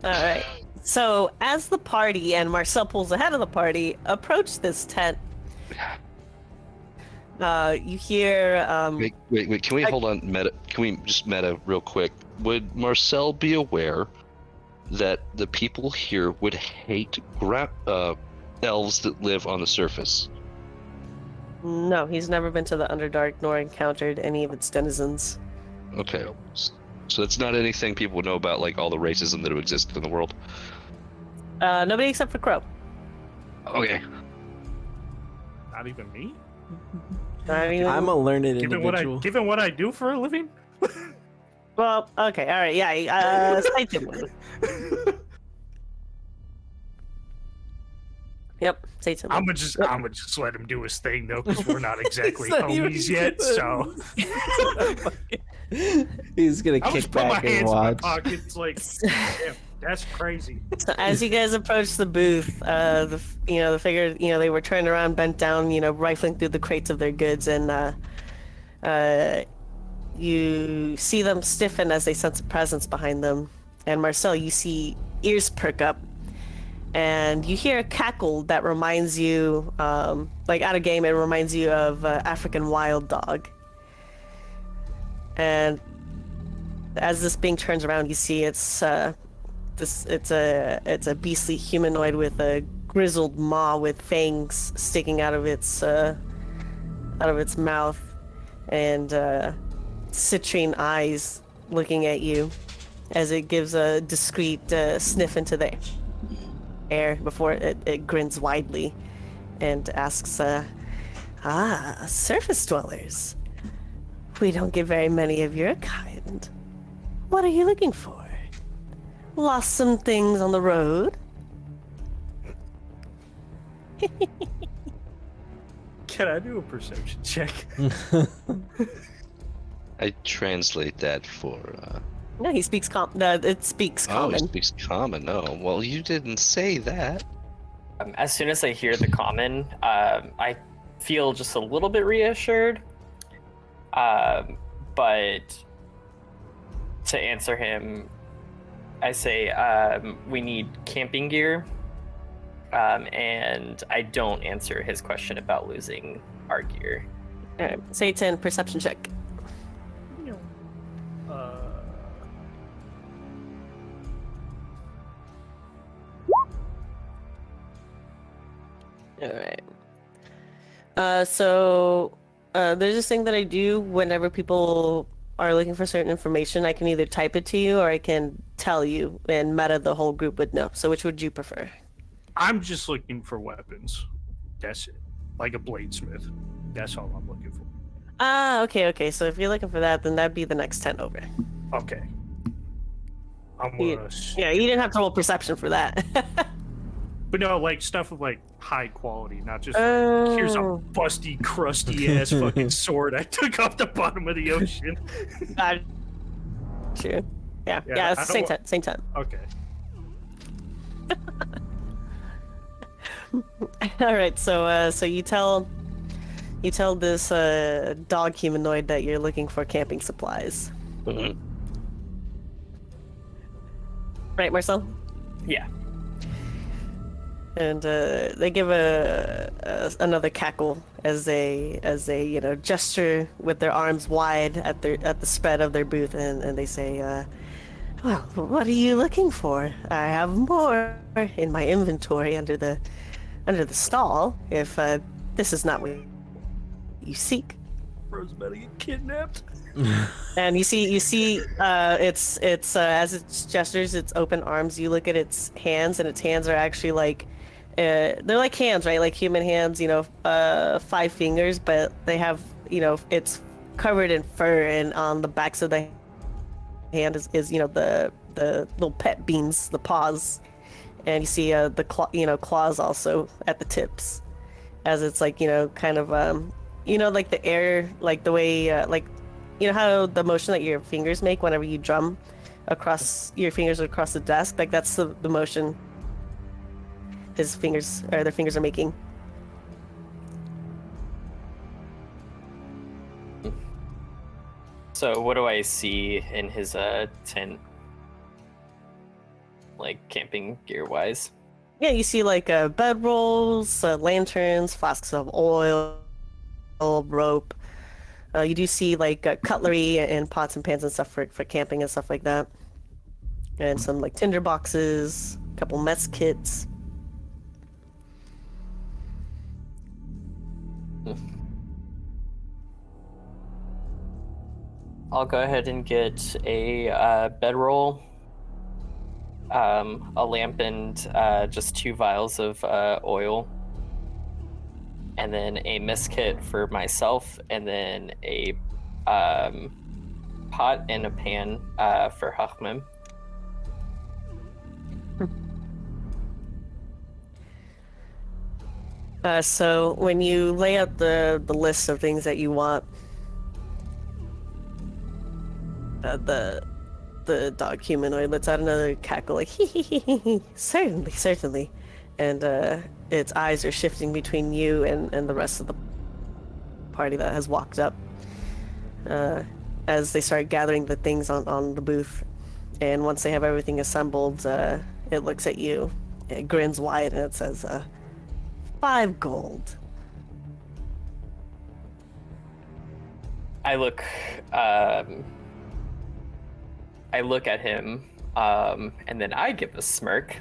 All right. So as the party and Marcel pulls ahead of the party approach this tent, you hear Wait. Can we hold on? Meta. Can we just meta real quick? Would Marcel be aware that the people here would hate elves that live on the surface? no, he's never been to the Underdark nor encountered any of its denizens. Okay. So it's not anything people would know about, like all the racism that exists in the world. Nobody except for Crow. Okay. Not even me. I mean, I'm a learned individual. Given what I do for a living. well, okay, all right, yeah. Satan one. Yep, Satan one. I'm gonna just let him do his thing though, because we're not exactly It's not even homies yet. So He's gonna I'll kick just put my back and hands in my watch. pockets, like, damn, that's crazy. So as you guys approach the booth, the figure, they were turned around, bent down, rifling through the crates of their goods, and you see them stiffen as they sense a presence behind them. And Marcel, you see ears perk up, and you hear a cackle that reminds you, like out of game, it reminds you of African wild dog. And as this being turns around, you see it's a beastly humanoid with a grizzled maw with fangs sticking out of its mouth, and citrine eyes looking at you as it gives a discreet sniff into the air before it grins widely and asks, surface dwellers. We don't get very many of your kind. What are you looking for? Lost some things on the road? Can I do a perception check? I translate that for. No, he speaks it speaks Oh, common. he speaks common. No, well, you didn't say that. As soon as I hear the common, I feel just a little bit reassured. But to answer him, I say we need camping gear, and I don't answer his question about losing our gear. All right, Satan, perception check. All right. So there's this thing that I do whenever people are looking for certain information. I can either type it to you or I can tell you, and meta the whole group would know. So which would you prefer? I'm just looking for weapons. That's it. Like a bladesmith. That's all I'm looking for. Okay. So if you're looking for that, then that'd be the next 10 over. Okay. I'm You- gonna. Yeah, you didn't have to roll perception for that. But no, like stuff of like high quality, not just like, here's a Oh. busty, crusty ass fucking sword I took off the bottom of the ocean. True. Yeah, Yeah, it's I the same don't time. Same time. Okay. All right, so you tell this dog humanoid that you're looking for camping supplies. Mhm. Right, Marcel? Yeah. And they give another cackle as they gesture with their arms wide at the spread of their booth, and they say, well, what are you looking for? I have more in my inventory under the stall, if this is not what you seek. Bro's about to get kidnapped. And you see it's as it gestures its open arms, you look at its hands, and its hands are actually like they're like hands, right? Like human hands, 5 fingers, but they have, it's covered in fur, and on the backs of the hand is the little pet beans, the paws, and you see the claws also at the tips, as it's like kind of like the air, like the way like how the motion that your fingers make whenever you drum across your fingers across the desk, like that's the motion their fingers are making. So what do I see in his tent, like camping gear wise? Yeah, you see like bed rolls, lanterns, flasks of oil, rope. You do see like cutlery and pots and pans and stuff for camping and stuff like that, and some like tinder boxes, a couple mess kits. I'll go ahead and get a bedroll, a lamp, and just 2 vials of oil. and then a mist kit for myself, and then a pot and a pan for Hachmim. So when you lay out the list of things that you want, the dog humanoid lets out another cackle, like hee. Certainly, and its eyes are shifting between you and the rest of the party that has walked up as they start gathering the things on the booth. And once they have everything assembled, it looks at you, it grins wide, and it says, 5 gold. I look at him, and then I give a smirk,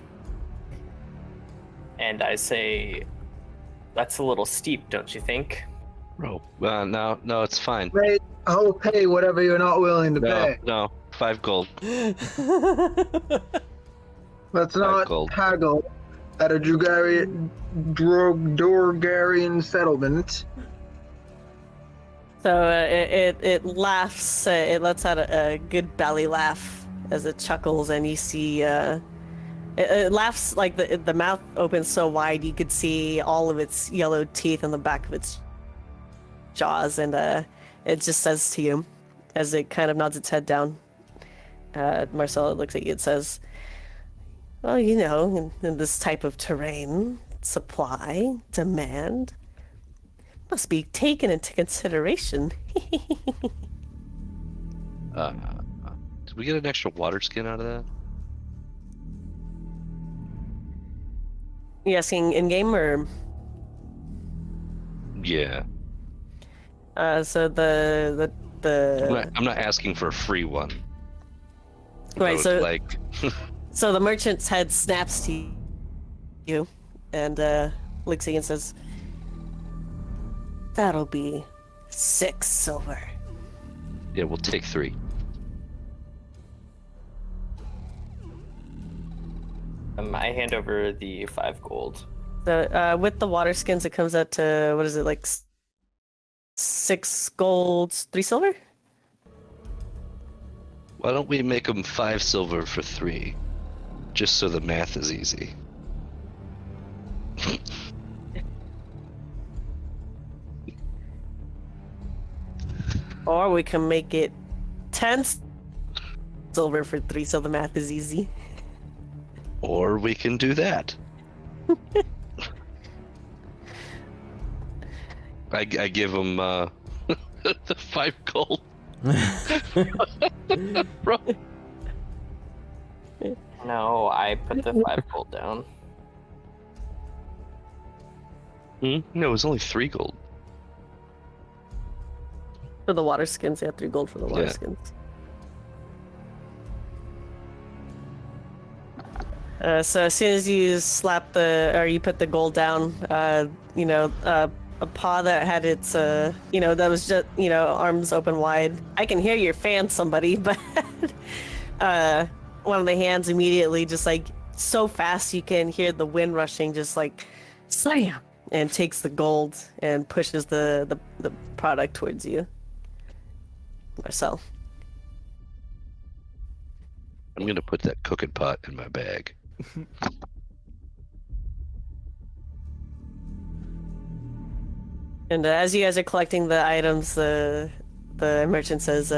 and I say, "That's a little steep, don't you think?" Bro, no, it's fine. Wait, I'll pay whatever you're not willing to pay. No, 5 gold. Let's not gold. haggle at a Dorgarian settlement. So it laughs, it lets out a good belly laugh as it chuckles, and you see it laughs like the mouth opens so wide you could see all of its yellow teeth on the back of its jaws, and it just says to you as it kind of nods its head down. Marcella looks at you and says, "Well, you know, in this type of terrain, supply, demand must be taken into consideration." Did we get an extra water skin out of that? You asking in-game or? Yeah. So the I'm not asking for a free one. Right, I so would like so the merchant's head snaps to you, and looks at you and says, "That'll be 6 silver." yeah, we'll take 3. I hand over the 5 gold. So with the water skins, it comes out to, what is it, like 6 gold, 3 silver? Why don't we make them 5 silver for 3, just so the math is easy? Or we can make it 10 silver for 3, so the math is easy. Or we can do that. I give him the 5 gold. Bro. No, I put the 5 gold down. No, it was only 3 gold. For the water skins, yeah, 3 gold for the water Yeah. skins. So as soon as you you put the gold down, a paw that had its, that was just, arms open wide. I can hear your fan, somebody, but one of the hands immediately just like so fast you can hear the wind rushing, just like slam, and takes the gold and pushes the product towards you, Marcel. I'm gonna put that cooking pot in my bag. And as you guys are collecting the items, the merchant says,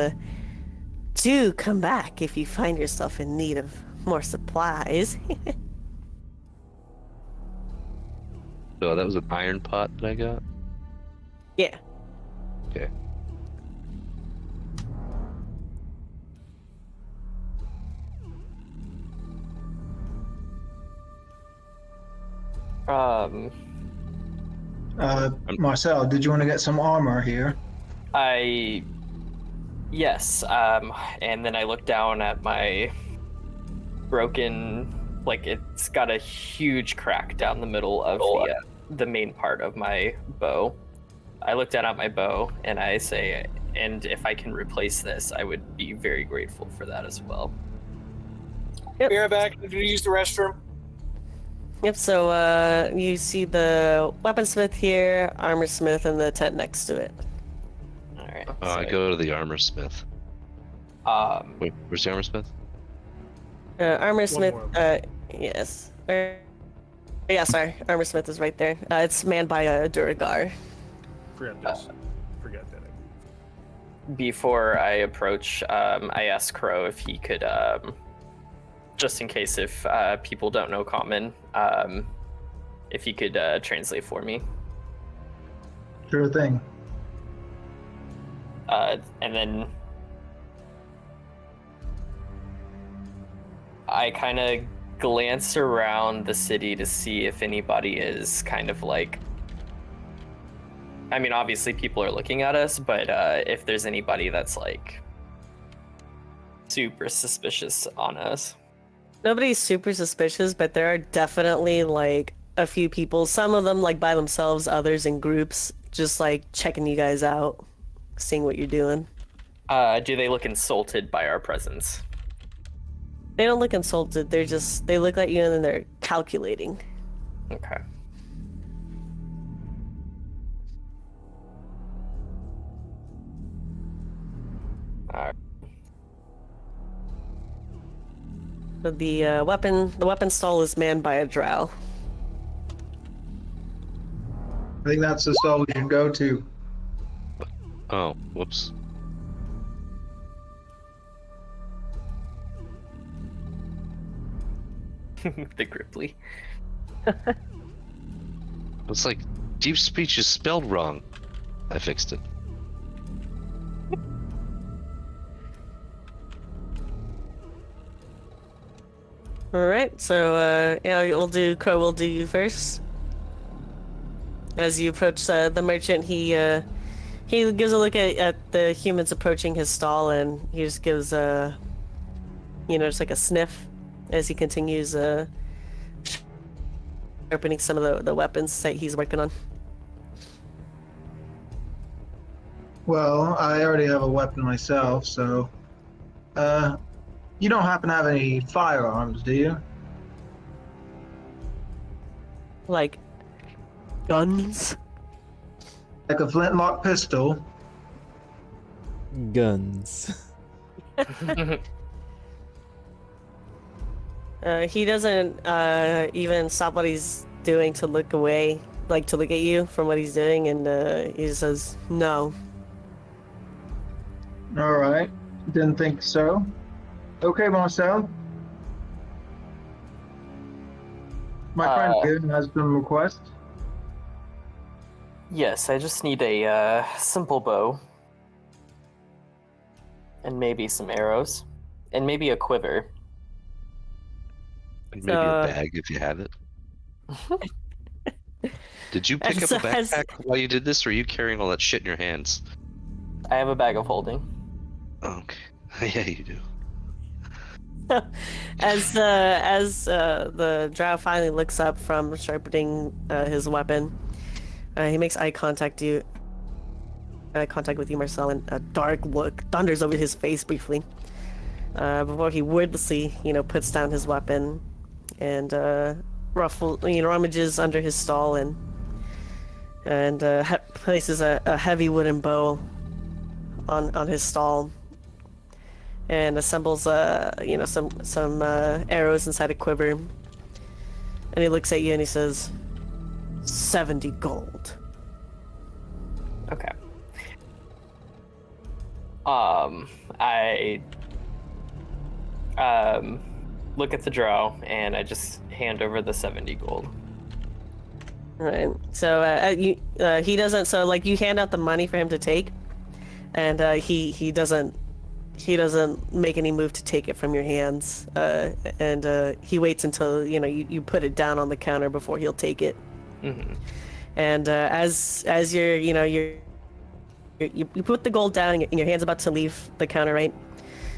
"Do come back if you find yourself in need of more supplies." So that was an iron pot that I got? Yeah. Okay. Marcel, did you want to get some armor here? Yes, and then I look down at my broken, like it's got a huge crack down the middle of the main part of my bow. I look down at my bow and I say, and if I can replace this, I would be very grateful for that as well. Yep. Be right back. Did you use the restroom? Yep, so you see the weaponsmith here, armorsmith, and the tent next to it. All right. I go to the armor smith. Wait, where's the armor smith? Armorsmith, One more. yes. Yeah, sorry, armorsmith is right there. It's manned by a Duragar. Forget this. Forget that. Before I approach, I ask Crow if he could, just in case if people don't know Common, if he could translate for me. Sure thing. And then I kind of glance around the city to see if anybody is kind of like, I mean, obviously people are looking at us, but if there's anybody that's like super suspicious on us. Nobody's super suspicious, but there are definitely like a few people, some of them like by themselves, others in groups, just like checking you guys out, seeing what you're doing. Do they look insulted by our presence? They don't look insulted, they look at you and then they're calculating. Okay. Alright. But the weapon stall is manned by a drow. I think that's the stall we should go to. Oh, whoops. The Gripply. It's like deep speech is spelled wrong. I fixed it. All right, so yeah, Crow will do you first. As you approach the merchant, he gives a look at the humans approaching his stall, and he just gives just like a sniff as he continues opening some of the weapons that he's working on. Well, I already have a weapon myself, so you don't happen to have any firearms, do you? Like guns. Like a flintlock pistol? Guns. He doesn't even stop what he's doing to look away, like to look at you from what he's doing, and he says, "No." All right. Didn't think so. Okay, Marcel. My friend here has some requests. Yes, I just need a simple bow. And maybe some arrows. And maybe a quiver. And maybe a bag if you have it. Did you pick up a backpack while you did this, or are you carrying all that shit in your hands? I have a bag of holding. Okay. Yeah, you do. As the drow finally looks up from sharpening his weapon, he makes eye contact with you, Marcel, and a dark look thunders over his face briefly. Before he wordlessly, puts down his weapon and rummages under his stall and places a heavy wooden bow on his stall and assembles some arrows inside a quiver. And he looks at you and he says, 70 gold. Okay. I look at the drow and I just hand over the 70 gold. Right. So he doesn't. So like you hand out the money for him to take, and he doesn't make any move to take it from your hands. And he waits until you put it down on the counter before he'll take it. Mm-hmm. And as you put the gold down and your hand's about to leave the counter, right?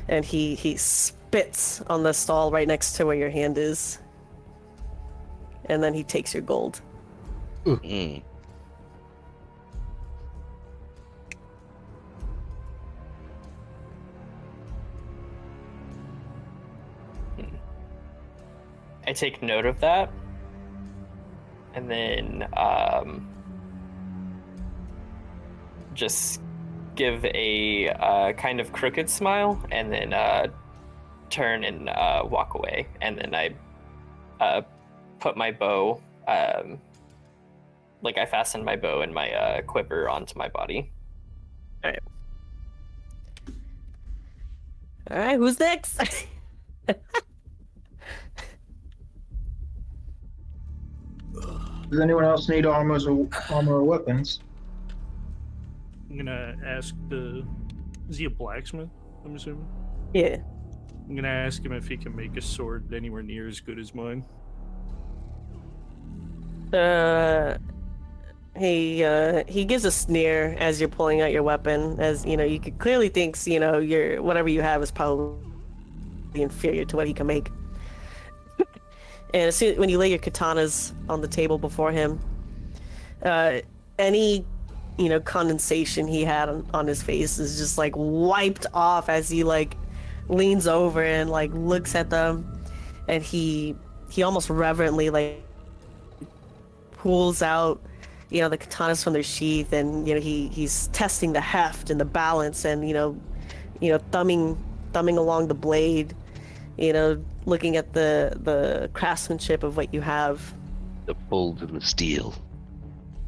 And he spits on the stall right next to where your hand is, and then he takes your gold. Mm. I take note of that, and then just give a kind of crooked smile, and then turn and walk away. And then I put my bow, like I fastened my bow and my quiver onto my body. All right, who's next? Does anyone else need armor or weapons? I'm gonna ask is he a blacksmith? I'm assuming. Yeah. I'm gonna ask him if he can make a sword anywhere near as good as mine. He gives a sneer as you're pulling out your weapon, as you know, you could clearly thinks, you know, your whatever you have is probably inferior to what he can make. And as soon when you lay your katanas on the table before him, any, you know, condensation he had on his face is just like wiped off as he like leans over and like looks at them, and he almost reverently like pulls out, you know, the katanas from their sheath, and you know he's testing the heft and the balance, and you know thumbing along the blade, you know, looking at the craftsmanship of what you have. The bold and the steel.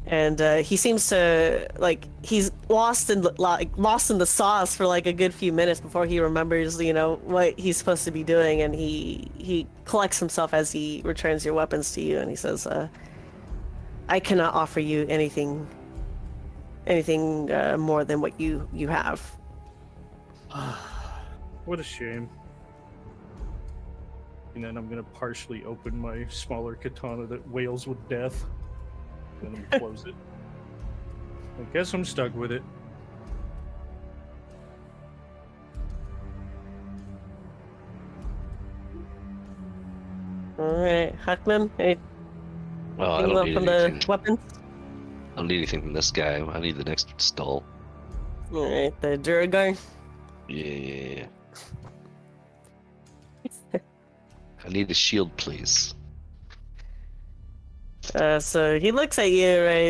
And he seems to like he's lost in the sauce for like a good few minutes before he remembers, you know, what he's supposed to be doing, and he collects himself as he returns your weapons to you, and he says, I cannot offer you anything more than what you have. What a shame. And then I'm gonna partially open my smaller katana that wails with death, and then I'm gonna close it. I guess I'm stuck with it. All right, Hackman, anything Well, I don't need from anything. the weapons? I don't need anything from this guy. I need the next stall. All right, the Duragar. Yeah. I need a shield, please. So he looks at you, right?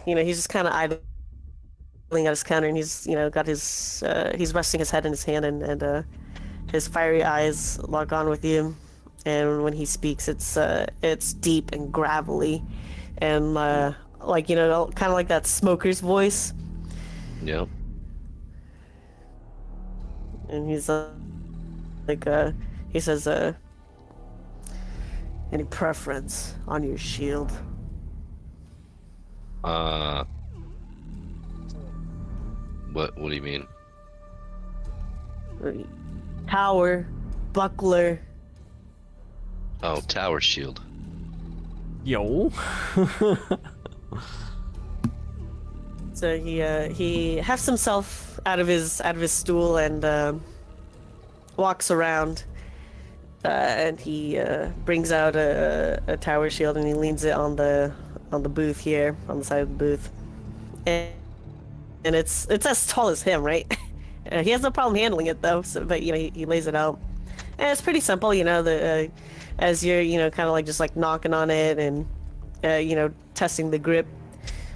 You know, he's just kind of idling at his counter, and he's, you know, got his, he's resting his head in his hand, and his fiery eyes lock on with you. And when he speaks, it's deep and gravelly, and like, you know, kind of like that smoker's voice. Yeah. And he's he says, any preference on your shield? What do you mean? Tower, buckler. Oh, tower shield. Yo. So he hefts himself out of his stool and walks around, and he brings out a tower shield, and he leans it on the booth here, on the side of the booth, and it's as tall as him, right? He has no problem handling it though. So, but you know, he lays it out, and it's pretty simple. You know, as you're, you know, kind of like just like knocking on it and you know, testing the grip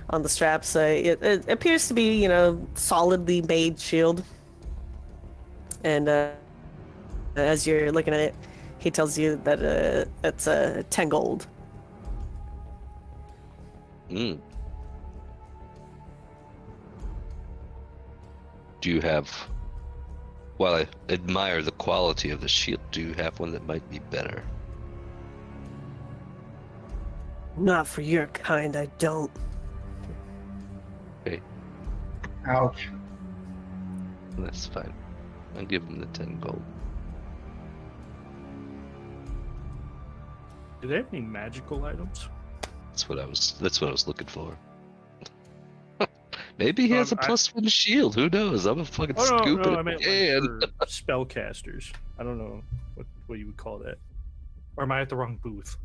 on the straps. It appears to be, you know, solidly made shield. And as you're looking at it, he tells you that it's 10 gold. Do you have? While I admire the quality of the shield, do you have one that might be better? Not for your kind, I don't. Okay, Ouch. that's fine. I'll give him the 10 gold. Do they have any magical items? That's what I was looking for. Maybe he has a I- +1 shield. Who knows? I'm a fucking Oh scoop no, it I meant again. like for spellcasters. I don't know what you would call that. Or am I at the wrong booth?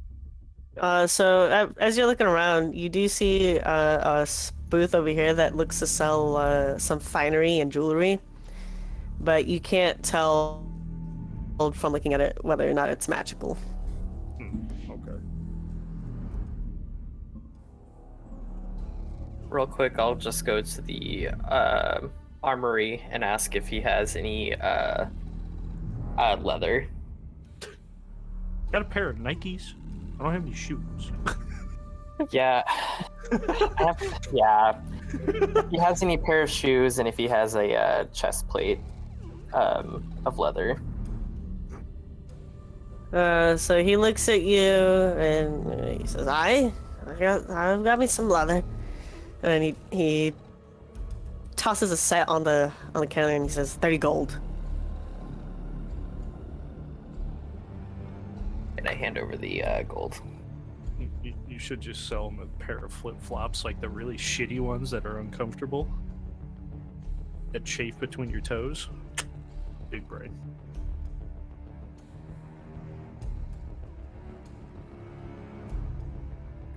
So as you're looking around, you do see a booth over here that looks to sell some finery and jewelry, but you can't tell from looking at it whether or not it's magical. Okay. real quick, I'll just go to the armory and ask if he has any leather. Got a pair of Nikes. I don't have any shoes. Yeah. Yeah. If he has any pair of shoes and if he has a chest plate of leather. So he looks at you and he says, I've got me some leather. And he tosses a set on the counter and he says, 30 gold. And I hand over the gold. You should just sell him a pair of flip-flops, like the really shitty ones that are uncomfortable. That chafe between your toes. Big brain.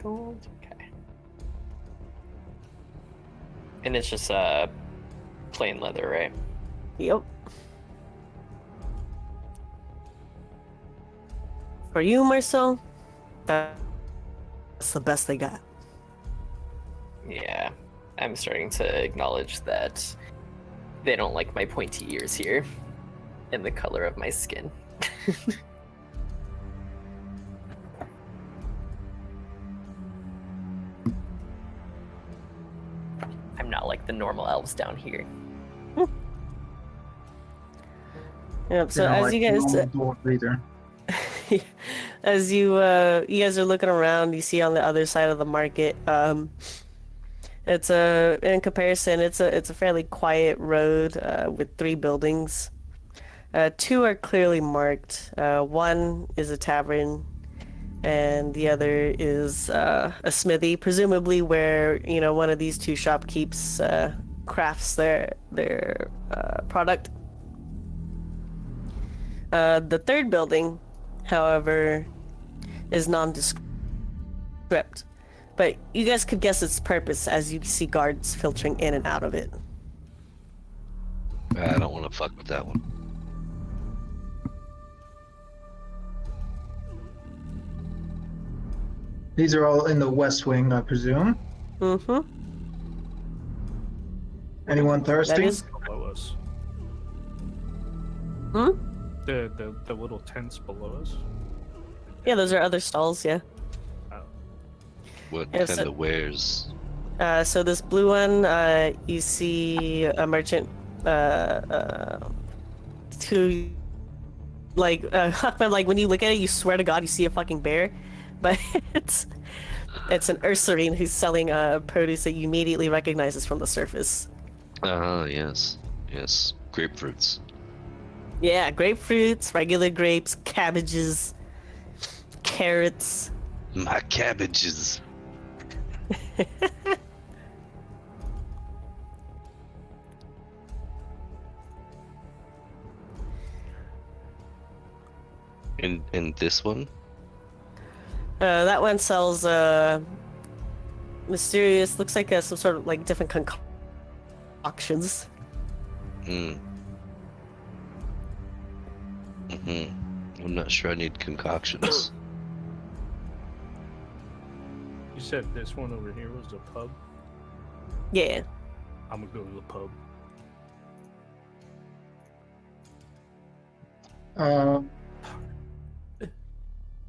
Gold, okay. And it's just plain leather, right? Yep. For you, Marcel, that's the best they got. Yeah. I'm starting to acknowledge that they don't like my pointy ears here and the color of my skin. I'm not like the normal elves down here. Yep. So They don't as like you guys, normal dwarves either. as you guys are looking around, you see on the other side of the market, it's in comparison, it's a fairly quiet road with 3 buildings. 2 are clearly marked. One is a tavern, and the other is a smithy, presumably where one of these 2 shopkeepers crafts their product. The 3rd building, however, is nondescript, but you guys could guess its purpose as you see guards filtering in and out of it. I don't want to fuck with that one. These are all in the West Wing, I presume. Mm-hmm. Anyone That thirsty? is. Below us. Hmm? The little tents below us. Yeah, those are other stalls. Yeah. What Yeah, kind so- of wares? So this blue one, you see a merchant, who, like, like when you look at it, you swear to God you see a fucking bear, but it's an ursurine who's selling produce that you immediately recognizes from the surface. Yes, grapefruits. Yeah, grapefruits, regular grapes, cabbages, carrots. My cabbages. And this one? That one sells mysterious, looks like some sort of like different concoctions. I'm not sure I need concoctions. You said this one over here was a pub? Yeah. I'm gonna go to the pub. I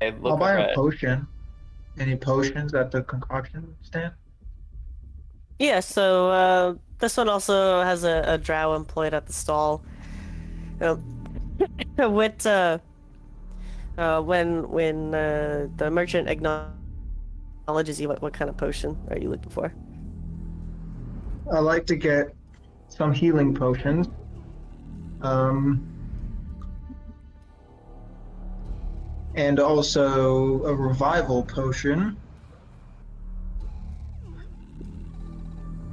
I'll look buy over a at- potion. Any potions at the concoction stand? Yeah, so this one also has a drow employed at the stall. What when the merchant acknowledges you, what kind of potion are you looking for? I like to get some healing potions. And also a revival potion.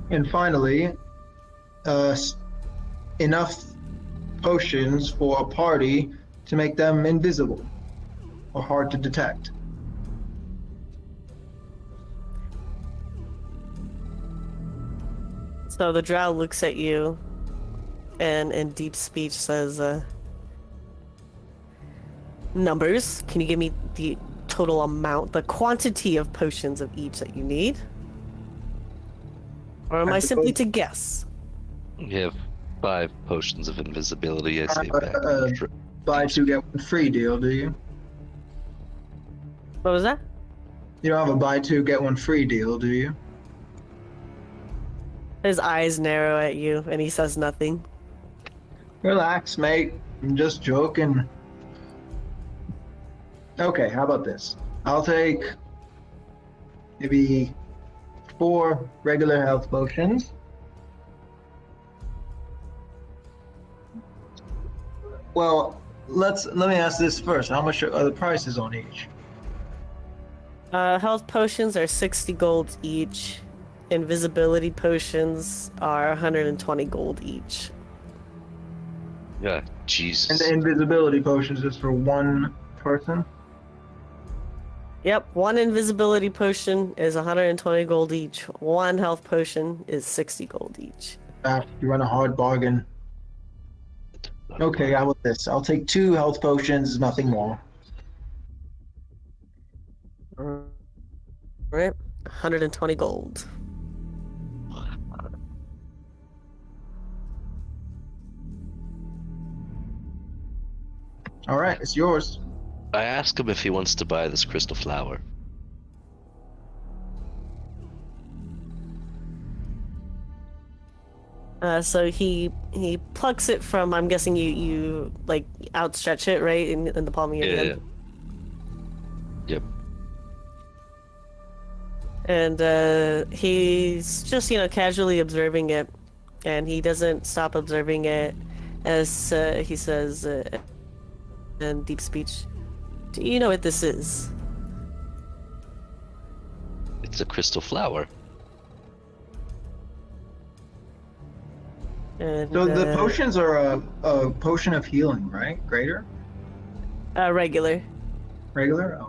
And finally, enough potions for a party to make them invisible or hard to detect. So the drow looks at you and in deep speech says, numbers. Can you give me the total amount, the quantity of potions of each that you need? Or am I simply suppose- to guess? You have 5 potions of invisibility. I say back. Buy two get one free deal, do you? What was that? You don't have a buy two get one free deal, do you? His eyes narrow at you, and he says nothing. Relax, mate. I'm just joking. Okay, how about this? I'll take maybe 4 regular health potions. Well, let me ask this first. How much are the prices on each? Health potions are 60 gold each. Invisibility potions are 120 gold each. Yeah, And Jesus. the invisibility potions is for one person? Yep, one invisibility potion is 120 gold each. One health potion is 60 gold each. Ah, you run a hard bargain. Okay, how about this? I'll take 2 health potions, nothing more. Alright, 120 gold. All right, it's yours. I ask him if he wants to buy this crystal flower. So he plucks it from. I'm guessing you like outstretch it right in the palm of your Yeah. hand. Yep. And he's just casually observing it, and he doesn't stop observing it as he says in deep speech, "Do you know what this is?" It's a crystal flower. And, So the potions are a potion of healing, right? Greater? regular. Regular?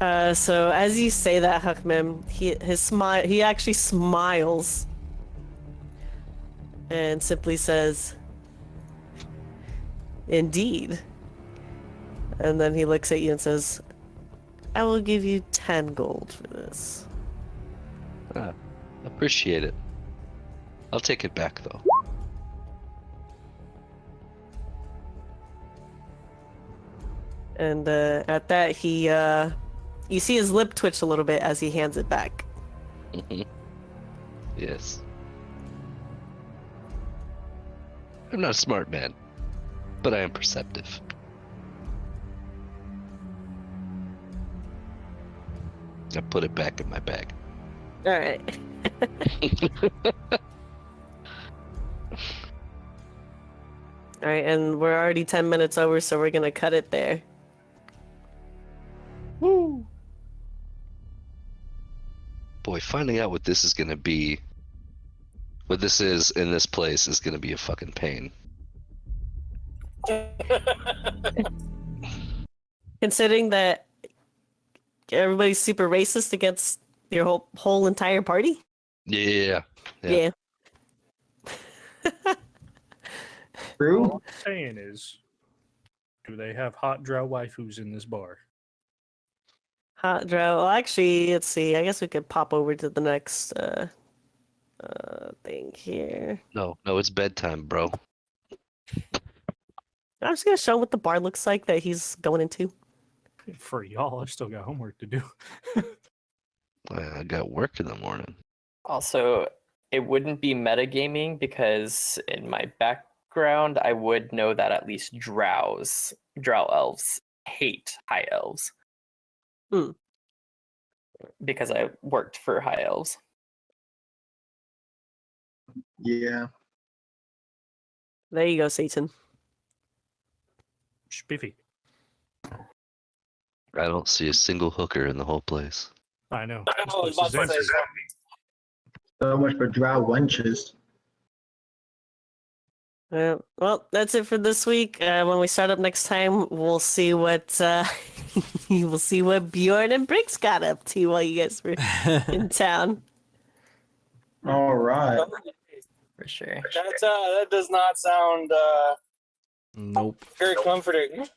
Oh. So as you say that, Hukmim, he actually smiles and simply says, "Indeed." And then he looks at you and says, "I will give you 10 gold for this." Appreciate it. I'll take it back though. And at that, you see his lip twitch a little bit as he hands it back. Yes. I'm not a smart man, but I am perceptive. I put it back in my bag. All right. All right, and we're already 10 minutes over, so we're gonna cut it there. Woo! Boy, finding out what this is gonna be, what this is in this place, is gonna be a fucking pain. Considering that everybody's super racist against your whole entire party. Yeah. Yeah. True? All I'm saying is, do they have hot drow waifus in this bar? Hot drow. Well, actually, let's see. I guess we could pop over to the next thing here. No, it's bedtime, bro. I'm just gonna show him what the bar looks like that he's going into. For y'all, I still got homework to do. I got work in the morning. Also, it wouldn't be metagaming because in my background, I would know that at least drow elves hate high elves. Hmm. Because I worked for high elves. Yeah. There you go, Satan. Spiffy. I don't see a single hooker in the whole place. I know. I This was place about is to say empty. So much for drow wenches. Well, that's it for this week. When we start up next time, we'll see what we'll see what Bjorn and Briggs got up to while you guys were in town. All right. For sure. That does not sound Nope. very comforting.